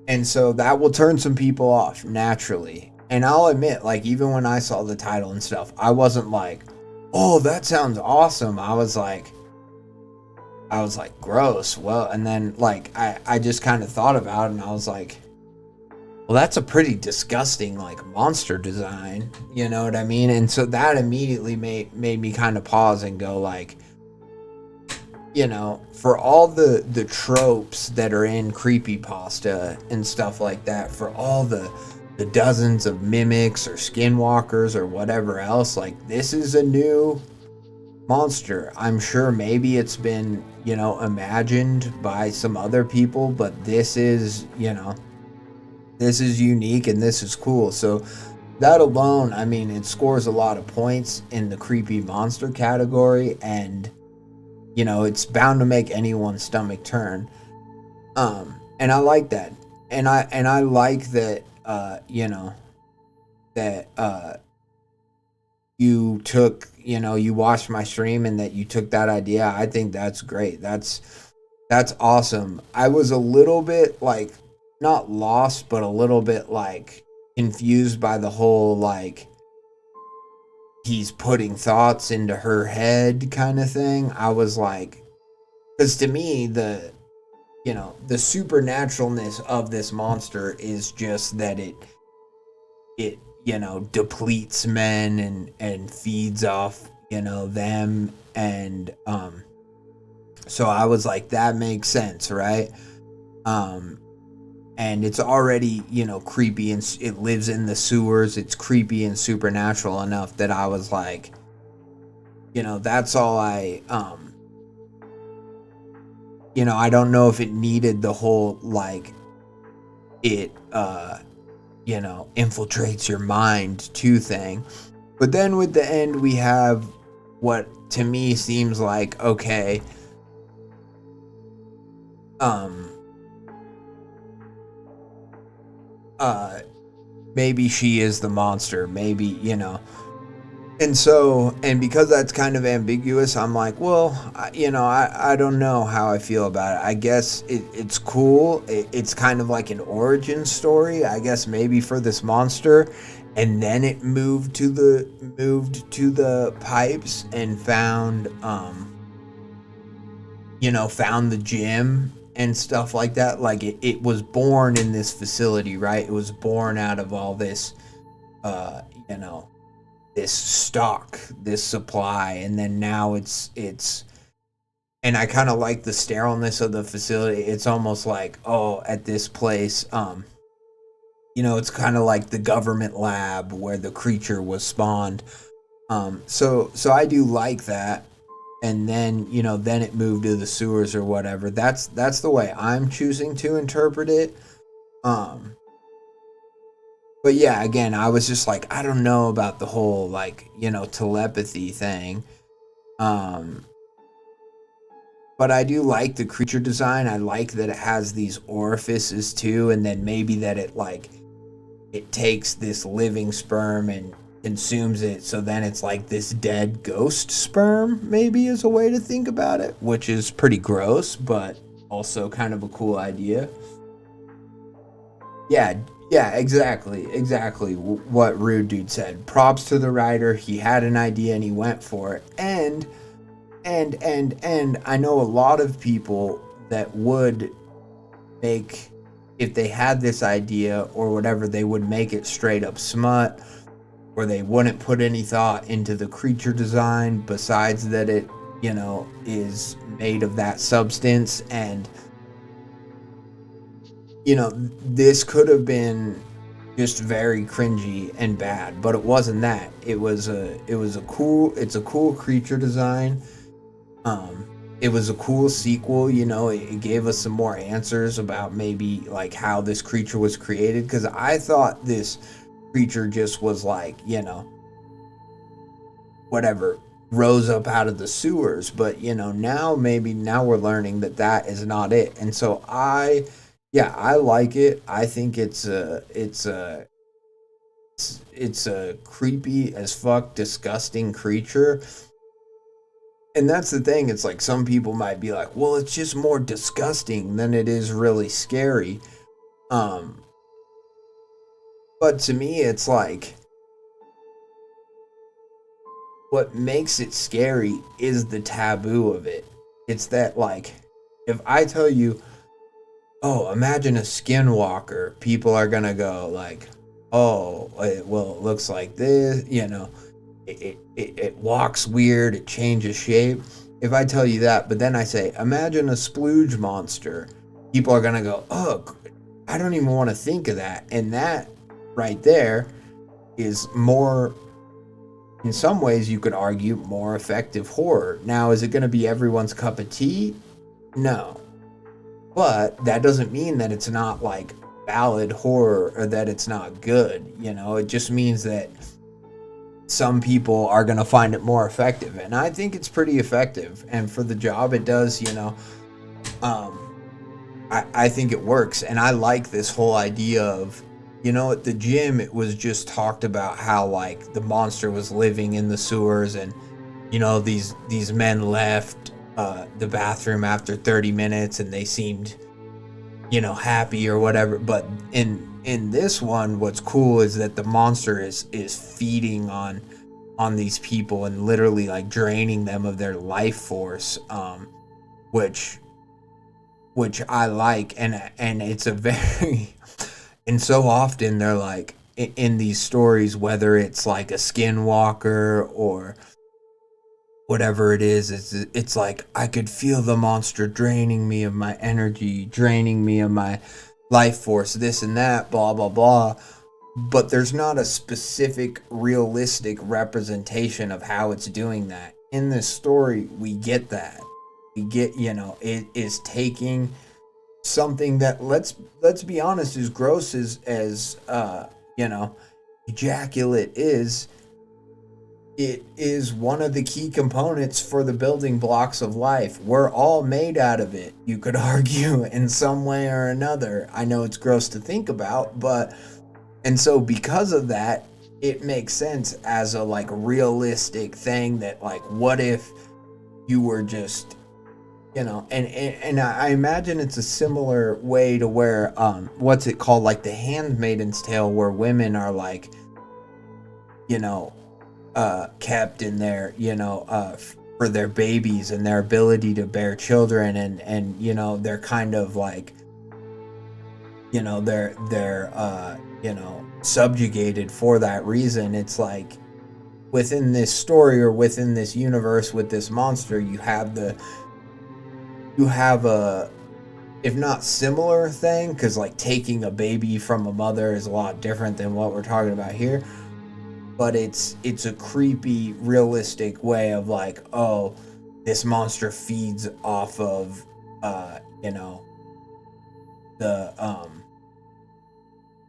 And so that will turn some people off naturally. And I'll admit, like, even when I saw the title and stuff, I wasn't like, oh, that sounds awesome. I was like, gross. Well, and then, like, I just kind of thought about it, and I was like, well, that's a pretty disgusting, like, monster design. You know what I mean? And so that immediately made me kind of pause and go, like, for all the tropes that are in creepypasta and stuff like that, for all the dozens of mimics or skinwalkers or whatever else, like, this is a new monster. I'm sure maybe it's been, imagined by some other people, but this is unique and this is cool. So that alone, I mean, it scores a lot of points in the creepy monster category, and it's bound to make anyone's stomach turn. And I like that. And I like that, that you took, you watched my stream and that you took that idea. I think that's great. That's awesome. I was a little bit, like, not lost, but a little bit, like, confused by the whole, like, he's putting thoughts into her head kind of thing. I was like, because to me, the supernaturalness of this monster is just that it depletes men and feeds off them, and so I was like, that makes sense, right? And it's already creepy, and it lives in the sewers. It's creepy and supernatural enough that I was like, that's all I I don't know if it needed the whole, like, it infiltrates your mind too thing. But then with the end, we have what to me seems like, okay, maybe she is the monster, maybe, and so, and because that's kind of ambiguous, I'm like, well, I don't know how I feel about it. I guess it's cool. It's kind of like an origin story, I guess, maybe for this monster, and then it moved to the pipes and found found the gym and stuff like that. Like, it was born in this facility, right? It was born out of all this this stock, this supply, and then now it's and I kind of like the sterileness of the facility. It's almost like, oh, at this place, it's kind of like the government lab where the creature was spawned. So I do like that. And then, then it moved to the sewers or whatever. That's the way I'm choosing to interpret it. But yeah, again, I was just like, I don't know about the whole, like, telepathy thing. But I do like the creature design. I like that it has these orifices too, and then maybe that it takes this living sperm and consumes it, so then it's like this dead ghost sperm, maybe, is a way to think about it, which is pretty gross, but also kind of a cool idea. Yeah, exactly what Rude Dude said. Props to the writer. He had an idea and he went for it. And I know a lot of people that would make, if they had this idea or whatever, they would make it straight up smut, or they wouldn't put any thought into the creature design besides that it, is made of that substance. And this could have been just very cringy and bad, but it wasn't that. It's a cool creature design. it was a cool sequel. It gave us some more answers about maybe like how this creature was created, because I thought this creature just was like, whatever, rose up out of the sewers. But now we're learning that that is not it. And so I like it. I think it's a creepy as fuck, disgusting creature. And that's the thing. It's like some people might be like, well, it's just more disgusting than it is really scary. Um, but to me, it's like what makes it scary is the taboo of it. It's that, like, if I tell you, oh, imagine a skinwalker, people are gonna go like, oh, well, it looks like this, it walks weird, it changes shape. If I tell you that, but then I say, imagine a splooge monster, people are gonna go, oh, I don't even want to think of that. And that right there is more, in some ways, you could argue, more effective horror. Now, is it going to be everyone's cup of tea? No. But that doesn't mean that it's not like valid horror or that it's not good. It just means that some people are going to find it more effective. And I think it's pretty effective. And for the job it does, I think it works. And I like this whole idea of, at the gym, it was just talked about how like the monster was living in the sewers, and these men left the bathroom after 30 minutes and they seemed happy or whatever. But in this one, what's cool is that the monster is feeding on these people and literally like draining them of their life force, which I like. And it's a very and so often they're like, in these stories, whether it's like a skinwalker or whatever it is, it's like, I could feel the monster draining me of my energy, draining me of my life force, this and that, blah blah blah. But there's not a specific realistic representation of how it's doing that. In this story, we get that. We get, it is taking something that, let's be honest, as gross as ejaculate is, it is one of the key components for the building blocks of life. We're all made out of it, you could argue, in some way or another. I know it's gross to think about, but, and so because of that, it makes sense as a like realistic thing that, like, what if you were just, and I imagine it's a similar way to where, what's it called, like the Handmaid's Tale, where women are like, kept in their, for their babies and their ability to bear children, and they're kind of like, they're subjugated for that reason. It's like, within this story or within this universe with this monster, you have a, if not similar thing, because like taking a baby from a mother is a lot different than what we're talking about here, but it's a creepy, realistic way of like, oh, this monster feeds off of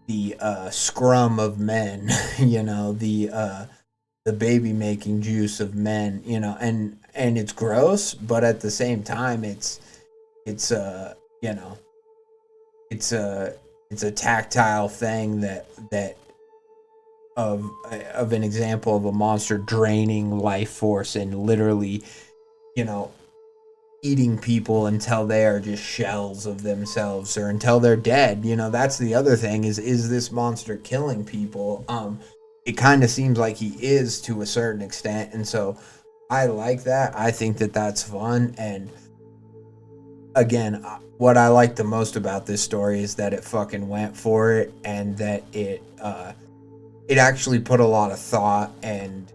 the scrum of men, the baby making juice of men, and it's gross, but at the same time, it's a it's a tactile thing that of an example of a monster draining life force and literally, eating people until they are just shells of themselves, or until they're dead. That's the other thing, is this monster killing people? It kind of seems like he is, to a certain extent, and so I like that. I think that that's fun. And again, what I like the most about this story is that it fucking went for it, and that it actually put a lot of thought and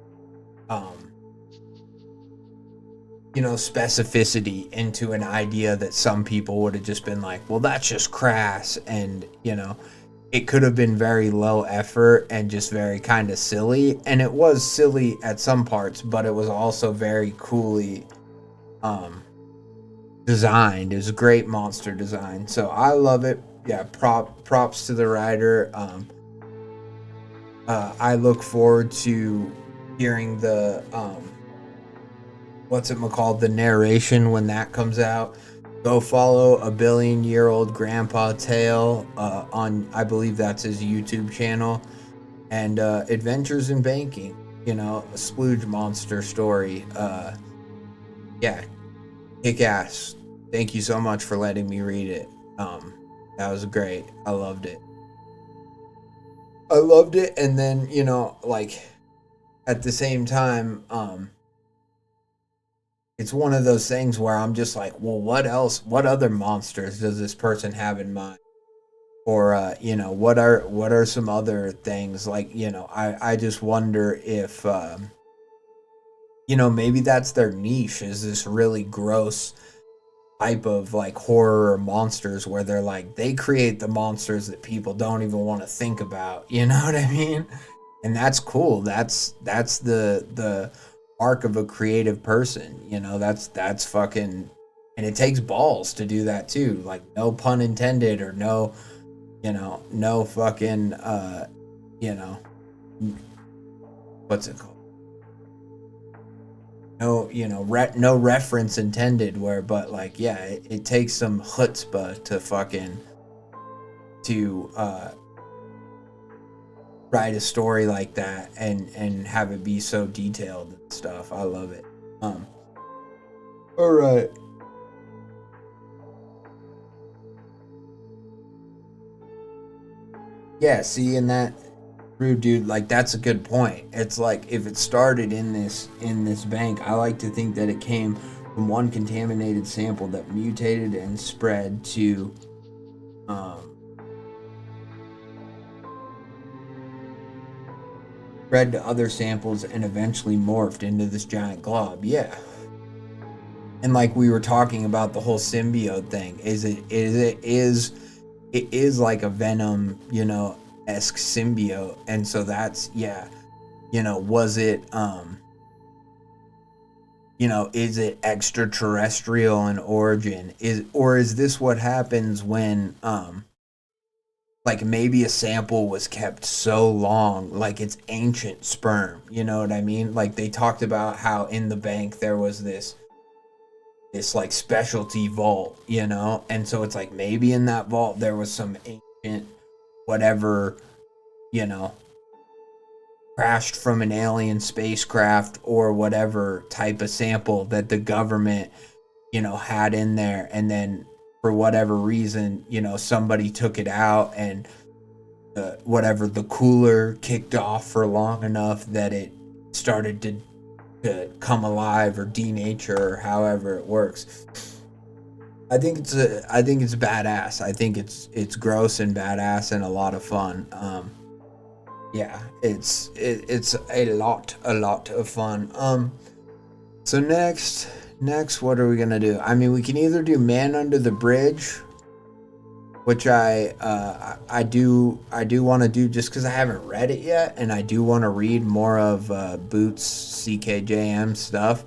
specificity into an idea that some people would have just been like, well, that's just crass. And it could have been very low effort and just very kind of silly, and it was silly at some parts, but it was also very coolly designed. It was a great monster design. So I love it. Yeah, props to the writer. I look forward to hearing the what's it called, the narration when that comes out. Go follow A Billion Year Old Grandpa Tale on, I believe that's his YouTube channel, and Adventures in Banking. You know, a splooge monster story. Yeah, kick ass. Thank you so much for letting me read it. That was great. I loved it. And then, you know, like at the same time, it's one of those things where I'm just like, well, what other monsters does this person have in mind? Or you know, what are some other things, like, you know, I just wonder if you know, maybe that's their niche, is this really gross type of like horror or monsters where they're like, they create the monsters that people don't even want to think about, you know what I mean? And that's cool. That's the arc of a creative person, you know. That's fucking, and it takes balls to do that too, like, no pun intended, or no, you know, no fucking you know, what's it called, no, you know, no reference intended, where, but like, yeah, it takes some chutzpah to fucking to write a story like that and have it be so detailed and stuff. I love it. All right. Yeah, see, and that, rude dude, like, that's a good point. It's like, if it started in this bank, I like to think that it came from one contaminated sample that mutated and spread to spread to other samples and eventually morphed into this giant glob. Yeah. And like we were talking about the whole symbiote thing, it is like a Venom, you know, esque symbiote. And so that's, yeah, you know, was it you know, is it extraterrestrial in origin? Is this what happens when like, maybe a sample was kept so long, like it's ancient sperm, you know what I mean? Like, they talked about how in the bank there was this like specialty vault, you know? And so it's like, maybe in that vault there was some ancient whatever, you know, crashed from an alien spacecraft or whatever type of sample that the government, you know, had in there, and then for whatever reason, you know, somebody took it out, and whatever, the cooler kicked off for long enough that it started to come alive or denature, or however it works. I think it's badass. I think it's gross and badass and a lot of fun. Yeah, it's a lot of fun. So next, what are we gonna do? I mean, we can either do Man Under the Bridge, which I do want to do just because I haven't read it yet, and I do want to read more of Boots ckjm stuff.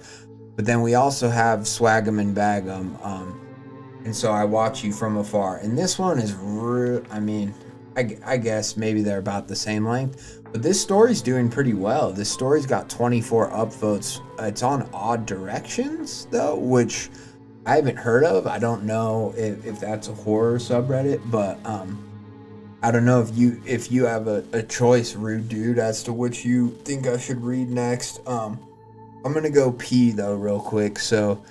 But then we also have Swagemandbagem, and so I Watch You From Afar, and this one is I mean, I guess maybe they're about the same length, but this story's doing pretty well. This story's got 24 upvotes. It's on Odd Directions though, which I haven't heard of. I don't know if that's a horror subreddit, but I don't know if you have a choice, rude dude, as to which you think I should read next. I'm gonna go pee though real quick, so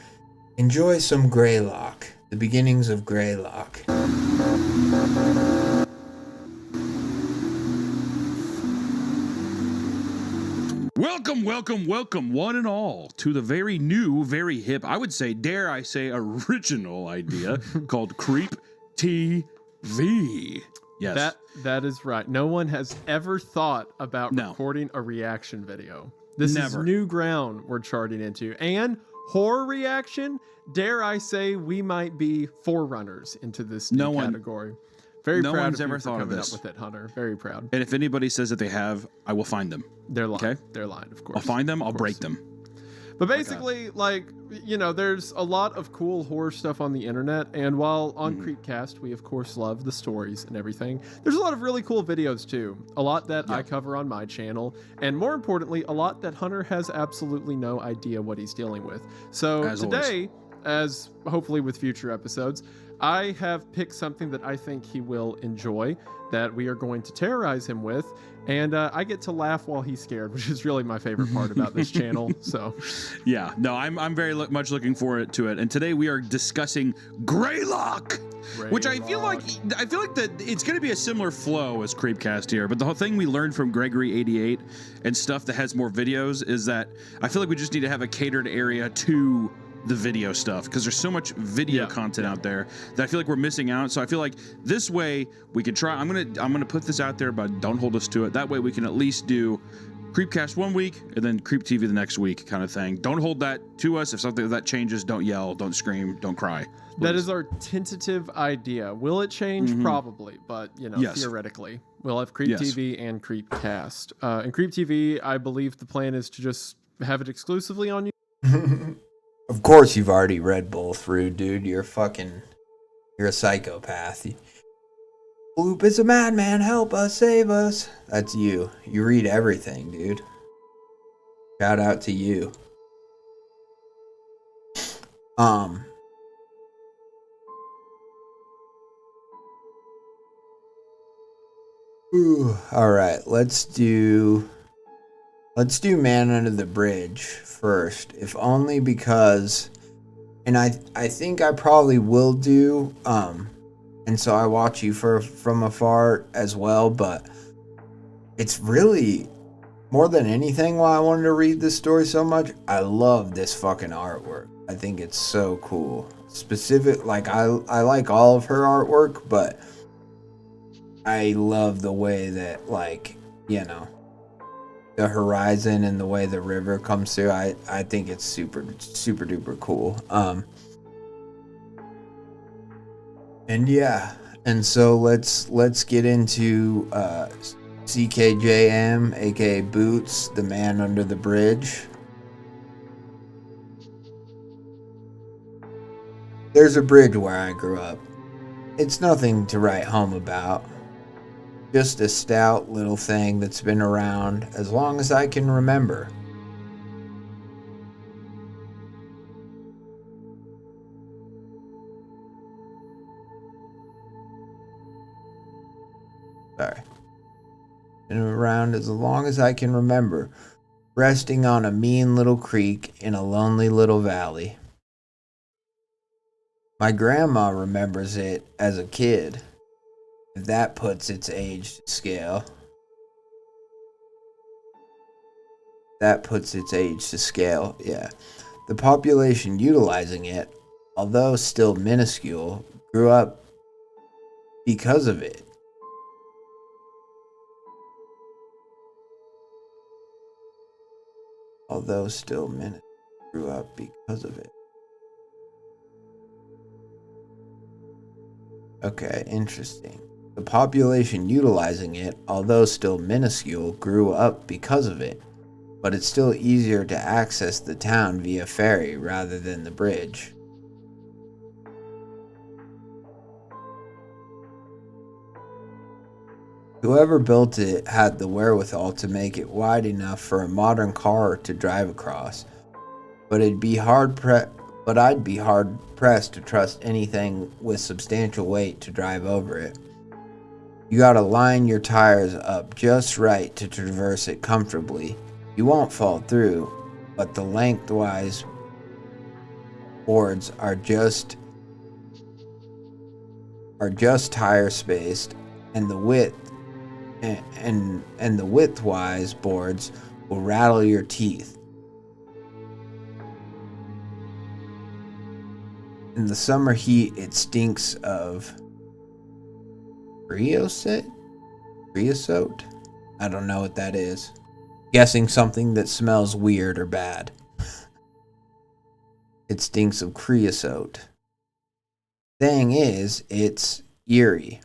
enjoy some Greylock, the beginnings of Greylock. Welcome, one and all, to the very new, very hip, I would say, dare I say, original idea called Creep TV. Yes. That is right. No one has ever thought about recording a reaction video. This is new ground we're charting into. And horror reaction, dare I say, we might be forerunners into this new category. Very proud one's of you ever for thought of coming this. up with it, Hunter. Very proud. And if anybody says that they have, I will find them. They're lying. Okay? They're lying, of course. I'll find them. I'll break them. But basically, like, you know, there's a lot of cool horror stuff on the internet. And while on Creepcast, we of course love the stories and everything, there's a lot of really cool videos too. A lot that I cover on my channel. And more importantly, a lot that Hunter has absolutely no idea what he's dealing with. So today, as hopefully with future episodes, I have picked something that I think he will enjoy, that we are going to terrorize him with, and I get to laugh while he's scared, which is really my favorite part about this channel. So, yeah, no, I'm very much looking forward to it. And today we are discussing Greylock, which I feel like that it's going to be a similar flow as Creepcast here. But the whole thing we learned from Gregory88 and stuff that has more videos is that I feel like we just need to have a catered area to the video stuff, because there's so much video content out there that I feel like we're missing out. So I feel like this way we could try. I'm gonna put this out there, but don't hold us to it. That way we can at least do Creepcast 1 week and then Creep TV the next week, kind of thing. Don't hold that to us. If something like that changes, don't yell, don't scream, don't cry. Please. That is our tentative idea. Will it change? Probably, but you know, theoretically, we'll have Creep TV and Creepcast. And Creep TV, I believe the plan is to just have it exclusively on you. Of course you've already read both, Rude Dude. You're a psychopath. Bloop is a madman, help us, save us. That's you. You read everything, dude. Shout out to you. Alright, let's do Man Under the Bridge first, if only because, and I think I probably will do, and so I watch you from afar as well, but it's really, more than anything why I wanted to read this story so much, I love this fucking artwork. I think it's so cool. I like all of her artwork, but I love the way that, like, you know, the horizon and the way the river comes through. I think it's super duper cool. And yeah, and so let's get into ckjm, aka Boots, the man under the bridge. There's a bridge where I grew up. It's nothing to write home about. Just a stout little thing that's been around as long as I can remember. Sorry. Been around as long as I can remember, resting on a mean little creek in a lonely little valley. My grandma remembers it as a kid. If that puts its age to scale. That puts its age to scale, yeah. The population utilizing it, although still minuscule, grew up because of it. Although still minuscule, grew up because of it. Okay, interesting. The population utilizing it, although still minuscule, grew up because of it, but it's still easier to access the town via ferry rather than the bridge. Whoever built it had the wherewithal to make it wide enough for a modern car to drive across, but I'd be hard pressed to trust anything with substantial weight to drive over it. You gotta line your tires up just right to traverse it comfortably. You won't fall through, but the lengthwise boards are just tire spaced, and the widthwise boards will rattle your teeth. In the summer heat, it stinks of creosote? I don't know what that is. Guessing something that smells weird or bad. It stinks of creosote. Thing is, it's eerie.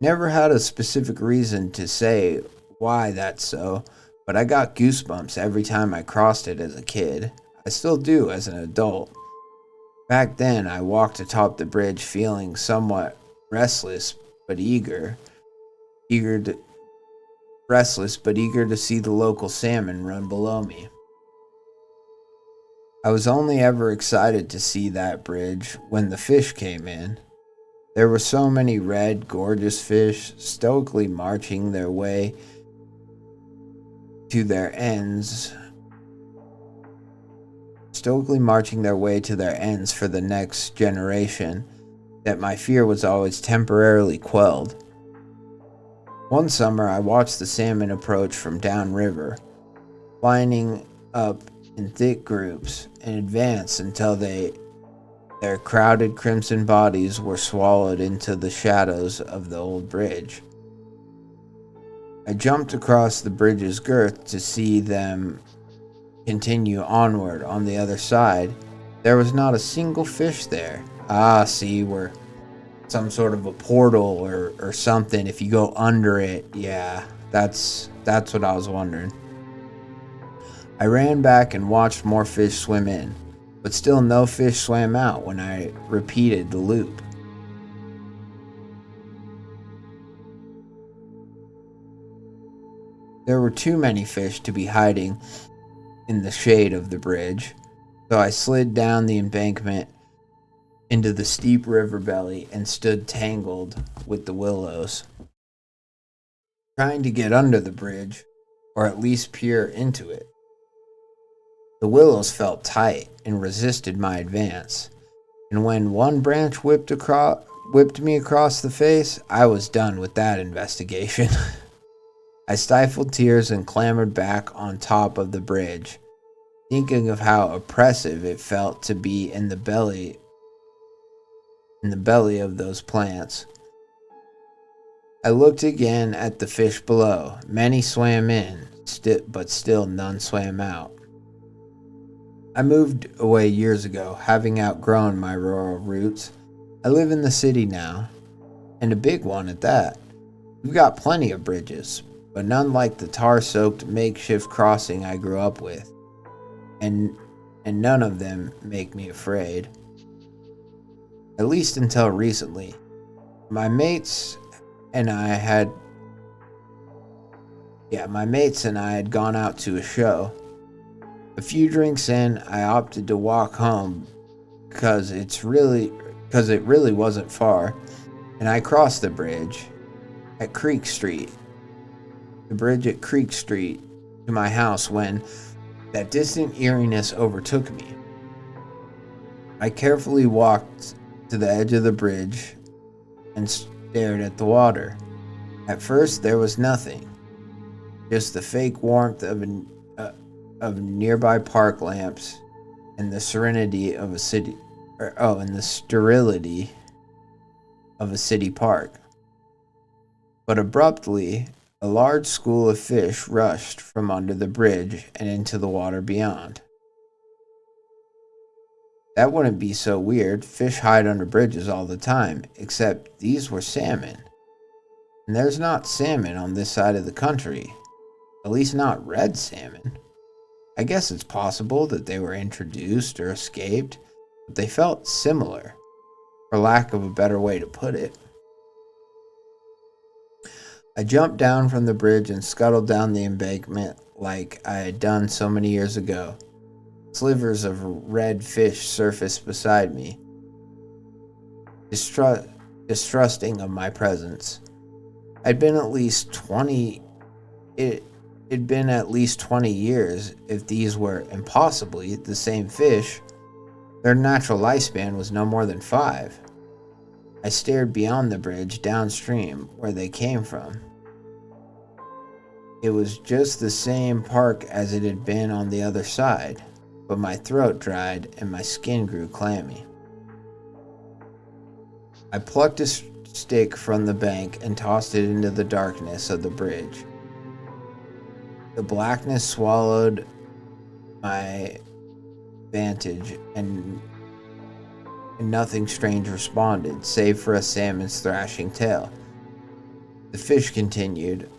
Never had a specific reason to say why that's so, but but I got goosebumps every time I crossed it as a kid. I still do as an adult. Back then, I walked atop the bridge feeling somewhat restless but eager to see the local salmon run below me. I was only ever excited to see that bridge when the fish came in. There were so many red, gorgeous fish stoically marching their way to their ends for the next generation that my fear was always temporarily quelled. One summer, I watched the salmon approach from downriver, lining up in thick groups and advance until their crowded crimson bodies were swallowed into the shadows of the old bridge. I jumped across the bridge's girth to see them continue onward on the other side. There was not a single fish there. See, we're some sort of a portal or something. If you go under it, yeah, that's what I was wondering. I ran back and watched more fish swim in, but still no fish swam out when I repeated the loop. There were too many fish to be hiding in the shade of the bridge, so I slid down the embankment into the steep river belly and stood tangled with the willows, trying to get under the bridge, or at least peer into it. The willows felt tight and resisted my advance, and when one branch whipped me across the face, I was done with that investigation. I stifled tears and clambered back on top of the bridge, thinking of how oppressive it felt to be in the belly of those plants. I looked again at the fish below. Many swam in, but still none swam out. I moved away years ago, having outgrown my rural roots. I live in the city now, and a big one at that. We've got plenty of bridges, but none like the tar-soaked makeshift crossing I grew up with, and none of them make me afraid. At least until recently. My mates and I had gone out to a show. A few drinks in, I opted to walk home because it really wasn't far, and I crossed the bridge at Creek Street. The bridge at Creek Street to my house when that distant eeriness overtook me. I carefully walked to the edge of the bridge and stared at the water. At first, there was nothing, just the fake warmth of nearby park lamps and the sterility of a city park. But abruptly, a large school of fish rushed from under the bridge and into the water beyond. That wouldn't be so weird. Fish hide under bridges all the time, except these were salmon. And there's not salmon on this side of the country. At least not red salmon. I guess it's possible that they were introduced or escaped, but they felt similar, for lack of a better way to put it. I jumped down from the bridge and scuttled down the embankment like I had done so many years ago. Slivers of red fish surfaced beside me, distrusting of my presence. It'd been at least 20 years if these were impossibly the same fish. Their natural lifespan was no more than 5. I stared beyond the bridge downstream where they came from. It was just the same park as it had been on the other side, but my throat dried and my skin grew clammy. I plucked a stick from the bank and tossed it into the darkness of the bridge. The blackness swallowed my vantage, and nothing strange responded, save for a salmon's thrashing tail. The fish continued,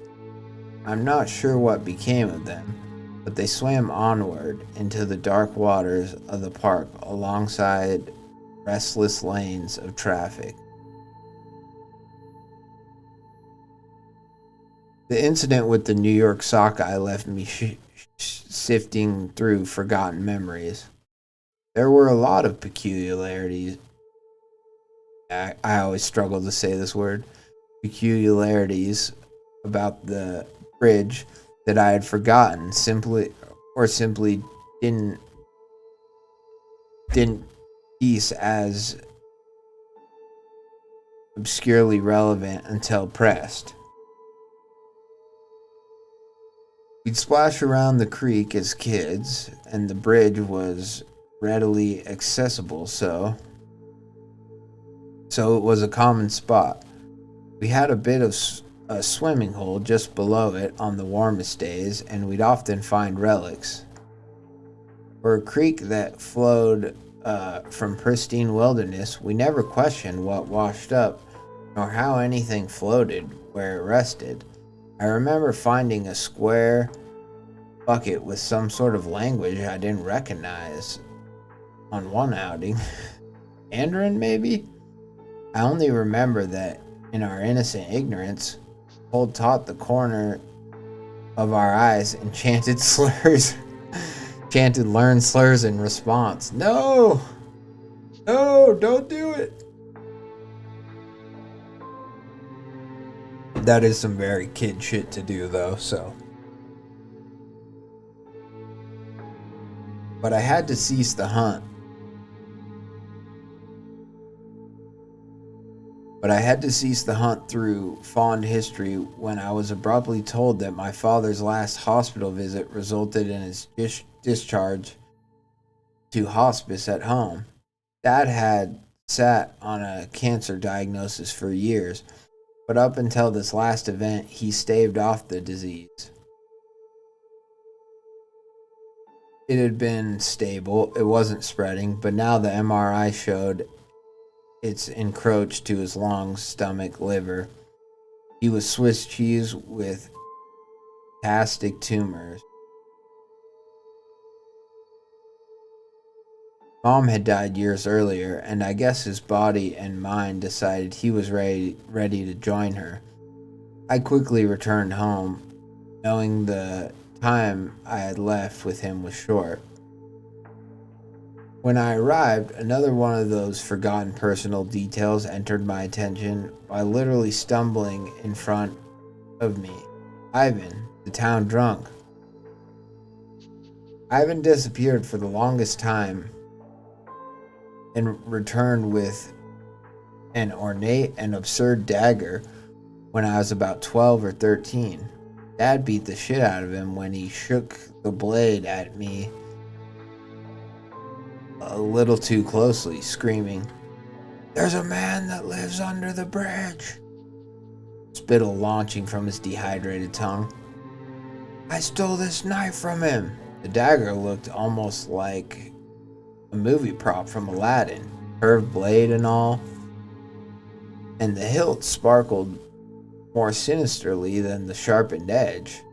I'm not sure what became of them, but they swam onward into the dark waters of the park alongside restless lanes of traffic. The incident with the New York sockeye left me sifting through forgotten memories. There were a lot of peculiarities. I always struggle to say this word. Peculiarities about the bridge that I had forgotten simply didn't piece as obscurely relevant until pressed. We'd splash around the creek as kids, and the bridge was readily accessible, so it was a common spot. We had a bit of a swimming hole just below it on the warmest days, and we'd often find relics. For a creek that flowed from pristine wilderness, we never questioned what washed up, nor how anything floated where it rested. I remember finding a square bucket with some sort of language I didn't recognize on one outing. Mandarin, maybe? I only remember that in our innocent ignorance, Cole taught the corner of our eyes and chanted learned slurs in response. No, don't do it. That is some very kid shit to do, though, so. But I had to cease the hunt. Through fond history when I was abruptly told that my father's last hospital visit resulted in his discharge to hospice at home. Dad had sat on a cancer diagnosis for years, but up until this last event, he staved off the disease. It had been stable, it wasn't spreading, but now the MRI showed it's encroached to his lungs, stomach, liver. He was Swiss cheese with metastatic tumors. Mom had died years earlier, and I guess his body and mind decided he was ready to join her. I quickly returned home, knowing the time I had left with him was short. When I arrived, another one of those forgotten personal details entered my attention by literally stumbling in front of me. Ivan, the town drunk. Ivan disappeared for the longest time and returned with an ornate and absurd dagger when I was about 12 or 13. Dad beat the shit out of him when he shook the blade at me a little too closely, screaming, "There's a man that lives under the bridge," spittle launching from his dehydrated tongue. "I stole this knife from him." The dagger looked almost like a movie prop from Aladdin, curved blade and all, and the hilt sparkled more sinisterly than the sharpened edge.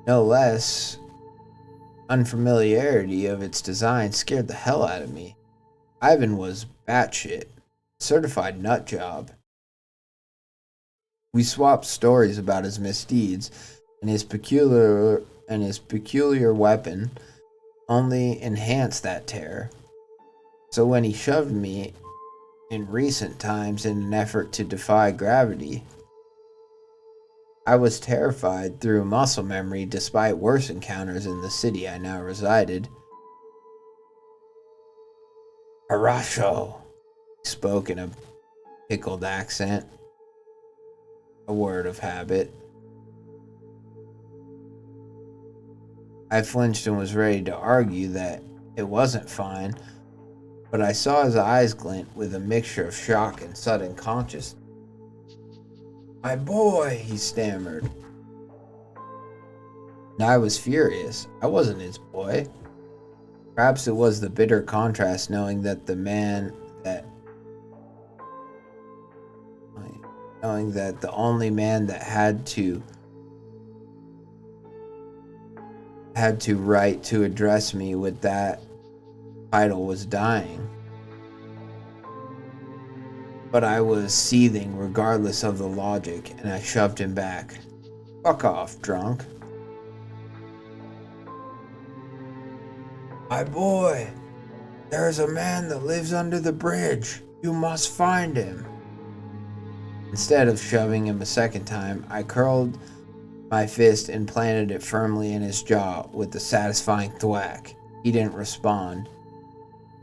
No less, unfamiliarity of its design scared the hell out of me. Ivan was batshit, certified nut job. We swapped stories about his misdeeds, and his peculiar weapon only enhanced that terror. So when he shoved me in recent times in an effort to defy gravity, I was terrified through muscle memory despite worse encounters in the city I now resided. "Harasho," he spoke in a pickled accent, a word of habit. I flinched and was ready to argue that it wasn't fine, but I saw his eyes glint with a mixture of shock and sudden consciousness. "My boy," he stammered. And I was furious. I wasn't his boy. Perhaps it was the bitter contrast knowing that the only man that had to had to write to address me with that title was dying. But I was seething regardless of the logic, and I shoved him back. Fuck off, drunk. My boy, there's a man that lives under the bridge. You must find him. Instead of shoving him a second time, I curled my fist and planted it firmly in his jaw with a satisfying thwack. He didn't respond,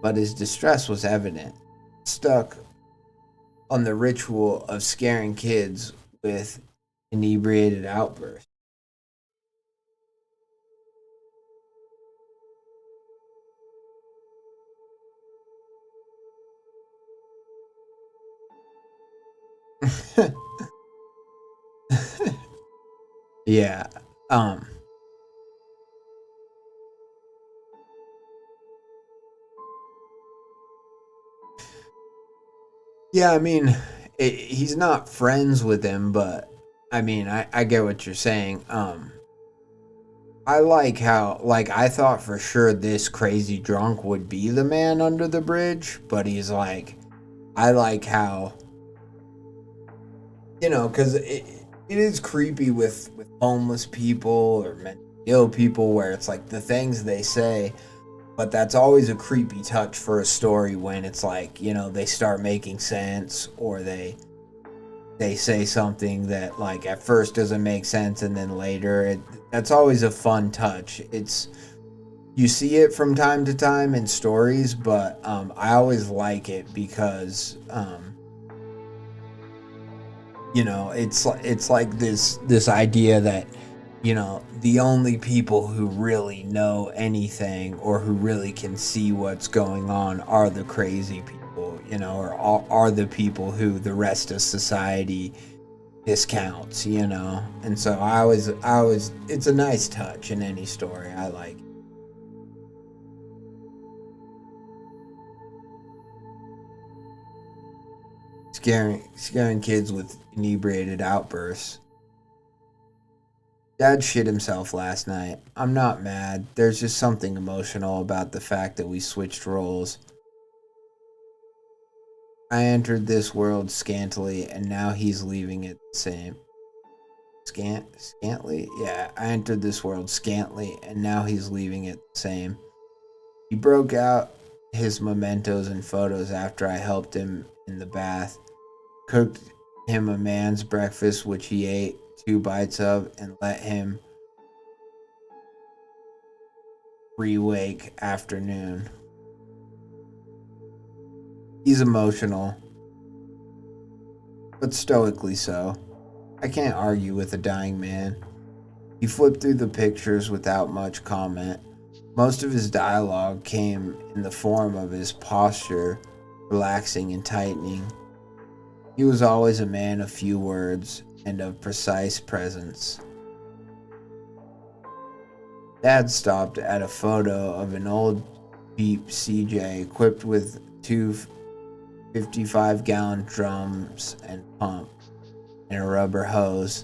but his distress was evident. Stuck on the ritual of scaring kids with inebriated outbursts. Yeah. Yeah, I mean, he's not friends with him, but I mean, I get what you're saying. I like how, like, I thought for sure this crazy drunk would be the man under the bridge, but he's like, I like how, you know, because it is creepy with homeless people or mentally ill people where it's like the things they say, but that's always a creepy touch for a story when it's like, you know, they start making sense, or they say something that like at first doesn't make sense and then later that's always a fun touch. It's, you see it from time to time in stories, but I always like it because you know, it's like this idea that, you know, the only people who really know anything or who really can see what's going on are the crazy people, you know, or are the people who the rest of society discounts, you know. And so I always it's a nice touch in any story. I like. Scaring kids with inebriated outbursts. Dad shit himself last night. I'm not mad. There's just something emotional about the fact that we switched roles. I entered this world scantily, and now he's leaving it the same. Scantly? Yeah, I entered this world scantily, and now he's leaving it the same. He broke out his mementos and photos after I helped him in the bath. Cooked him a man's breakfast, which he ate 2 bites of, and let him re-wake afternoon. He's emotional, but stoically so. I can't argue with a dying man. He flipped through the pictures without much comment. Most of his dialogue came in the form of his posture relaxing and tightening. He was always a man of few words and of precise presence. Dad stopped at a photo of an old Jeep CJ equipped with 2 55-gallon drums and pump and a rubber hose.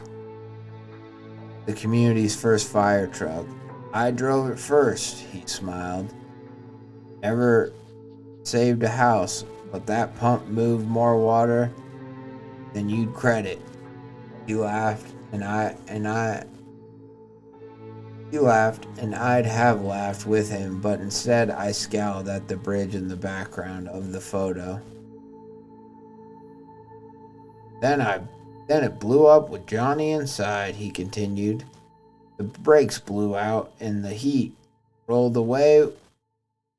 The community's first fire truck. I drove it first, he smiled. Never saved a house, but that pump moved more water than you'd credit. He laughed, and I'd have laughed with him, but instead I scowled at the bridge in the background of the photo. Then it blew up with Johnny inside, he continued. The brakes blew out and the heat rolled away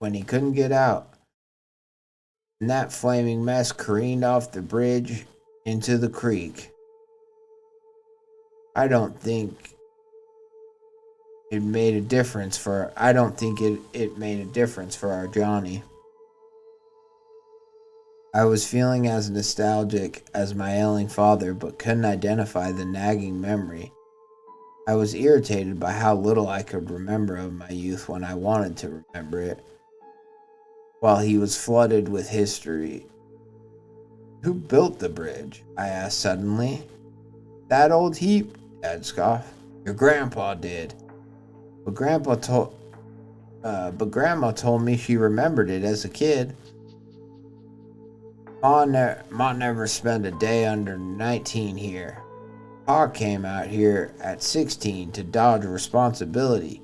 when he couldn't get out. And that flaming mess careened off the bridge into the creek. I don't think it made a difference for our Johnny. I was feeling as nostalgic as my ailing father, but couldn't identify the nagging memory. I was irritated by how little I could remember of my youth when I wanted to remember it, while he was flooded with history. Who built the bridge? I asked suddenly. That old heap, Dad scoffed. Your grandpa did. But Grandma told me she remembered it as a kid. Ma never spent a day under 19 here. Pa came out here at 16 to dodge responsibility,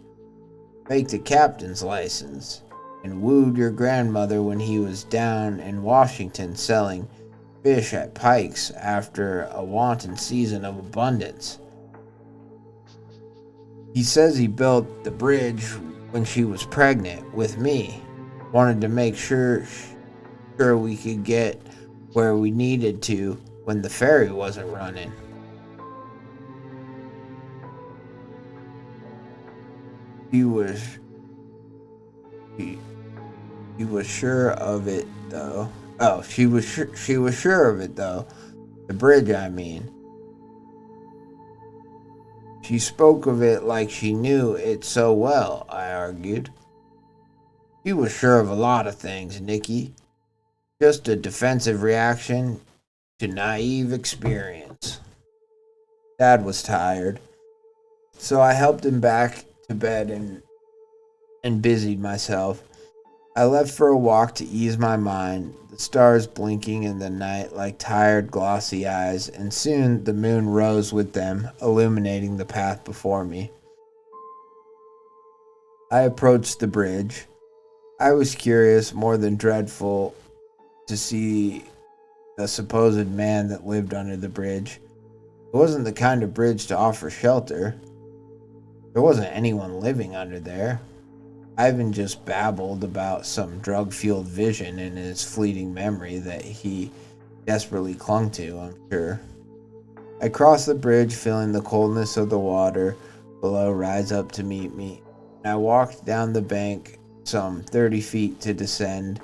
faked a captain's license, and wooed your grandmother when he was down in Washington selling fish at Pike's after a wanton season of abundance. He says he built the bridge when she was pregnant with me. Wanted to make sure we could get where we needed to when the ferry wasn't running. He was sure of it though. Oh, she was sure of it though. The bridge, I mean. She spoke of it like she knew it so well, I argued. She was sure of a lot of things, Nikki. Just a defensive reaction to naive experience. Dad was tired, so I helped him back to bed and busied myself. I left for a walk to ease my mind, the stars blinking in the night like tired, glossy eyes, and soon the moon rose with them, illuminating the path before me. I approached the bridge. I was curious, more than dreadful, to see the supposed man that lived under the bridge. It wasn't the kind of bridge to offer shelter. There wasn't anyone living under there. Ivan just babbled about some drug-fueled vision in his fleeting memory that he desperately clung to, I'm sure. I crossed the bridge, feeling the coldness of the water below rise up to meet me, and I walked down the bank some 30 feet to descend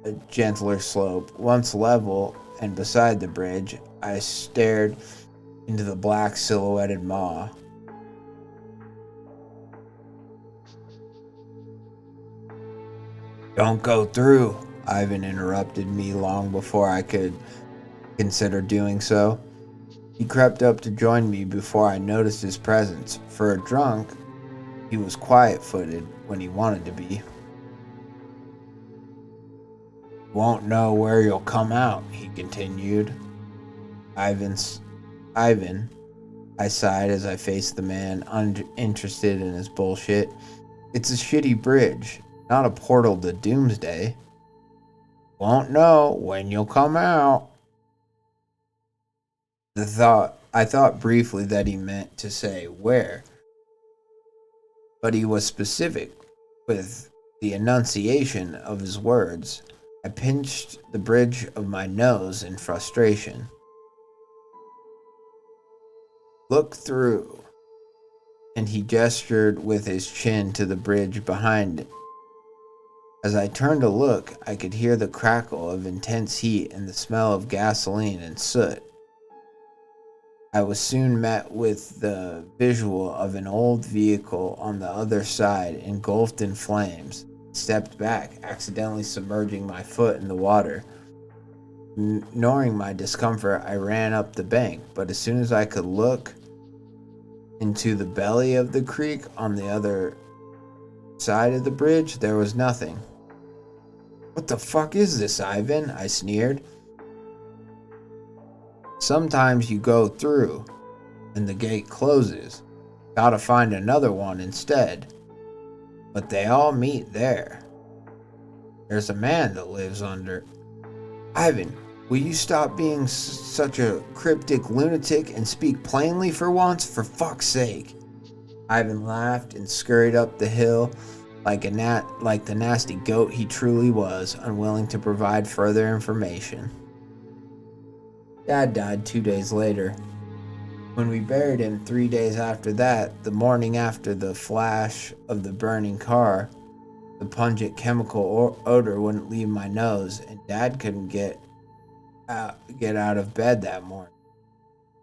a gentler slope. Once level and beside the bridge, I stared into the black silhouetted maw. Don't go through, Ivan interrupted me long before I could consider doing so. He crept up to join me before I noticed his presence. For a drunk, he was quiet-footed when he wanted to be. Won't know where you'll come out, he continued. Ivan, I sighed as I faced the man, uninterested in his bullshit. It's a shitty bridge. Not a portal to doomsday. Won't know when you'll come out. I thought briefly that he meant to say where, but he was specific with the enunciation of his words. I pinched the bridge of my nose in frustration. Look through, and he gestured with his chin to the bridge behind it. As I turned to look, I could hear the crackle of intense heat and the smell of gasoline and soot. I was soon met with the visual of an old vehicle on the other side, engulfed in flames. Stepped back, accidentally submerging my foot in the water. Ignoring my discomfort, I ran up the bank, but as soon as I could look into the belly of the creek on the other side of the bridge, there was nothing. What the fuck is this, Ivan? I sneered. Sometimes you go through and the gate closes. Gotta find another one instead. But they all meet there. There's a man that lives under. Ivan, will you stop being such a cryptic lunatic and speak plainly for once? For fuck's sake. Ivan laughed and scurried up the hill like the nasty goat he truly was, unwilling to provide further information. Dad died 2 days later. When we buried him 3 days after that, the morning after the flash of the burning car, the pungent chemical odor wouldn't leave my nose, and Dad couldn't get out of bed that morning.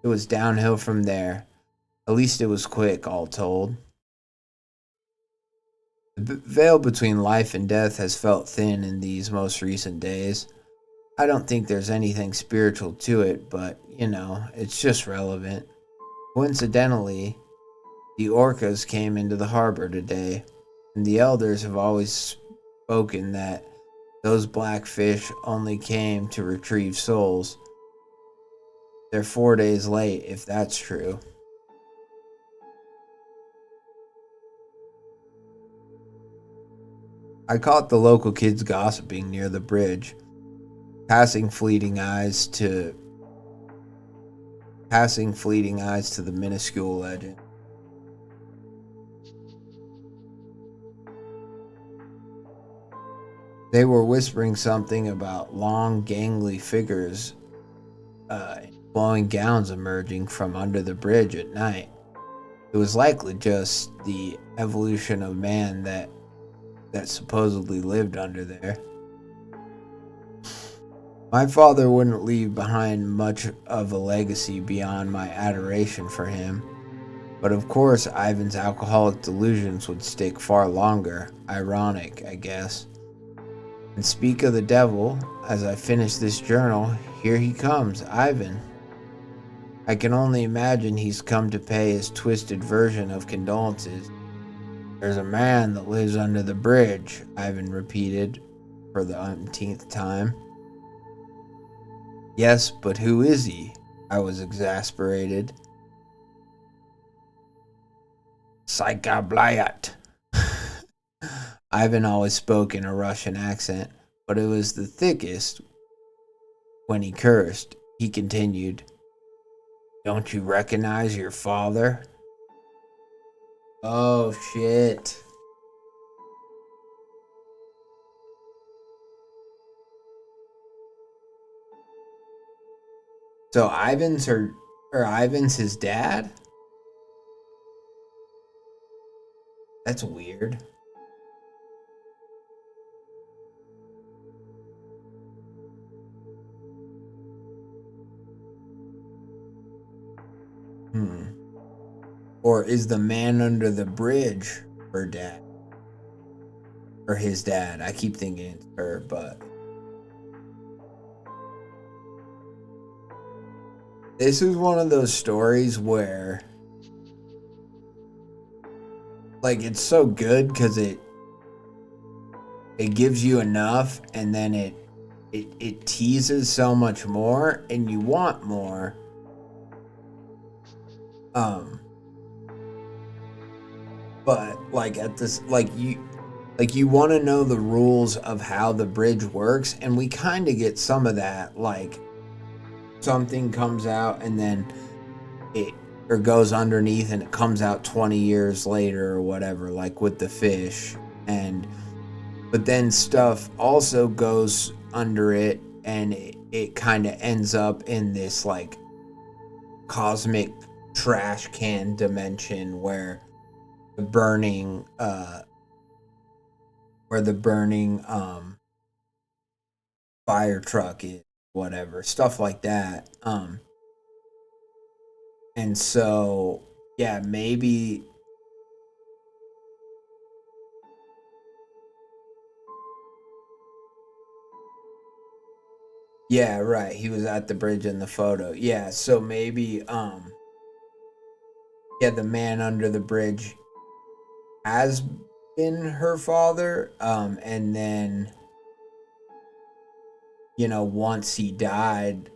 It was downhill from there. At least it was quick, all told. The veil between life and death has felt thin in these most recent days. I don't think there's anything spiritual to it, but, it's just relevant. Coincidentally, The orcas came into the harbor today, and the elders have always spoken that those black fish only came to retrieve souls. They're 4 days late, if that's true. I caught the local kids gossiping near the bridge, passing fleeting eyes to the minuscule legend. They were whispering something about long, gangly figures in flowing gowns emerging from under the bridge at night. It was likely just the evolution of man that supposedly lived under there. My father wouldn't leave behind much of a legacy beyond my adoration for him. But of course, Ivan's alcoholic delusions would stick far longer. Ironic, I guess. And speak of the devil, as I finish this journal, here he comes, Ivan. I can only imagine he's come to pay his twisted version of condolences. There's a man that lives under the bridge, Ivan repeated for the umpteenth time. Yes, but who is he? I was exasperated. Psychoblayat. Ivan always spoke in a Russian accent, but it was the thickest when he cursed. He continued, Don't you recognize your father? Oh, shit. So Ivan's his dad? That's weird. Or is the man under the bridge her dad? Or his dad? I keep thinking it's her, but... This is one of those stories where... Like, it's so good because it gives you enough, and then it teases so much more, and you want more. But like at this, you want to know the rules of how the bridge works, and we kind of get some of that. Like something comes out, and then it goes underneath, and it comes out 20 years later or whatever. Like with the fish, but then stuff also goes under it, and it kind of ends up in this like cosmic trash can dimension where the burning fire truck is, whatever, stuff like that. And so yeah, maybe yeah, right, he was at the bridge in the photo. Yeah, so maybe yeah, the man under the bridge has been her father, and then once he died,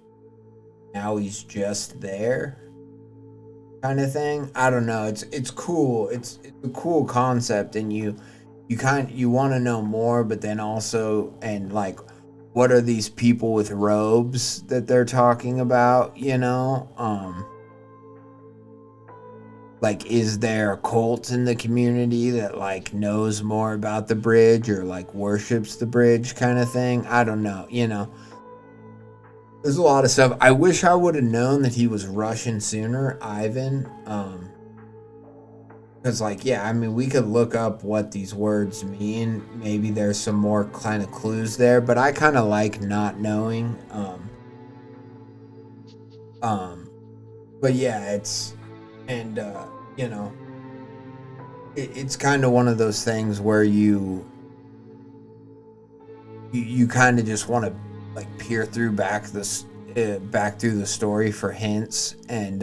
now he's just there, kind of thing. I don't know. It's cool. It's a cool concept, and you want to know more, but then also, and like, what are these people with robes that they're talking about? Like, is there a cult in the community that like knows more about the bridge or like worships the bridge, kind of thing? I don't know. There's a lot of stuff. I wish I would have known that he was Russian sooner, Ivan. Because like, yeah, I mean, we could look up what these words mean. Maybe there's some more kind of clues there, but I kind of like not knowing. But yeah, it's, and it's kind of one of those things where you kind of just want to like peer through back through the story for hints, and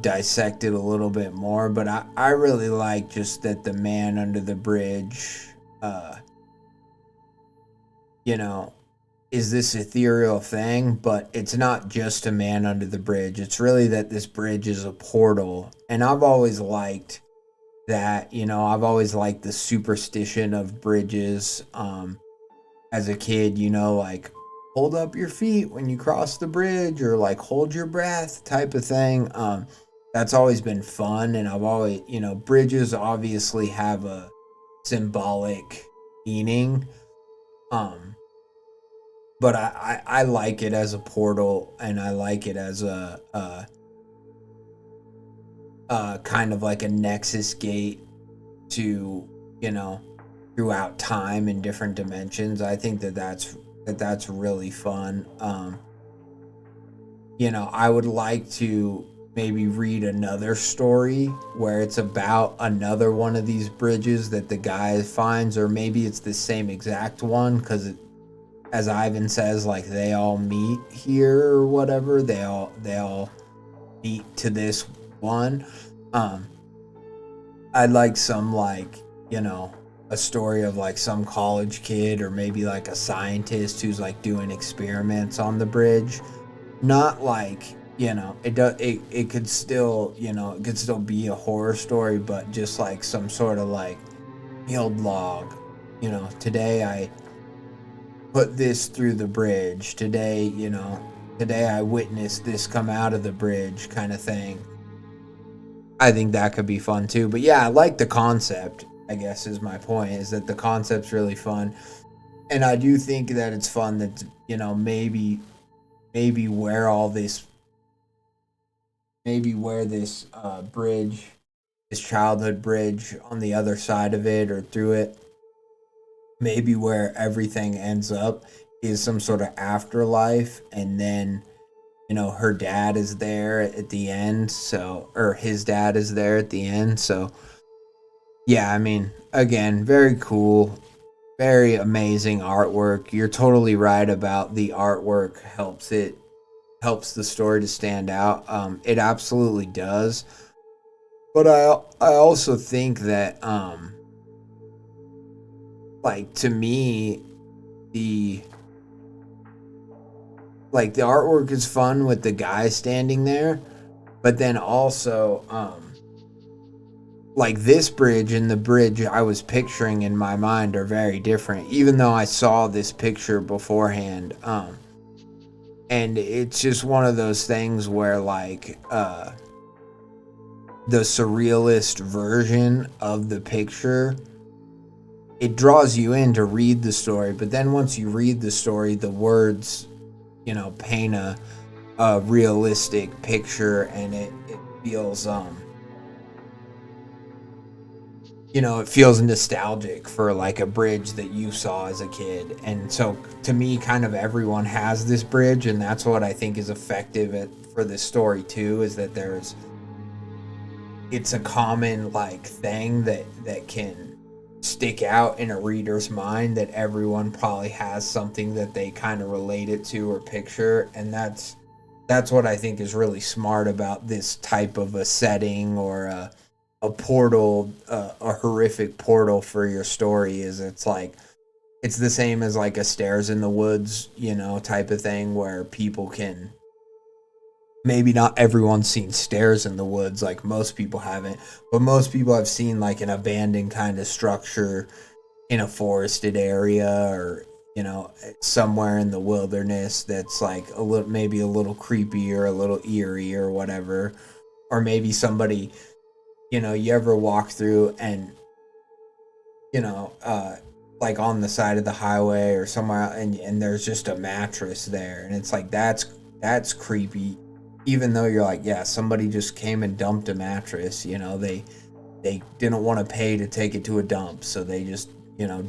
dissect it a little bit more, but I really like just that the man under the bridge, is this ethereal thing, but it's not just a man under the bridge. It's really that this bridge is a portal. And I've always liked that, I've always liked the superstition of bridges. As a kid, like hold up your feet when you cross the bridge, or like hold your breath type of thing. That's always been fun. And I've always, bridges obviously have a symbolic meaning. But I like it as a portal, and I like it as a kind of like a nexus gate to, throughout time and different dimensions. I think that's really fun. I would like to maybe read another story where it's about another one of these bridges that the guy finds, or maybe it's the same exact one, because as Ivan says, like they all meet here or whatever. They all meet to this one. I'd like some, like, a story of like some college kid, or maybe like a scientist who's like doing experiments on the bridge. Not like, it could still, it could still be a horror story, but just like some sort of like field log. Today I put this through the bridge. Today I witnessed this come out of the bridge, kind of thing. I think that could be fun too. But yeah, I like the concept, I guess, is my point, is that the concept's really fun. And I do think that it's fun that, maybe where this bridge, this childhood bridge, on the other side of it or through it, maybe where everything ends up is some sort of afterlife, and then her dad is there at the end, or his dad is there at the end. So yeah, I mean, again, very cool, very amazing artwork. You're totally right about the artwork helps the story to stand out. It absolutely does. But I also think that like, to me, the artwork is fun with the guy standing there, but then also like this bridge and the bridge I was picturing in my mind are very different, even though I saw this picture beforehand. And it's just one of those things where, like, the surrealist version of the picture, it draws you in to read the story, but then once you read the story, the words, paint a realistic picture, and it feels it feels nostalgic for like a bridge that you saw as a kid. And so to me, kind of everyone has this bridge, and that's what I think is effective for this story too, is that it's a common like thing that can stick out in a reader's mind, that everyone probably has something that they kind of relate it to or picture. And that's what I think is really smart about this type of a setting, or a portal, a horrific portal for your story. Is it's the same as like a Stairs in the Woods, type of thing, where people can, maybe not everyone's seen Stairs in the Woods, like most people haven't, but most people have seen like an abandoned kind of structure in a forested area, or somewhere in the wilderness that's like maybe a little creepy or a little eerie or whatever. Or maybe somebody, you ever walk through and like on the side of the highway or somewhere, and there's just a mattress there, and it's like that's creepy, even though you're like, yeah, somebody just came and dumped a mattress. They didn't want to pay to take it to a dump, so they just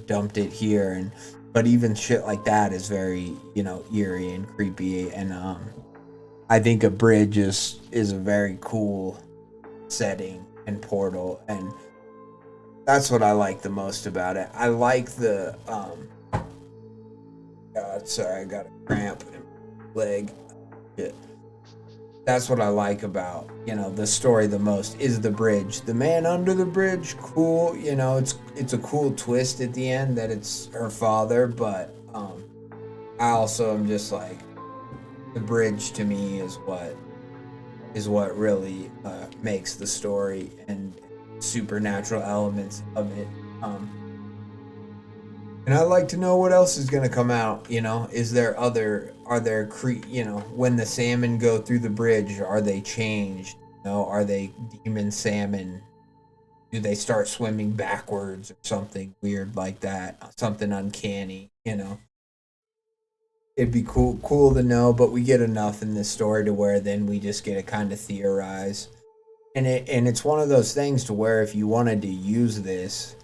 dumped it here. But even shit like that is very eerie and creepy. And I think a bridge is a very cool setting and portal, and that's what I like the most about it. I like the God, sorry, I got a cramp in my leg. Shit. that's what I like about, the story the most is the bridge. The man under the bridge, cool. It's a cool twist at the end that it's her father, but I also am just like, the bridge to me is what really makes the story and supernatural elements of it. And I'd like to know what else is going to come out. Is there when the salmon go through the bridge, are they changed? Are they demon salmon? Do they start swimming backwards or something weird like that? Something uncanny, It'd be cool to know, but we get enough in this story to where then we just get to kind of theorize. And it's one of those things to where if you wanted to use this,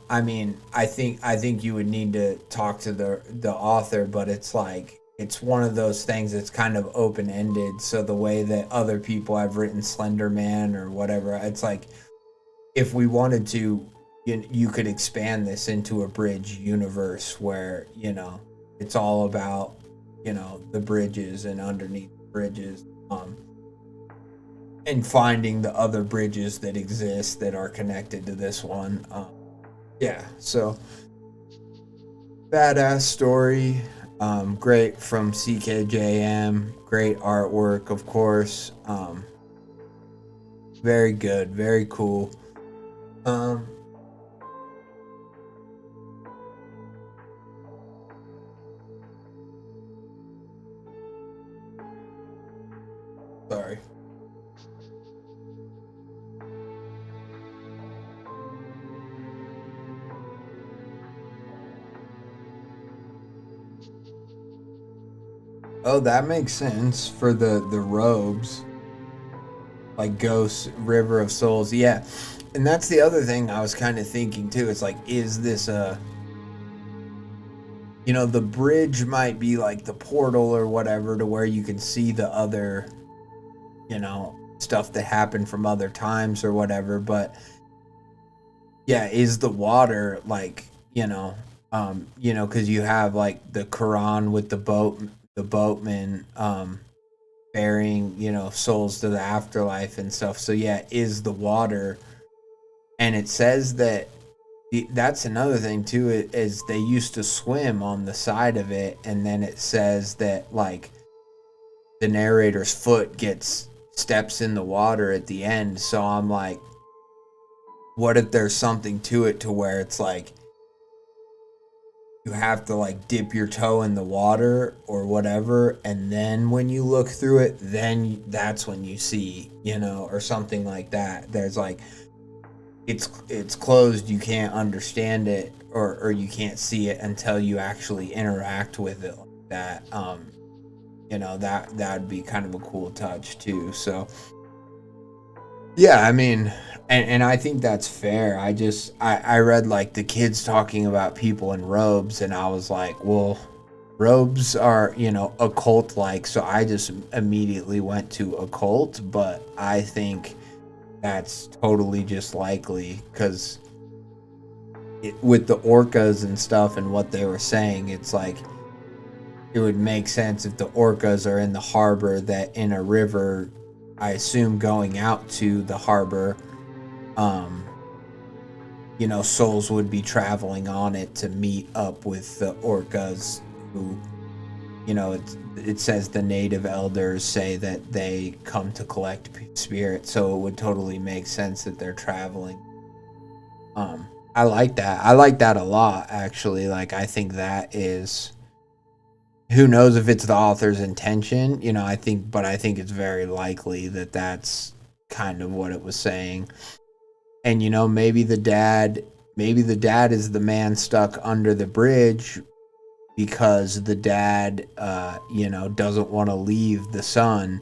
I think you would need to talk to the author, but it's like it's one of those things that's kind of open ended. So the way that other people have written Slender Man or whatever, it's like if we wanted to, you could expand this into a bridge universe where it's all about the bridges and underneath the bridges, and finding the other bridges that exist that are connected to this one. Yeah, so badass story. Great from ckjm. Great artwork, of course. Very good, very cool. Sorry. Oh, that makes sense for the robes. Like Ghost, River of Souls. Yeah. And that's the other thing I was kind of thinking too. It's like, is this the bridge might be like the portal or whatever to where you can see the other, stuff that happened from other times or whatever. But yeah, is the water like, because you have like the Quran with the boatman, bearing, souls to the afterlife and stuff. So yeah, is the water, and it says that that's another thing too, is they used to swim on the side of it, and then it says that like the narrator's foot steps in the water at the end. So I'm like, what if there's something to it to where it's like you have to like dip your toe in the water or whatever, and then when you look through it, then that's when you see, or something like that. There's like it's closed, you can't understand it, or you can't see it until you actually interact with it like that. That'd be kind of a cool touch too. So yeah, I mean, and I think that's fair. I read like the kids talking about people in robes, and I was like, well, robes are, occult like, so I just immediately went to occult, but I think that's totally just likely because with the orcas and stuff and what they were saying, it's like it would make sense if the orcas are in the harbor, that in a river, I assume going out to the harbor, souls would be traveling on it to meet up with the orcas who, it says the native elders say that they come to collect spirits, so it would totally make sense that they're traveling. I like that. I like that a lot, actually. Like, I think that is, who knows if it's the author's intention, I think it's very likely that that's kind of what it was saying. And, maybe the dad is the man stuck under the bridge because the dad, doesn't want to leave the son.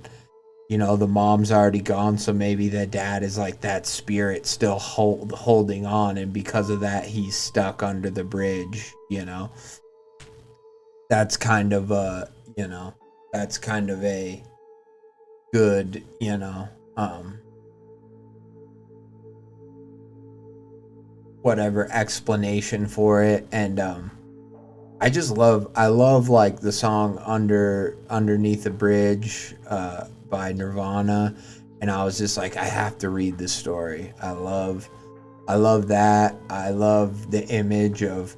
The mom's already gone, so maybe the dad is like that spirit still holding on, and because of that, he's stuck under the bridge. That's kind of a, good, whatever explanation for it. And I love like the song Underneath the Bridge by Nirvana, and I was just like, I have to read this story. I love that. I love the image of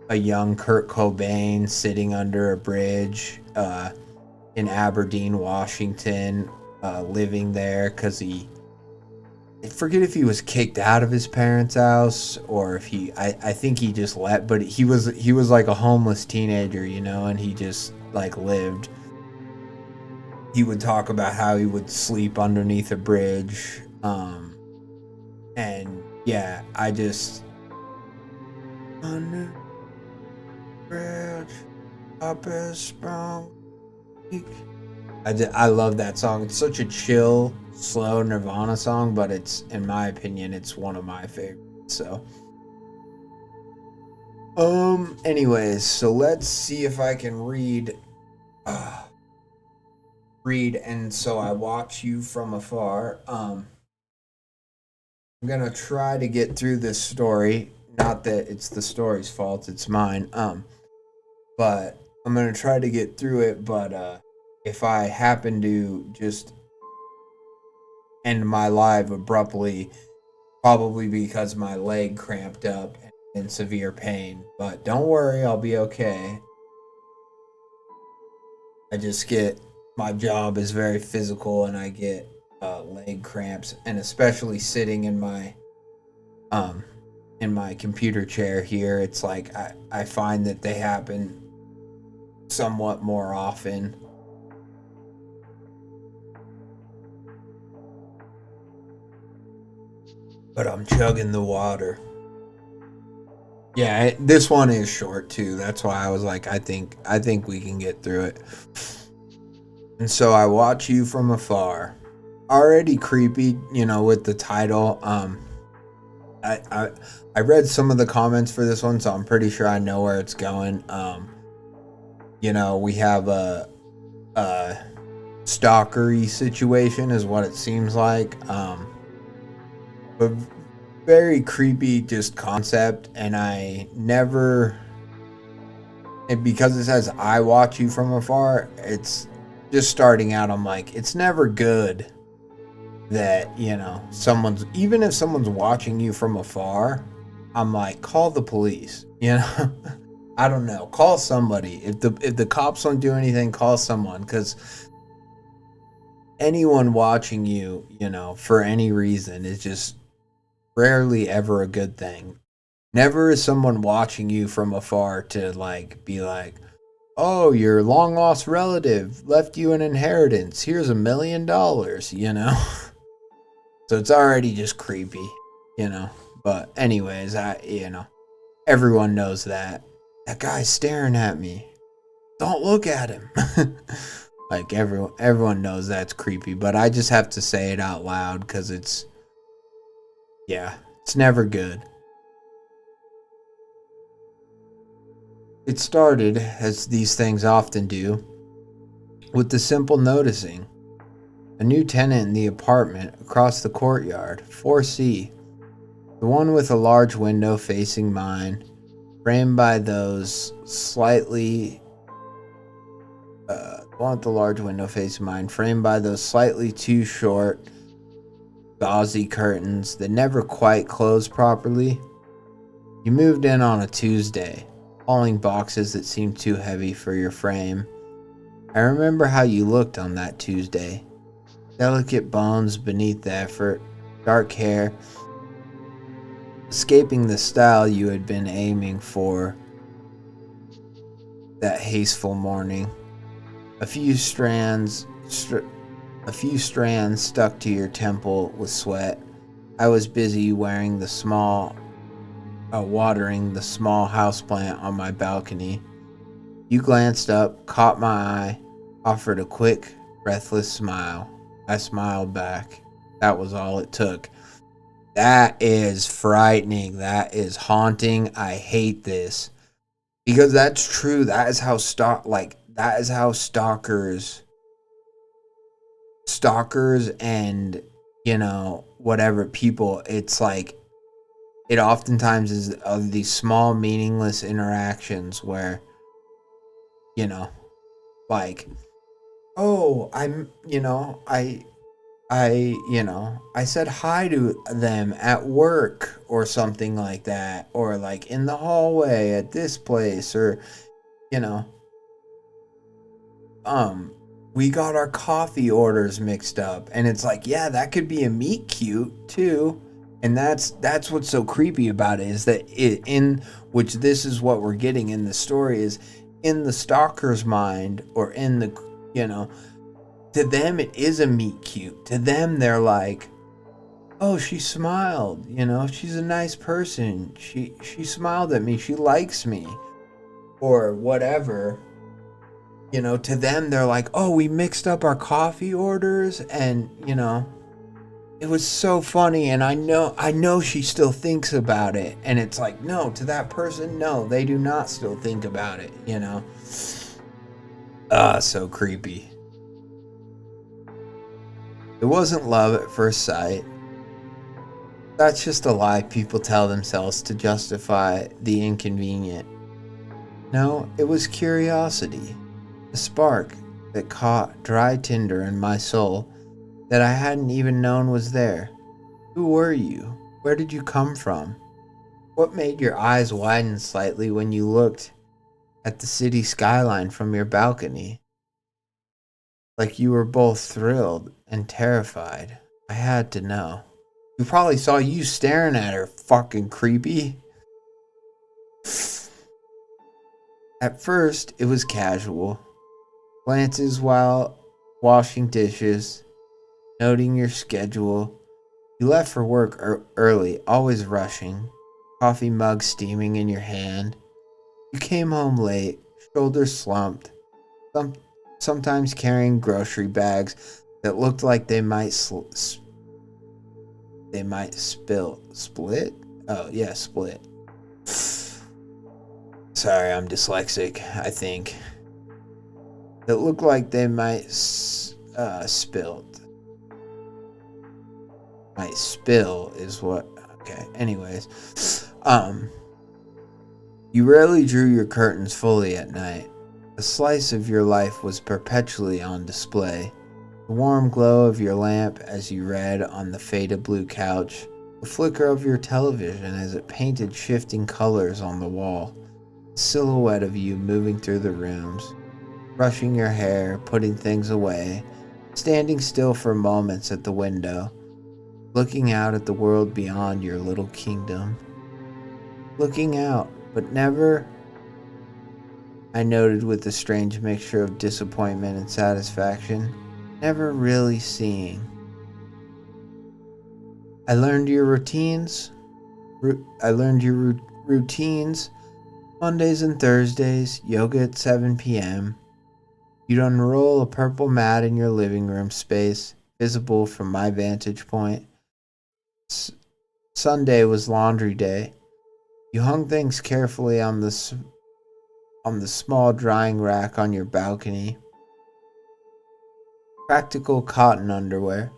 a young Kurt Cobain sitting under a bridge in Aberdeen, Washington, living there because I forget if he was kicked out of his parents' house or if I think he just left, but he was like a homeless teenager, you know, and he just like lived. He would talk about how he would sleep underneath a bridge, and yeah, I just under bridge up is sprung. I love that song. It's such a chill, slow Nirvana song, but it's, in my opinion, it's one of my favorites. So, anyways, so let's see if I can read. And so I watch you from afar. I'm gonna try to get through this story. Not that it's the story's fault; it's mine. But I'm gonna try to get through it. But if I happen to just end my live abruptly, probably because my leg cramped up and in severe pain. But don't worry, I'll be okay. I just get, my job is very physical and I get leg cramps, and especially sitting in my computer chair here, it's like I find that they happen somewhat more often. But I'm chugging the water. Yeah, this one is short too. That's why I was like, I think we can get through it. And so I watch you from afar. Already creepy, you know, with the title. I read some of the comments for this one, so I'm pretty sure I know where it's going. You know, we have a stalkery situation is what it seems like. But very creepy just concept, and I never, and because it says I watch you from afar, it's just starting out, I'm like, it's never good that, you know, even if someone's watching you from afar, I'm like, call the police, you know. I don't know, call somebody. If the cops don't do anything, call someone, because anyone watching you, you know, for any reason is just rarely ever a good thing. Never is someone watching you from afar to like be like, oh, your long lost relative left you an inheritance, here's $1 million, you know. So it's already just creepy, you know. But anyways, you know, everyone knows that guy's staring at me, don't look at him. Like everyone knows that's creepy, but I just have to say it out loud because it's never good. It started, as these things often do, with the simple noticing. A new tenant in the apartment across the courtyard, 4C, the one with a large window facing mine, framed by those slightly too short, gauzy curtains that never quite closed properly. You moved in on a Tuesday, hauling boxes that seemed too heavy for your frame. I remember how you looked on that Tuesday. Delicate bones beneath the effort, dark hair, escaping the style you had been aiming for that hasteful morning. A few strands stuck to your temple with sweat. I was busy watering the small houseplant on my balcony. You glanced up, caught my eye, offered a quick, breathless smile. I smiled back. That was all it took. That is frightening. That is haunting. I hate this. Because that's true. That is how stalkers and, you know, whatever people, it's like, it oftentimes is of these small meaningless interactions where you know, like, oh, I said hi to them at work or something like that, or like in the hallway at this place, or, you know, we got our coffee orders mixed up. And it's like, yeah, that could be a meet cute too. And that's what's so creepy about it, is that which this is what we're getting in the story, is in the stalker's mind, or in the, to them it is a meet cute. To them they're like, oh, she smiled, she's a nice person. She smiled at me. She likes me, or whatever. To them they're like, oh, we mixed up our coffee orders, and it was so funny, and I know she still thinks about it. And it's like, no, to that person, no, they do not still think about it, so creepy. It wasn't love at first sight. That's just a lie people tell themselves to justify the inconvenient. No, it was curiosity, a spark that caught dry tinder in my soul that I hadn't even known was there. Who were you? Where did you come from? What made your eyes widen slightly when you looked at the city skyline from your balcony? Like you were both thrilled and terrified. I had to know. You probably saw you staring at her, fucking creepy. At first, it was casual. Glances while washing dishes, noting your schedule. You left for work early, always rushing, coffee mug steaming in your hand. You came home late, shoulders slumped, sometimes carrying grocery bags that looked like they might split. Oh yeah, split. Sorry, I'm dyslexic, I think. That looked like they might spilled. Might spill is what. Okay, anyways. You rarely drew your curtains fully at night. A slice of your life was perpetually on display. The warm glow of your lamp as you read on the faded blue couch. The flicker of your television as it painted shifting colors on the wall. The silhouette of you moving through the rooms. Brushing your hair, putting things away. Standing still for moments at the window. Looking out at the world beyond your little kingdom. Looking out, but never, I noted with a strange mixture of disappointment and satisfaction, never really seeing. I learned your routines. Mondays and Thursdays, yoga at 7 p.m. You'd unroll a purple mat in your living room space, visible from my vantage point. Sunday was laundry day. You hung things carefully on the small drying rack on your balcony. Practical cotton underwear.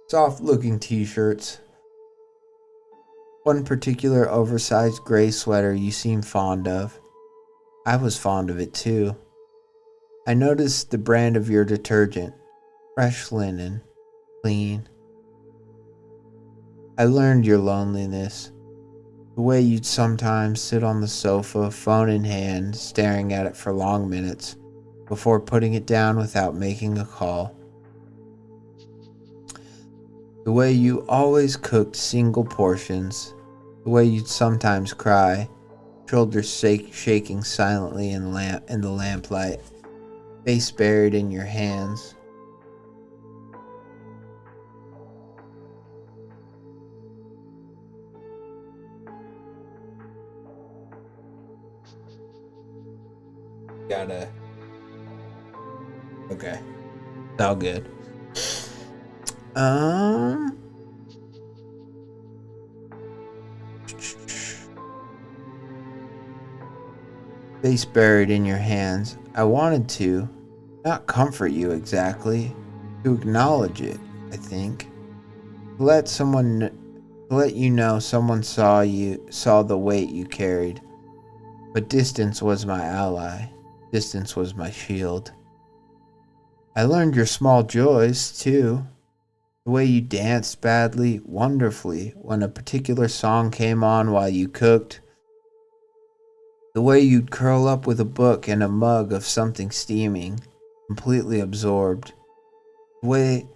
Soft-looking t-shirts. One particular oversized gray sweater you seem fond of. I was fond of it too. I noticed the brand of your detergent. Fresh linen. Clean. I learned your loneliness. The way you'd sometimes sit on the sofa, phone in hand, staring at it for long minutes, before putting it down without making a call. The way you always cooked single portions. The way you'd sometimes cry, shoulders shaking silently in the lamplight, face buried in your hands. Okay. It's all good. Face buried in your hands. I wanted to, not comfort you exactly, to acknowledge it, I think. To let you know someone saw the weight you carried. But distance was my ally. Distance was my shield. I learned your small joys, too. The way you danced badly, wonderfully, when a particular song came on while you cooked. The way you'd curl up with a book and a mug of something steaming, completely absorbed. The way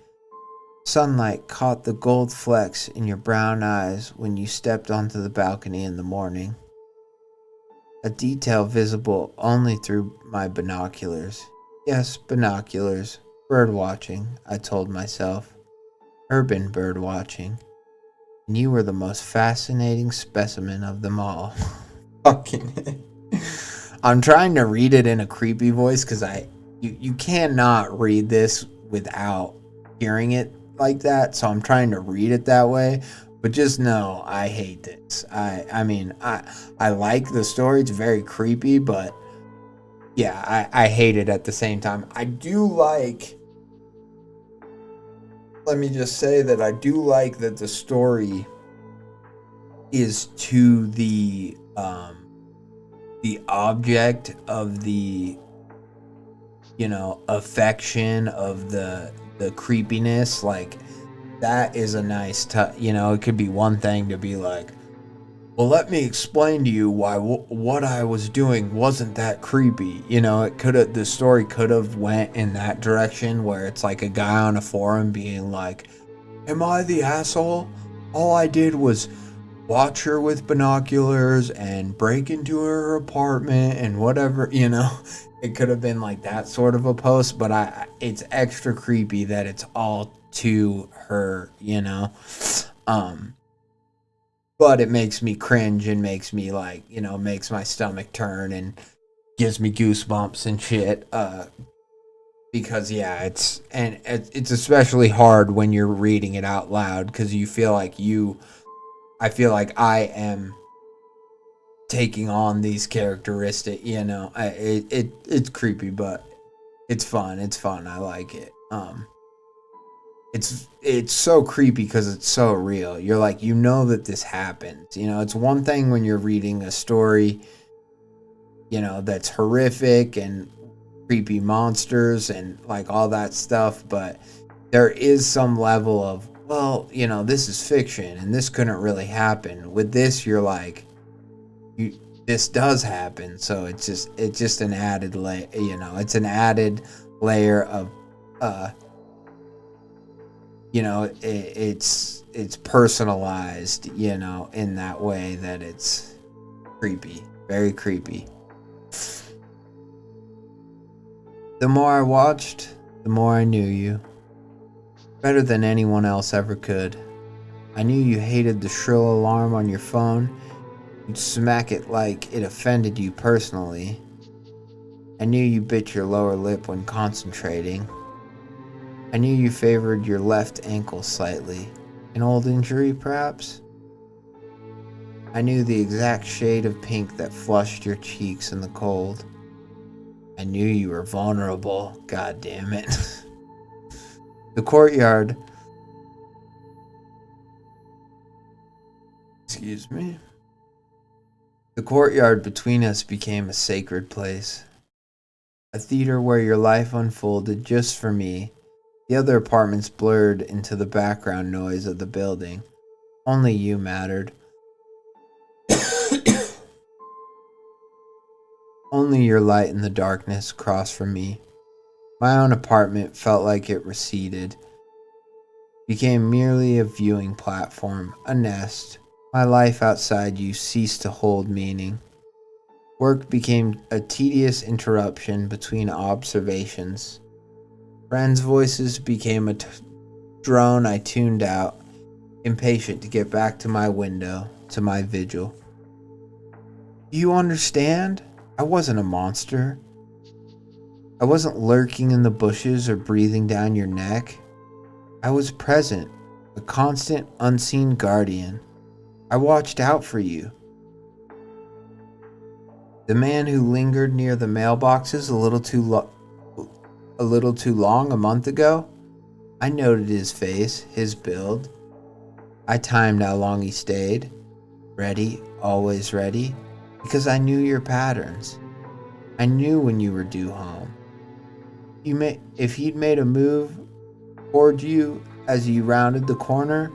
sunlight caught the gold flecks in your brown eyes when you stepped onto the balcony in the morning. A detail visible only through my binoculars. Yes, binoculars. Bird watching, I told myself. Urban bird watching. And you were the most fascinating specimen of them all. Fucking I'm trying to read it in a creepy voice because you cannot read this without hearing it like that, so I'm trying to read it that way. But just know I hate this. I mean I like the story, it's very creepy, but yeah, I hate it at the same time. I do like, let me just say that I do like that the story is to the object of the, you know, affection of the creepiness. Like, that is a nice you know, it could be one thing to be like, well, let me explain to you why what I was doing wasn't that creepy. You know, it could have, the story could have went in that direction where it's like a guy on a forum being like, am I the asshole? All I did was watch her with binoculars and break into her apartment and whatever, you know. It could have been like that sort of a post, but it's extra creepy that it's all to her, you know. But it makes me cringe and makes me like, you know, makes my stomach turn and gives me goosebumps and shit. Because yeah, it's especially hard when you're reading it out loud because you feel like I feel like I am taking on these characteristics, you know. It's creepy, but it's fun. It's fun. I like it. It's so creepy because it's so real. You're like, you know that this happens. You know, it's one thing when you're reading a story, you know, that's horrific and creepy monsters and like all that stuff, but there is some level of, well, you know, this is fiction and this couldn't really happen. With this, you're like, this does happen, so it's just an added layer, you know, it's an added layer of you know, it's personalized, you know, in that way that it's creepy, very creepy. The more I watched, the more I knew you. Better than anyone else ever could. I knew you hated the shrill alarm on your phone. You'd smack it like it offended you personally. I knew you bit your lower lip when concentrating. I knew you favored your left ankle slightly. An old injury, perhaps? I knew the exact shade of pink that flushed your cheeks in the cold. I knew you were vulnerable, god damn it. The courtyard... Excuse me. The courtyard between us became a sacred place. A theater where your life unfolded just for me. The other apartments blurred into the background noise of the building. Only you mattered. Only your light in the darkness across from me. My own apartment felt like it receded. Became merely a viewing platform, a nest. My life outside you ceased to hold meaning. Work became a tedious interruption between observations. Friends' voices became a drone I tuned out, impatient to get back to my window, to my vigil. Do you understand? I wasn't a monster. I wasn't lurking in the bushes or breathing down your neck. I was present, a constant, unseen guardian. I watched out for you. The man who lingered near the mailboxes a little too long a month ago? I noted his face, his build. I timed how long he stayed. Ready, always ready. because I knew your patterns. I knew when you were due home. If he'd made a move toward you as you rounded the corner,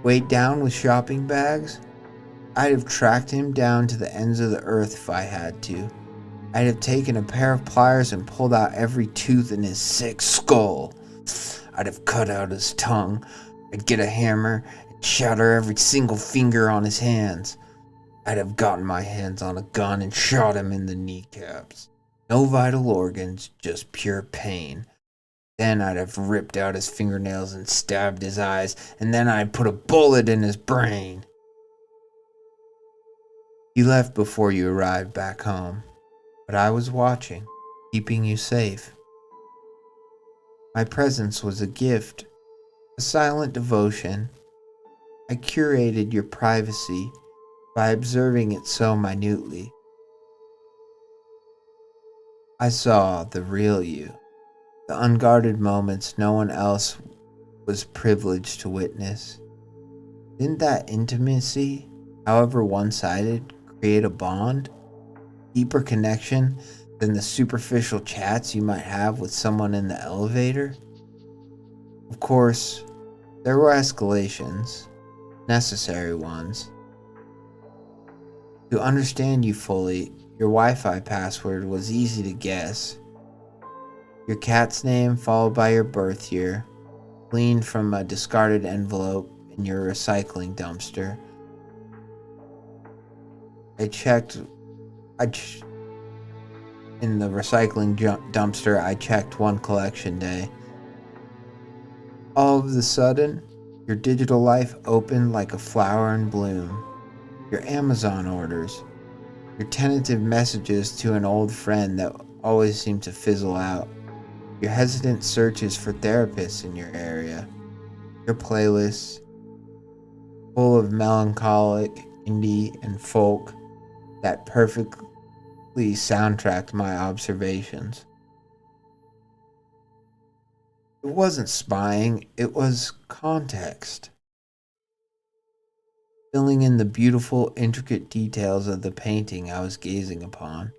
weighed down with shopping bags, I'd have tracked him down to the ends of the earth if I had to. I'd have taken a pair of pliers and pulled out every tooth in his sick skull. I'd have cut out his tongue. I'd get a hammer and shatter every single finger on his hands. I'd have gotten my hands on a gun and shot him in the kneecaps. No vital organs, just pure pain. Then I'd have ripped out his fingernails and stabbed his eyes, and then I'd put a bullet in his brain. You left before you arrived back home, but I was watching, keeping you safe. My presence was a gift, a silent devotion. I curated your privacy by observing it so minutely. I saw the real you, the unguarded moments no one else was privileged to witness. Didn't that intimacy, however one-sided, create a bond, deeper connection than the superficial chats you might have with someone in the elevator? Of course, there were escalations, necessary ones. To understand you fully, your Wi-Fi password was easy to guess. Your cat's name followed by your birth year, gleaned from a discarded envelope in your recycling dumpster. In the recycling dumpster, I checked one collection day. All of a sudden, your digital life opened like a flower in bloom. Your Amazon orders, your tentative messages to an old friend that always seemed to fizzle out, your hesitant searches for therapists in your area, your playlists full of melancholic, indie, and folk that perfectly soundtracked my observations. It wasn't spying, it was context. Filling in the beautiful, intricate details of the painting I was gazing upon.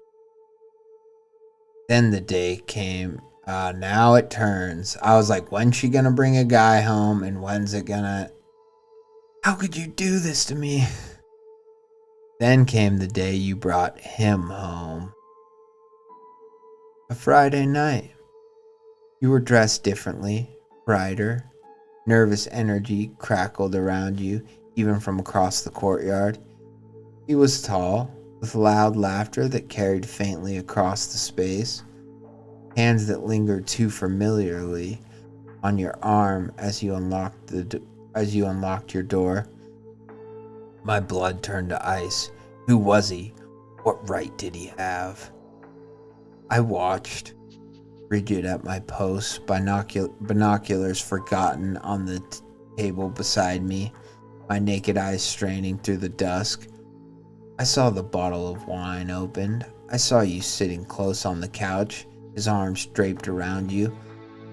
Then the day came. Now it turns. I was like, when's she gonna bring a guy home, and when's it gonna... How could you do this to me? Then came the day you brought him home. A Friday night. You were dressed differently, brighter. Nervous energy crackled around you, even from across the courtyard. He was tall, with loud laughter that carried faintly across the space. Hands that lingered too familiarly on your arm as you unlocked your door. My blood turned to ice. Who was he? What right did he have? I watched, rigid at my post, binoculars forgotten on the table beside me, my naked eyes straining through the dusk. I saw the bottle of wine opened. I saw you sitting close on the couch, his arms draped around you.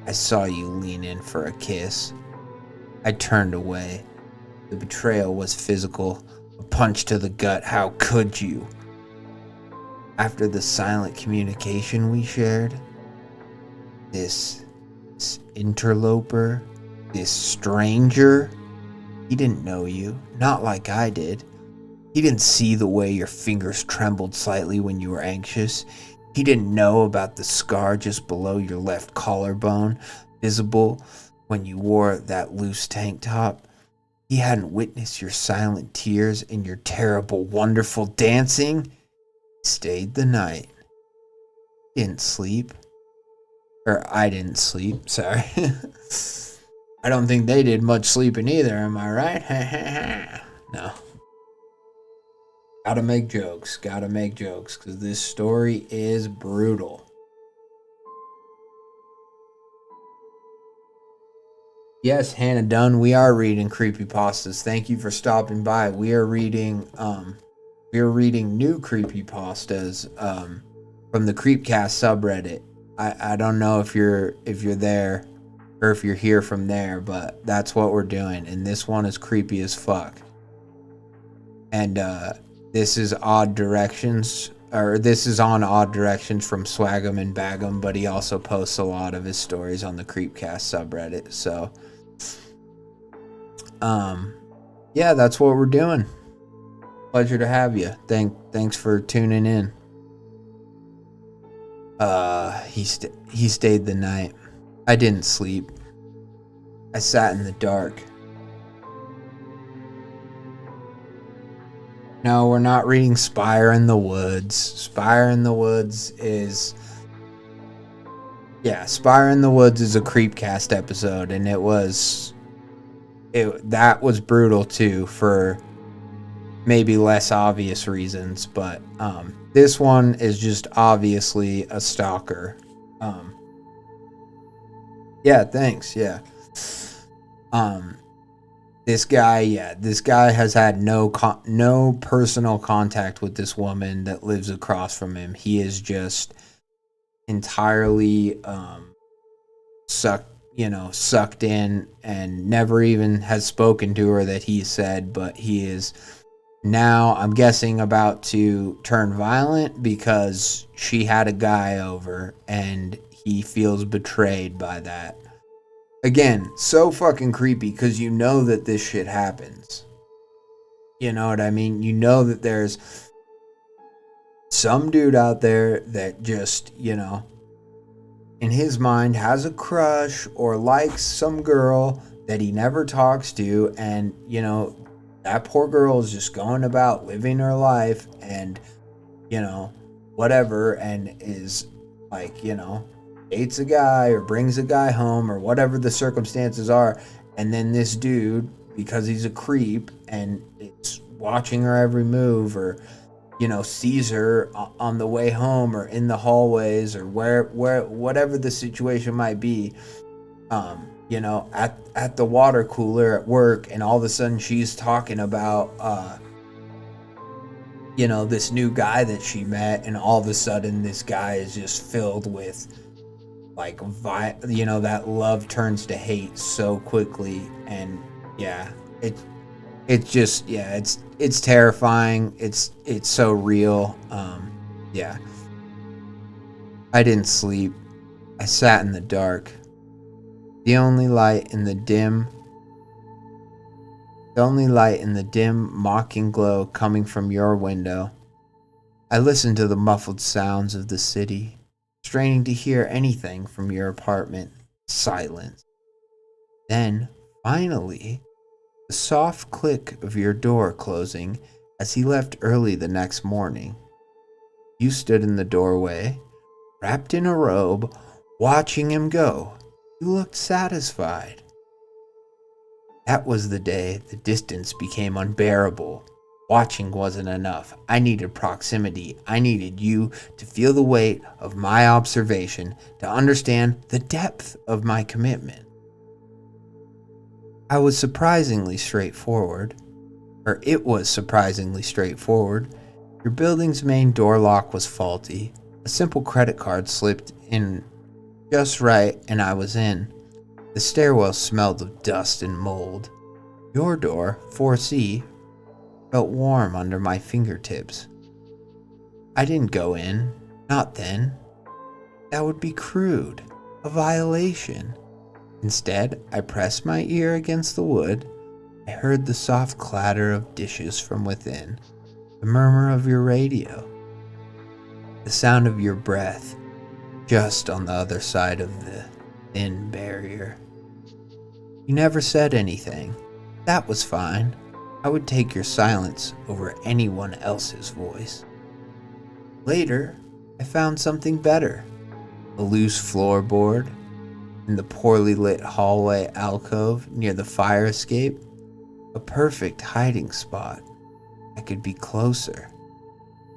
I saw you lean in for a kiss. I turned away. The betrayal was physical, a punch to the gut. How could you? After the silent communication we shared, this interloper, this stranger, he didn't know you, not like I did. He didn't see the way your fingers trembled slightly when you were anxious. He didn't know about the scar just below your left collarbone, visible when you wore that loose tank top. He hadn't witnessed your silent tears and your terrible, wonderful dancing. He stayed the night. Didn't sleep. Or I didn't sleep, sorry. I don't think they did much sleeping either, am I right? No. Gotta make jokes, because this story is brutal. Yes, Hannah Dunn, we are reading creepypastas. Thank you for stopping by. We are reading new creepypastas from the Creepcast subreddit. I don't know if you're there or if you're here from there, but that's what we're doing, and this one is creepy as fuck. And this is Odd Directions, or this is on Odd Directions from Swagemandbagem, but he also posts a lot of his stories on the Creepcast subreddit. So, yeah, that's what we're doing. Pleasure to have you. Thanks for tuning in. He stayed the night. I didn't sleep. I sat in the dark. No, we're not reading Spire in the Woods. Spire in the Woods is a Creepcast episode, and that was brutal too, for maybe less obvious reasons, but this one is just obviously a stalker. Yeah, thanks. Yeah. This guy has had no personal contact with this woman that lives across from him. He is just entirely sucked in, and never even has spoken to her, that he said, but he is now, I'm guessing, about to turn violent because she had a guy over and he feels betrayed by that. Again, so fucking creepy, because you know that this shit happens. You know what I mean? You know that there's some dude out there that just, in his mind has a crush or likes some girl that he never talks to, and, that poor girl is just going about living her life and, whatever, and is like, dates a guy or brings a guy home or whatever the circumstances are, and then this dude, because he's a creep and is watching her every move, or sees her on the way home or in the hallways or where whatever the situation might be, at the water cooler at work, and all of a sudden she's talking about this new guy that she met, and all of a sudden this guy is just filled with that love turns to hate so quickly. And it's terrifying. It's so real. I didn't sleep. I sat in the dark. The only light in the dim mocking glow coming from your window. I listened to the muffled sounds of the city, straining to hear anything from your apartment. Silence. Then, finally, the soft click of your door closing as he left early the next morning. You stood in the doorway, wrapped in a robe, watching him go. You looked satisfied. That was the day the distance became unbearable. Watching wasn't enough. I needed proximity. I needed you to feel the weight of my observation, to understand the depth of my commitment. It was surprisingly straightforward. Your building's main door lock was faulty. A simple credit card slipped in just right, and I was in. The stairwell smelled of dust and mold. Your door, 4C, felt warm under my fingertips. I didn't go in. Not then. That would be crude. A violation. Instead, I pressed my ear against the wood. I heard the soft clatter of dishes from within, the murmur of your radio, the sound of your breath just on the other side of the thin barrier. You never said anything. That was fine. I would take your silence over anyone else's voice. Later, I found something better. A loose floorboard in the poorly lit hallway alcove near the fire escape. A perfect hiding spot. I could be closer.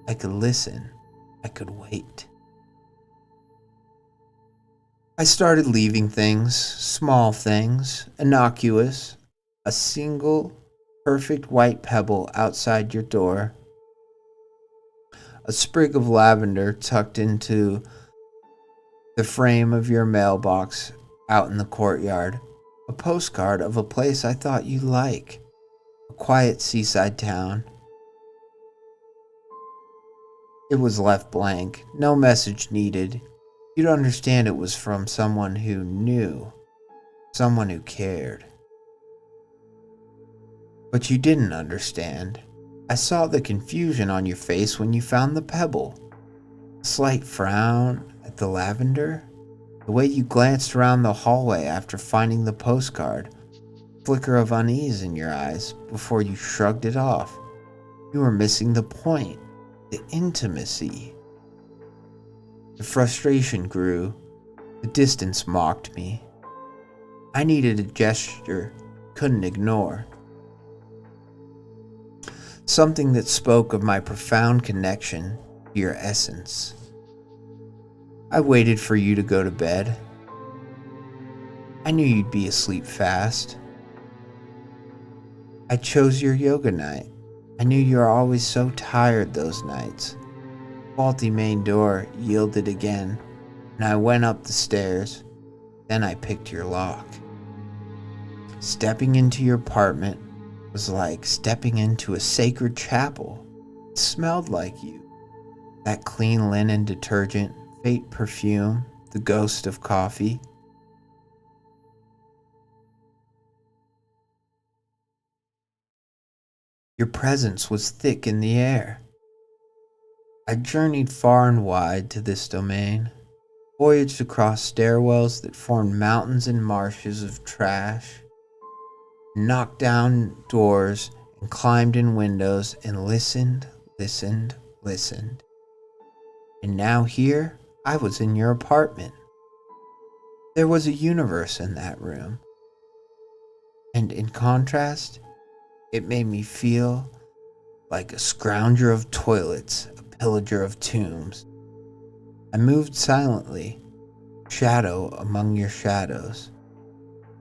I could listen. I could wait. I started leaving things, small things, innocuous. A single perfect white pebble outside your door. A sprig of lavender tucked into the frame of your mailbox out in the courtyard. A postcard of a place I thought you'd like. A quiet seaside town. It was left blank, no message needed. You'd understand it was from someone who knew, someone who cared. But you didn't understand. I saw the confusion on your face when you found the pebble. A slight frown at the lavender. The way you glanced around the hallway after finding the postcard. Flicker of unease in your eyes before you shrugged it off. You were missing the point. The intimacy. The frustration grew. The distance mocked me. I needed a gesture couldn't ignore. Something that spoke of my profound connection to your essence. I waited for you to go to bed. I knew you'd be asleep fast. I chose your yoga night. I knew you were always so tired those nights. Faulty main door yielded again, and I went up the stairs. Then I picked your lock. Stepping into your apartment was like stepping into a sacred chapel. It smelled like you. That clean linen detergent, faint perfume, the ghost of coffee. Your presence was thick in the air. I journeyed far and wide to this domain, voyaged across stairwells that formed mountains and marshes of trash, knocked down doors and climbed in windows and listened. And now here, I was in your apartment. There was a universe in that room. And in contrast, it made me feel like a scrounger of toilets, a pillager of tombs. I moved silently, shadow among your shadows.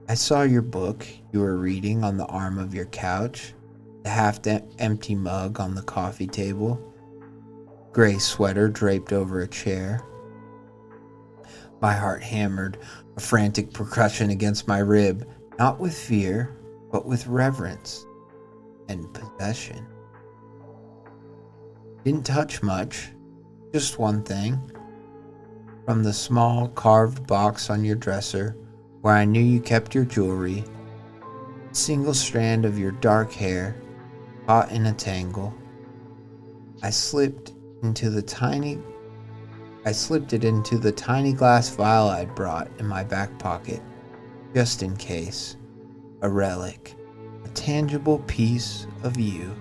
I saw your book you were reading on the arm of your couch, the half-empty mug on the coffee table, gray sweater draped over a chair. My heart hammered a frantic percussion against my rib, not with fear, but with reverence and possession. Didn't touch much, just one thing. From the small carved box on your dresser, where I knew you kept your jewelry, a single strand of your dark hair, caught in a tangle. I slipped it into the tiny glass vial I'd brought in my back pocket, just in case. A relic, a tangible piece of you.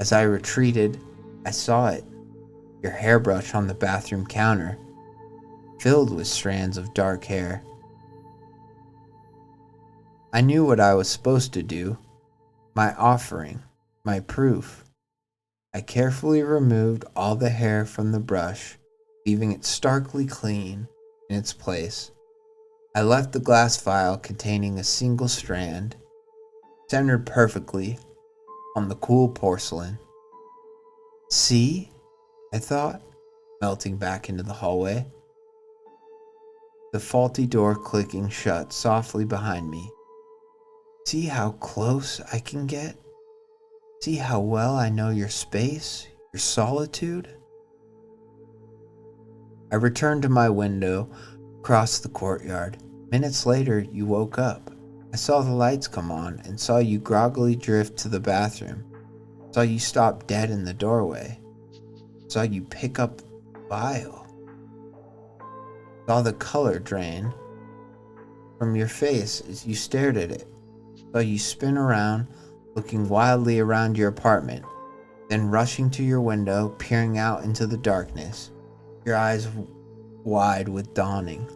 As I retreated, I saw it, your hairbrush on the bathroom counter, filled with strands of dark hair. I knew what I was supposed to do, my offering, my proof. I carefully removed all the hair from the brush, leaving it starkly clean in its place. I left the glass vial containing a single strand, centered perfectly on the cool porcelain. See? I thought, melting back into the hallway. The faulty door clicking shut softly behind me. See how close I can get? See how well I know your space, your solitude? I returned to my window across the courtyard. Minutes later, you woke up. I saw the lights come on and saw you groggily drift to the bathroom. Saw you stop dead in the doorway. Saw you pick up the vial. Saw the color drain from your face as you stared at it. Saw you spin around, looking wildly around your apartment, then rushing to your window, peering out into the darkness, your eyes wide with dawning,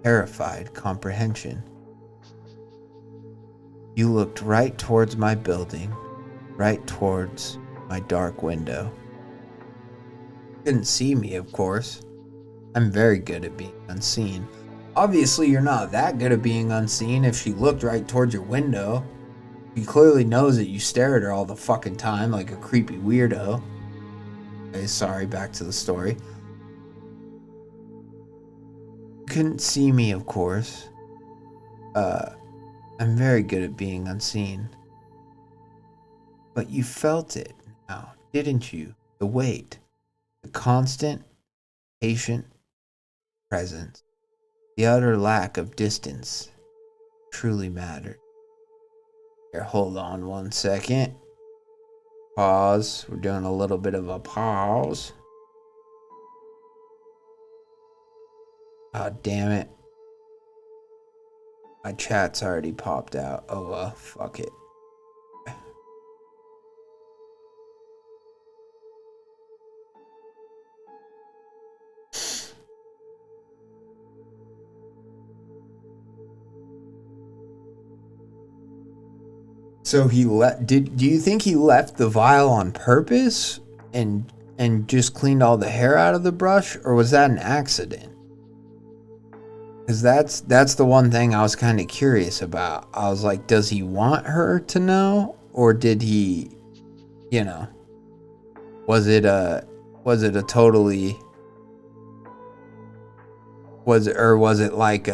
terrified comprehension. You looked right towards my building, right towards my dark window. Couldn't see me, of course. I'm very good at being unseen. Obviously, you're not that good at being unseen if she looked right towards your window. She clearly knows that you stare at her all the fucking time like a creepy weirdo. Okay, sorry, back to the story. You couldn't see me, of course. I'm very good at being unseen. But you felt it now, didn't you? The wait, the constant, patient presence, the utter lack of distance truly mattered. Here, hold on 1 second. Pause. We're doing a little bit of a pause. Oh, damn it. My chat's already popped out. Oh, well, fuck it. So he do you think he left the vial on purpose and just cleaned all the hair out of the brush, or was that an accident? Because that's the one thing I was kind of curious about. I was like, does he want her to know, or did he, was it a totally, was it like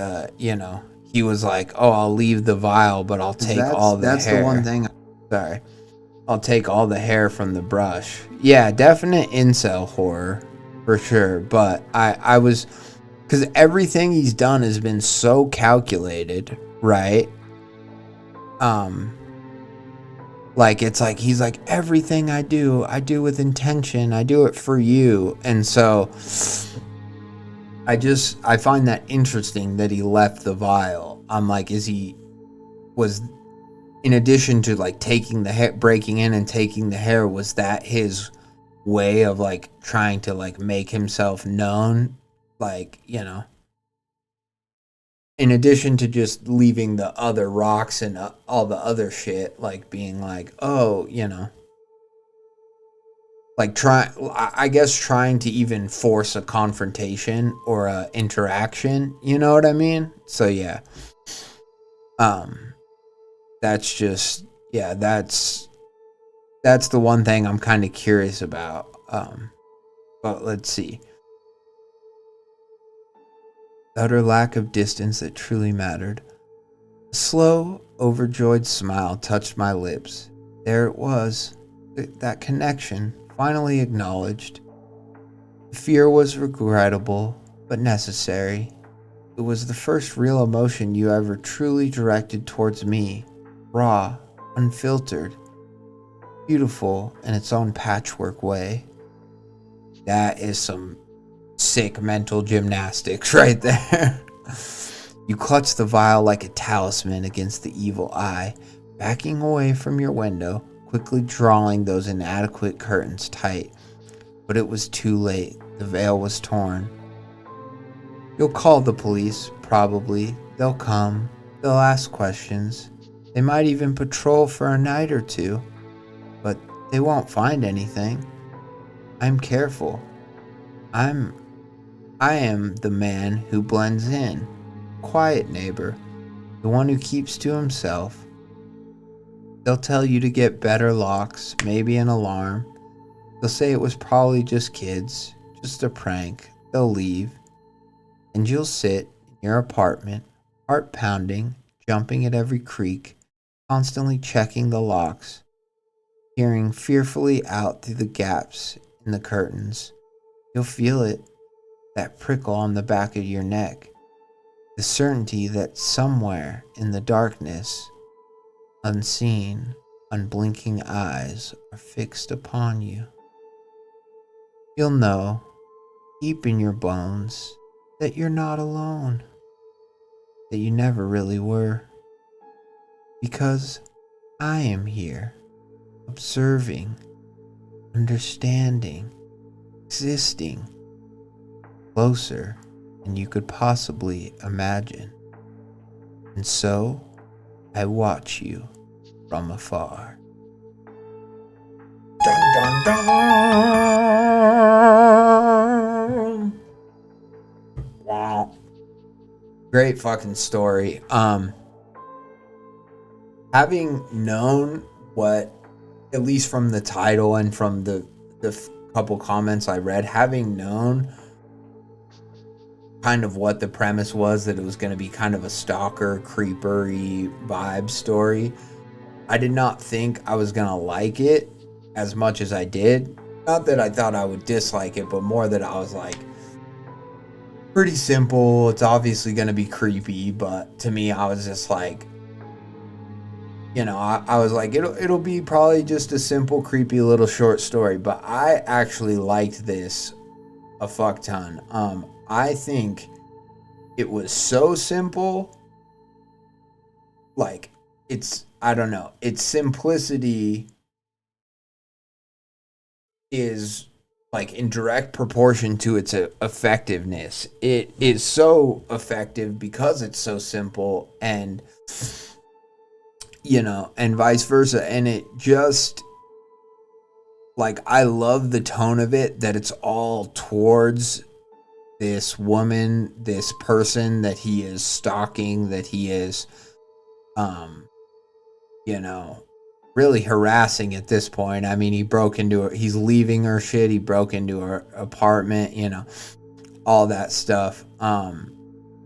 he was like, oh, I'll leave the vial, but I'll take all the hair. That's the one thing. Sorry. I'll take all the hair from the brush. Yeah, definite incel horror for sure. But I was, because everything he's done has been so calculated, right? Like it's like he's like, everything I do with intention. I do it for you. And so I find that interesting that he left the vial. I'm like, was in addition to like taking the hair, breaking in and taking the hair, was that his way of like trying to like make himself known? Like, in addition to just leaving the other rocks and all the other shit, like being like, oh, like I guess trying to even force a confrontation or a interaction, you know what I mean? So yeah, that's just, yeah, that's the one thing I'm kind of curious about. But let's see. The utter lack of distance that truly mattered. A slow, overjoyed smile touched my lips. There it was, that connection. Finally acknowledged. The fear was regrettable, but necessary. It was the first real emotion you ever truly directed towards me. Raw, unfiltered, beautiful in its own patchwork way. That is some sick mental gymnastics right there. You clutched the vial like a talisman against the evil eye, backing away from your window, quickly drawing those inadequate curtains tight. But it was too late. The veil was torn. You'll call the police, probably. They'll come. They'll ask questions. They might even patrol for a night or two. But they won't find anything. I'm careful. I am the man who blends in. Quiet neighbor. The one who keeps to himself. They'll tell you to get better locks, maybe an alarm. They'll say it was probably just kids, just a prank. They'll leave. And you'll sit in your apartment, heart pounding, jumping at every creak, constantly checking the locks, peering fearfully out through the gaps in the curtains. You'll feel it, that prickle on the back of your neck, the certainty that somewhere in the darkness, unseen, unblinking eyes are fixed upon you. You'll know, deep in your bones, that you're not alone, that you never really were, because I am here, observing, understanding, existing, closer than you could possibly imagine. And so, I watch you from afar. Dun, dun, dun. Wow. Great fucking story. Having known what, at least from the title and from the couple comments I read, having known kind of what the premise was, that it was going to be kind of a stalker, creeper-y vibe story, I did not think I was going to like it as much as I did. not that I thought I would dislike it, but more that I was like, pretty simple. It's obviously going to be creepy, but to me, I was just like, I was like, it'll be probably just a simple, creepy little short story. But I actually liked this a fuck ton. I think it was so simple. Like, I don't know, its simplicity is like in direct proportion to its effectiveness. It is so effective because it's so simple, and and vice versa. And it just, like, I love the tone of it, that it's all towards this woman, this person that he is stalking, that he is really harassing at this point. I mean, he's leaving her shit, he broke into her apartment, all that stuff. And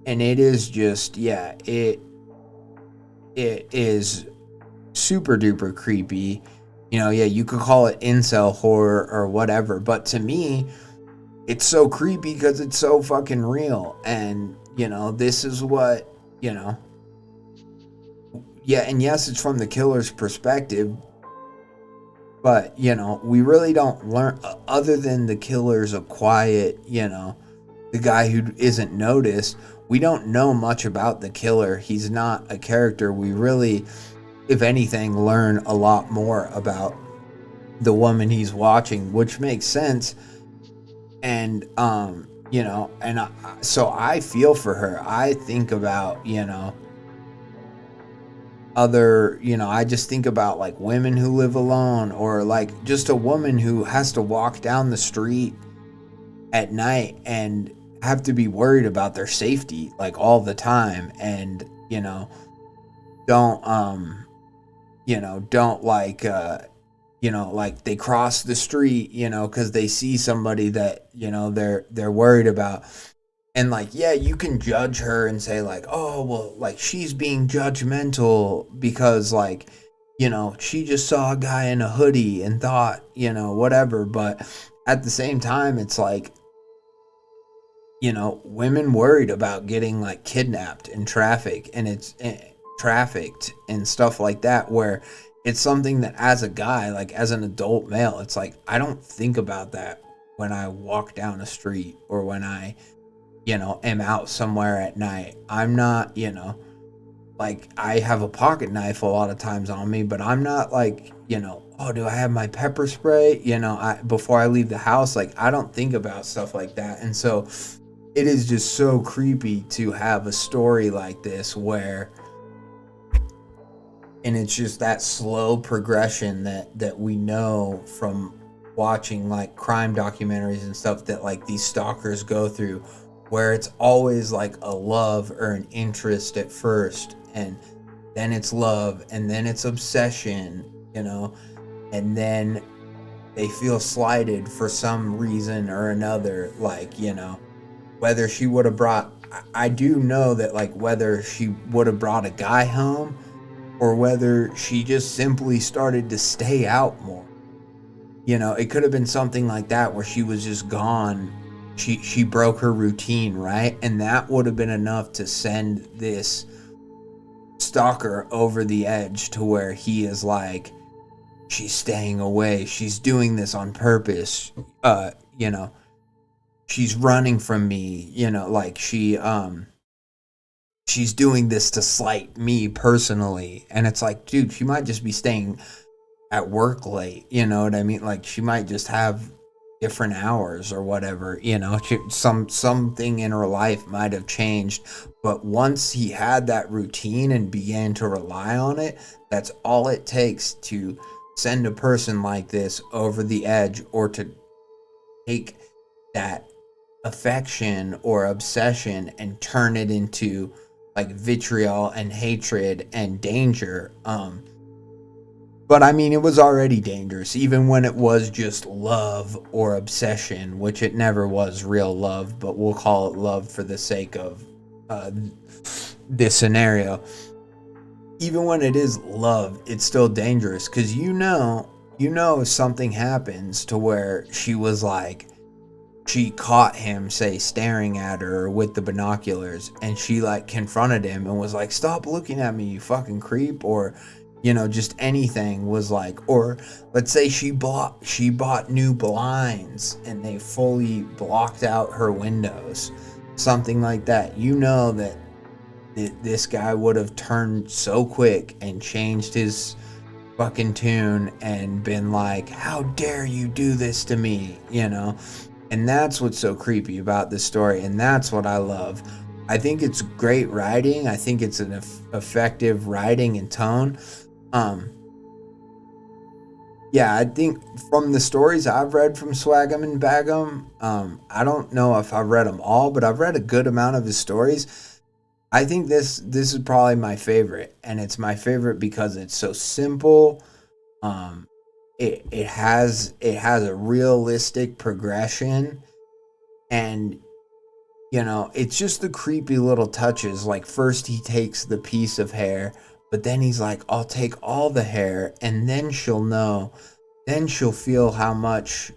it is just, it is super duper creepy. You could call it incel horror or whatever, but to me, it's so creepy because it's so fucking real. And, this is what, and yes, it's from the killer's perspective, but, we really don't learn, other than the killer's a quiet, the guy who isn't noticed. We don't know much about the killer. He's not a character. We really, if anything, learn a lot more about the woman he's watching, which makes sense. And, so I feel for her. I think about, I just think about like women who live alone, or like just a woman who has to walk down the street at night and have to be worried about their safety like all the time. And, don't like they cross the street, because they see somebody that, they're worried about. And like, you can judge her and say like, oh, well, like she's being judgmental because like, she just saw a guy in a hoodie and thought, whatever. But at the same time, it's like, women worried about getting like kidnapped and trafficked and stuff like that, where it's something that as a guy, like as an adult male, it's like, I don't think about that when I walk down a street or when I, am out somewhere at night. I'm not, like, I have a pocket knife a lot of times on me, but I'm not like, oh, do I have my pepper spray? Before I leave the house, like, I don't think about stuff like that. And so it is just so creepy to have a story like this where, and it's just that slow progression that we know from watching like crime documentaries and stuff, that like these stalkers go through, where it's always like a love or an interest at first, and then it's love, and then it's obsession, and then they feel slighted for some reason or another, like, whether she would have brought, I do know that like whether she would have brought a guy home or whether she just simply started to stay out more. It could have been something like that, where she was just gone. She broke her routine, right? And that would have been enough to send this stalker over the edge to where he is like, she's staying away. She's doing this on purpose. She's running from me, like she's doing this to slight me personally. And it's like, dude, she might just be staying at work late, you know what I mean? Like she might just have different hours or whatever, something in her life might have changed. But once he had that routine and began to rely on it, that's all it takes to send a person like this over the edge, or to take that affection or obsession and turn it into like vitriol and hatred and danger. But I mean, it was already dangerous, even when it was just love or obsession, which it never was real love, but we'll call it love for the sake of this scenario. Even when it is love, it's still dangerous, because you know, if something happens to where she was like, she caught him, say, staring at her with the binoculars, and she like confronted him and was like, stop looking at me, you fucking creep, or, you know, just anything was like, or let's say she bought new blinds and they fully blocked out her windows, something like that. You know that this guy would have turned so quick and changed his fucking tune and been like, how dare you do this to me, you know? And that's what's so creepy about this story, and that's what I love. I think it's great writing. I think it's an effective writing and tone. Yeah, I think from the stories I've read from Swagemandbagem, I don't know if I've read them all, but I've read a good amount of his stories. I think this is probably my favorite, and it's my favorite because it's so simple. It has a realistic progression, and you know, it's just the creepy little touches. Like first he takes the piece of hair, but then he's like, I'll take all the hair, and then she'll know, then she'll feel how much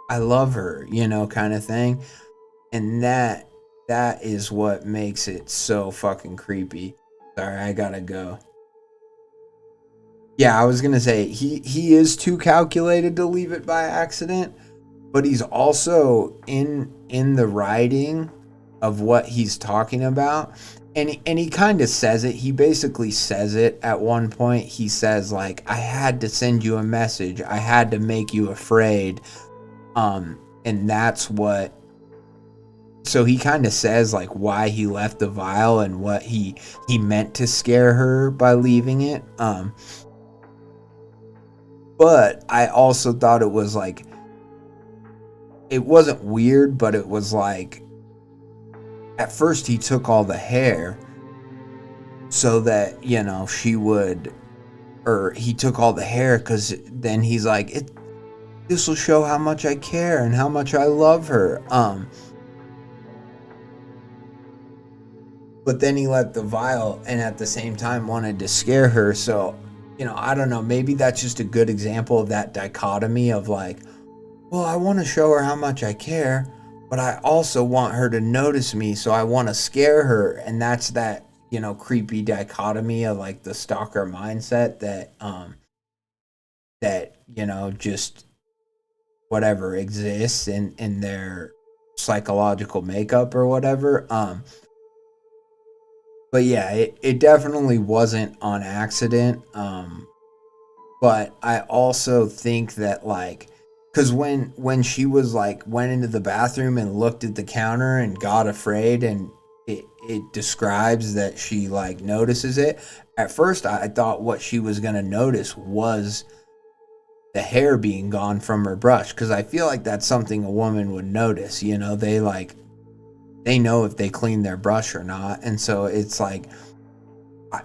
I love her, you know, kind of thing. And that is what makes it so fucking creepy. Sorry, I gotta go. Yeah, I was gonna say he is too calculated to leave it by accident, but he's also in the writing of what he's talking about, and he kind of says it. He basically says it at one point. He says like, I had to send you a message, I had to make you afraid, and that's what. So he kind of says like why he left the vial and what he meant to scare her by leaving it. But I also thought it was like, it wasn't weird, but it was like, at first he took all the hair so that, you know, she would, or he took all the hair because then he's like, this will show how much I care and how much I love her. But then he let the vial and at the same time wanted to scare her. So, you know, I don't know, maybe that's just a good example of that dichotomy of like, well, I want to show her how much I care, but I also want her to notice me, so I want to scare her. And that's that, you know, creepy dichotomy of like the stalker mindset that, you know, just whatever exists in their psychological makeup or whatever. But yeah, it definitely wasn't on accident. But I also think that like, because when she was like went into the bathroom and looked at the counter and got afraid, and it describes that she like notices it. At first I thought what she was gonna notice was the hair being gone from her brush, because I feel like that's something a woman would notice. You know, they know if they clean their brush or not, and so it's like,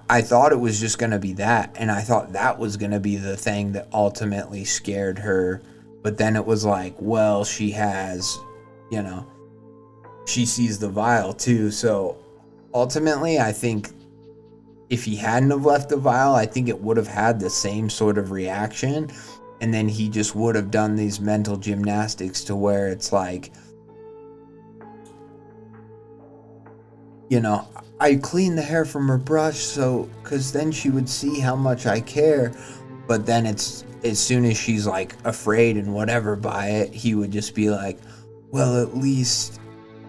I thought it was just going to be that, and I thought that was going to be the thing that ultimately scared her. But then it was like, well, she has, you know, she sees the vial too. So ultimately, I think if he hadn't have left the vial, I think it would have had the same sort of reaction. And then he just would have done these mental gymnastics to where it's like, you know, I clean the hair from her brush, so, because then she would see how much I care. But then it's, as soon as she's like afraid and whatever by it, he would just be like, well, at least,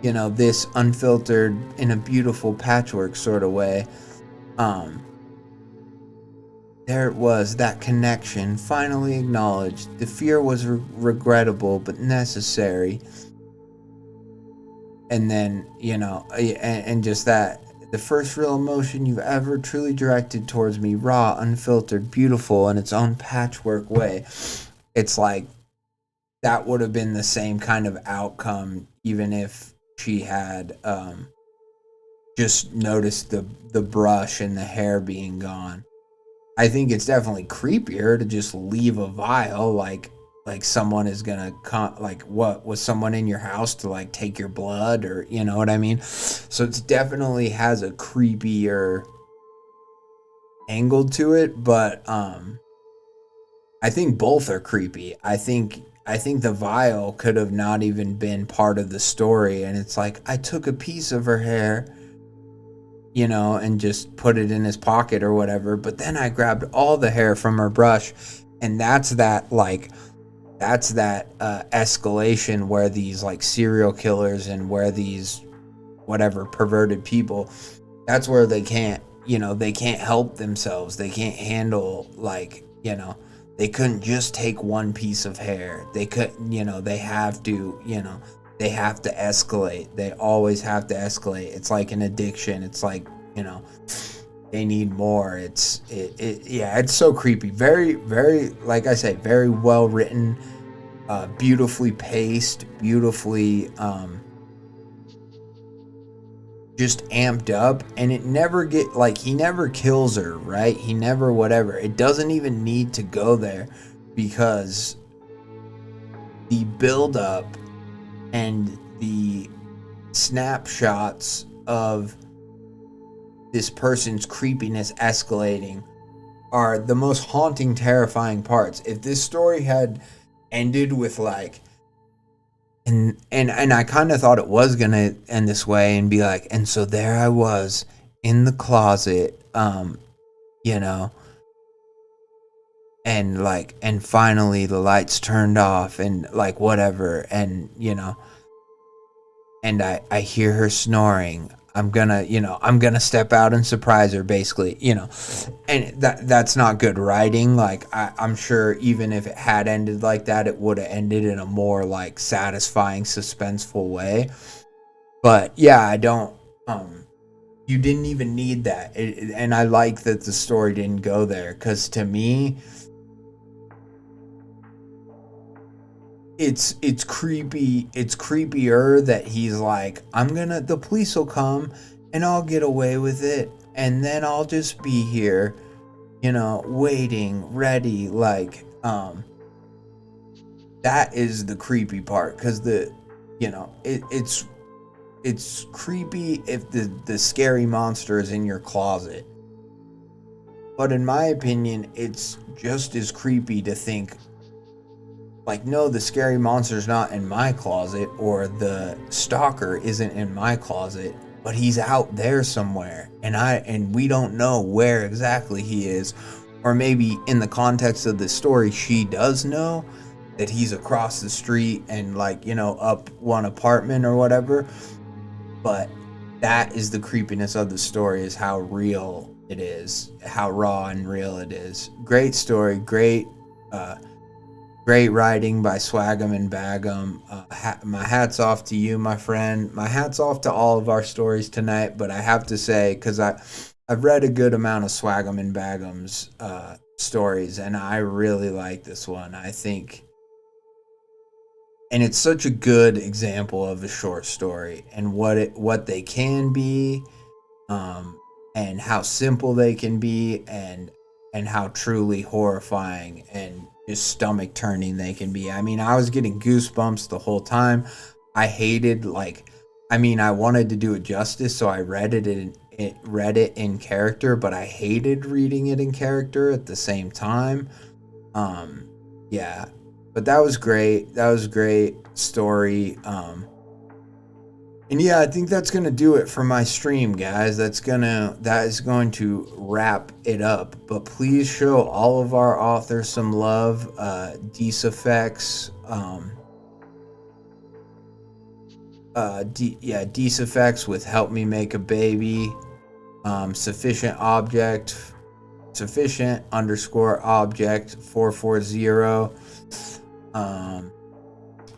you know, this unfiltered in a beautiful patchwork sort of way. There it was, that connection finally acknowledged. The fear was regrettable but necessary. And then, you know, and just that, the first real emotion you've ever truly directed towards me, raw, unfiltered, beautiful in its own patchwork way. It's like, that would have been the same kind of outcome even if she had just noticed the brush and the hair being gone. I think it's definitely creepier to just leave a vial, like someone is gonna like, what, was someone in your house to like take your blood, or you know what I mean? So it's definitely has a creepier angle to it, but I I think both are creepy. I think the vial could have not even been part of the story, and it's like, I took a piece of her hair, you know, and just put it in his pocket or whatever, but then I grabbed all the hair from her brush, and that's that escalation where these like serial killers and where these whatever perverted people, that's where they can't help themselves. They can't handle, like, you know, they couldn't just take one piece of hair. They couldn't, you know, they have to escalate. They always have to escalate. It's like an addiction. It's like, you know, they need more. It's so creepy. Very, very, like I say, very well written, beautifully paced, beautifully, just amped up, and it never get like, he never kills her, right? He never whatever. It doesn't even need to go there, because the build up and the snapshots of this person's creepiness escalating are the most haunting, terrifying parts. If this story had ended with like, and I kind of thought it was gonna end this way and be like, and so there I was in the closet, you know, and like, and finally the lights turned off and like whatever, and you know, and I hear her snoring. I'm gonna step out and surprise her, basically, you know, and that's not good writing. Like, I'm sure even if it had ended like that, it would have ended in a more like satisfying, suspenseful way. But yeah, I don't. You didn't even need that, and I like that the story didn't go there, because to me, it's creepy. It's creepier that he's like, the police will come and I'll get away with it, and then I'll just be here, you know, waiting, ready, like, that is the creepy part, because it's creepy if the scary monster is in your closet. But in my opinion, it's just as creepy to think, like, no, the scary monster's not in my closet, or the stalker isn't in my closet, but he's out there somewhere, and we don't know where exactly he is. Or maybe in the context of the story, she does know that he's across the street and, like, you know, up one apartment or whatever. But that is the creepiness of the story, is how real it is, how raw and real it is. Great story, great writing by Swagemandbagem. My hat's off to you, my friend. My hat's off to all of our stories tonight. But I have to say, because I've read a good amount of Swagemanbagem's stories, and I really like this one. I think, and it's such a good example of a short story and what they can be, and how simple they can be, and how truly horrifying and just stomach turning they can be. I mean, I was getting goosebumps the whole time. I hated, like, I mean, I wanted to do it justice, so I read it in character, but I hated reading it in character at the same time. Yeah, but that was great. That was a great story. And yeah, I think that's going to do it for my stream, guys. That is going to wrap it up. But please show all of our authors some love. disafex, disafex with Help Me Make a Baby. Sufficient _ object 440.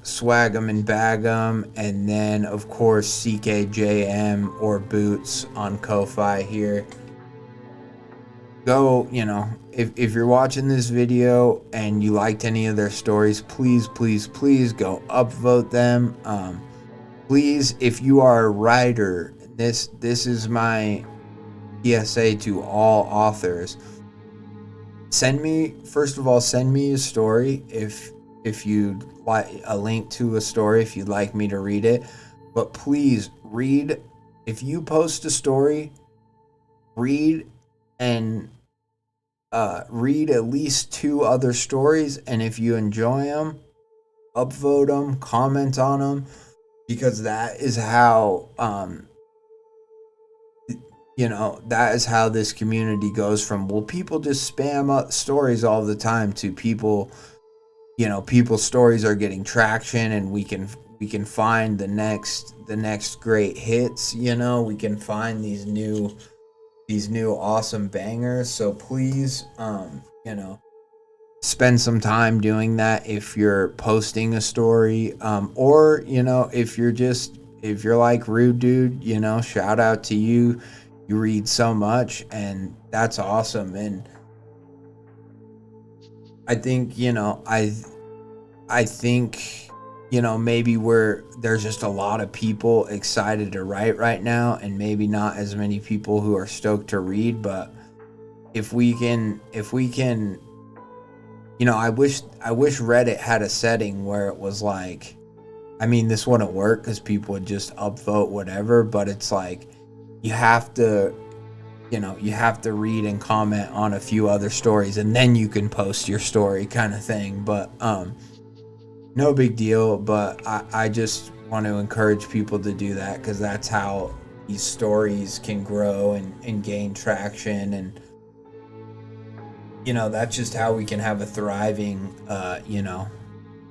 Swagemandbagem, and then of course ckjm or Boots on Ko-Fi here. Go, you know, if you're watching this video and you liked any of their stories, please go upvote them. Please, if you are a writer, this is my PSA to all authors. Send me a story if you'd like a link to a story, if you'd like me to read it. But please read, if you post a story, read and read at least 2 other stories, and if you enjoy them, upvote them, comment on them, because that is how that is how this community goes from, well, people just spam up stories all the time, to people, people's stories are getting traction, and we can find the next great hits. We can find these new awesome bangers. So please, spend some time doing that if you're posting a story, or if you're like Rude Dude, shout out to you. You read so much, and that's awesome. And I think I think maybe there's just a lot of people excited to write right now, and maybe not as many people who are stoked to read. But if we can I wish Reddit had a setting where it was like, I mean, this wouldn't work because people would just upvote whatever, but it's like you have to read and comment on a few other stories, and then you can post your story, kind of thing. But no big deal. But I just want to encourage people to do that, because that's how these stories can grow and gain traction. And that's just how we can have a thriving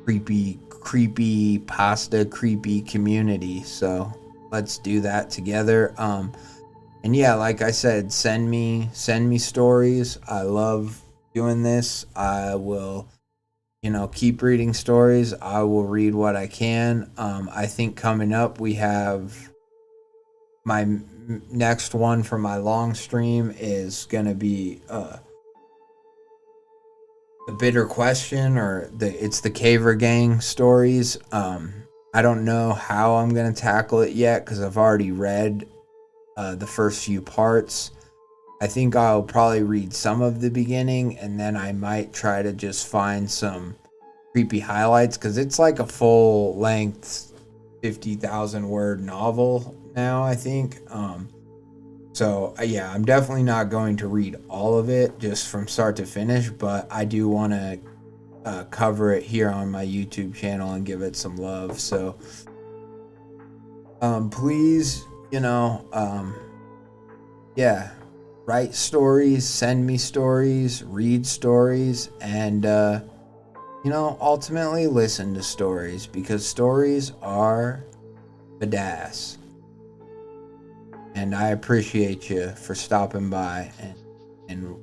creepy pasta creepy community. So let's do that together. And yeah, like I said, send me stories. I love doing this. I will keep reading stories. I will read what I can. I think coming up we have my next one for my long stream is gonna be the Bitter Question, or it's the Caver Gang stories. I don't know how I'm gonna tackle it yet, because I've already read the first few parts. I think I'll probably read some of the beginning, and then I might try to just find some creepy highlights, because it's like a full length 50,000 word novel now, I think. So yeah, I'm definitely not going to read all of it just from start to finish, but I do want to cover it here on my YouTube channel and give it some love. So please, yeah, write stories, send me stories, read stories, and ultimately listen to stories, because stories are badass. And I appreciate you for stopping by and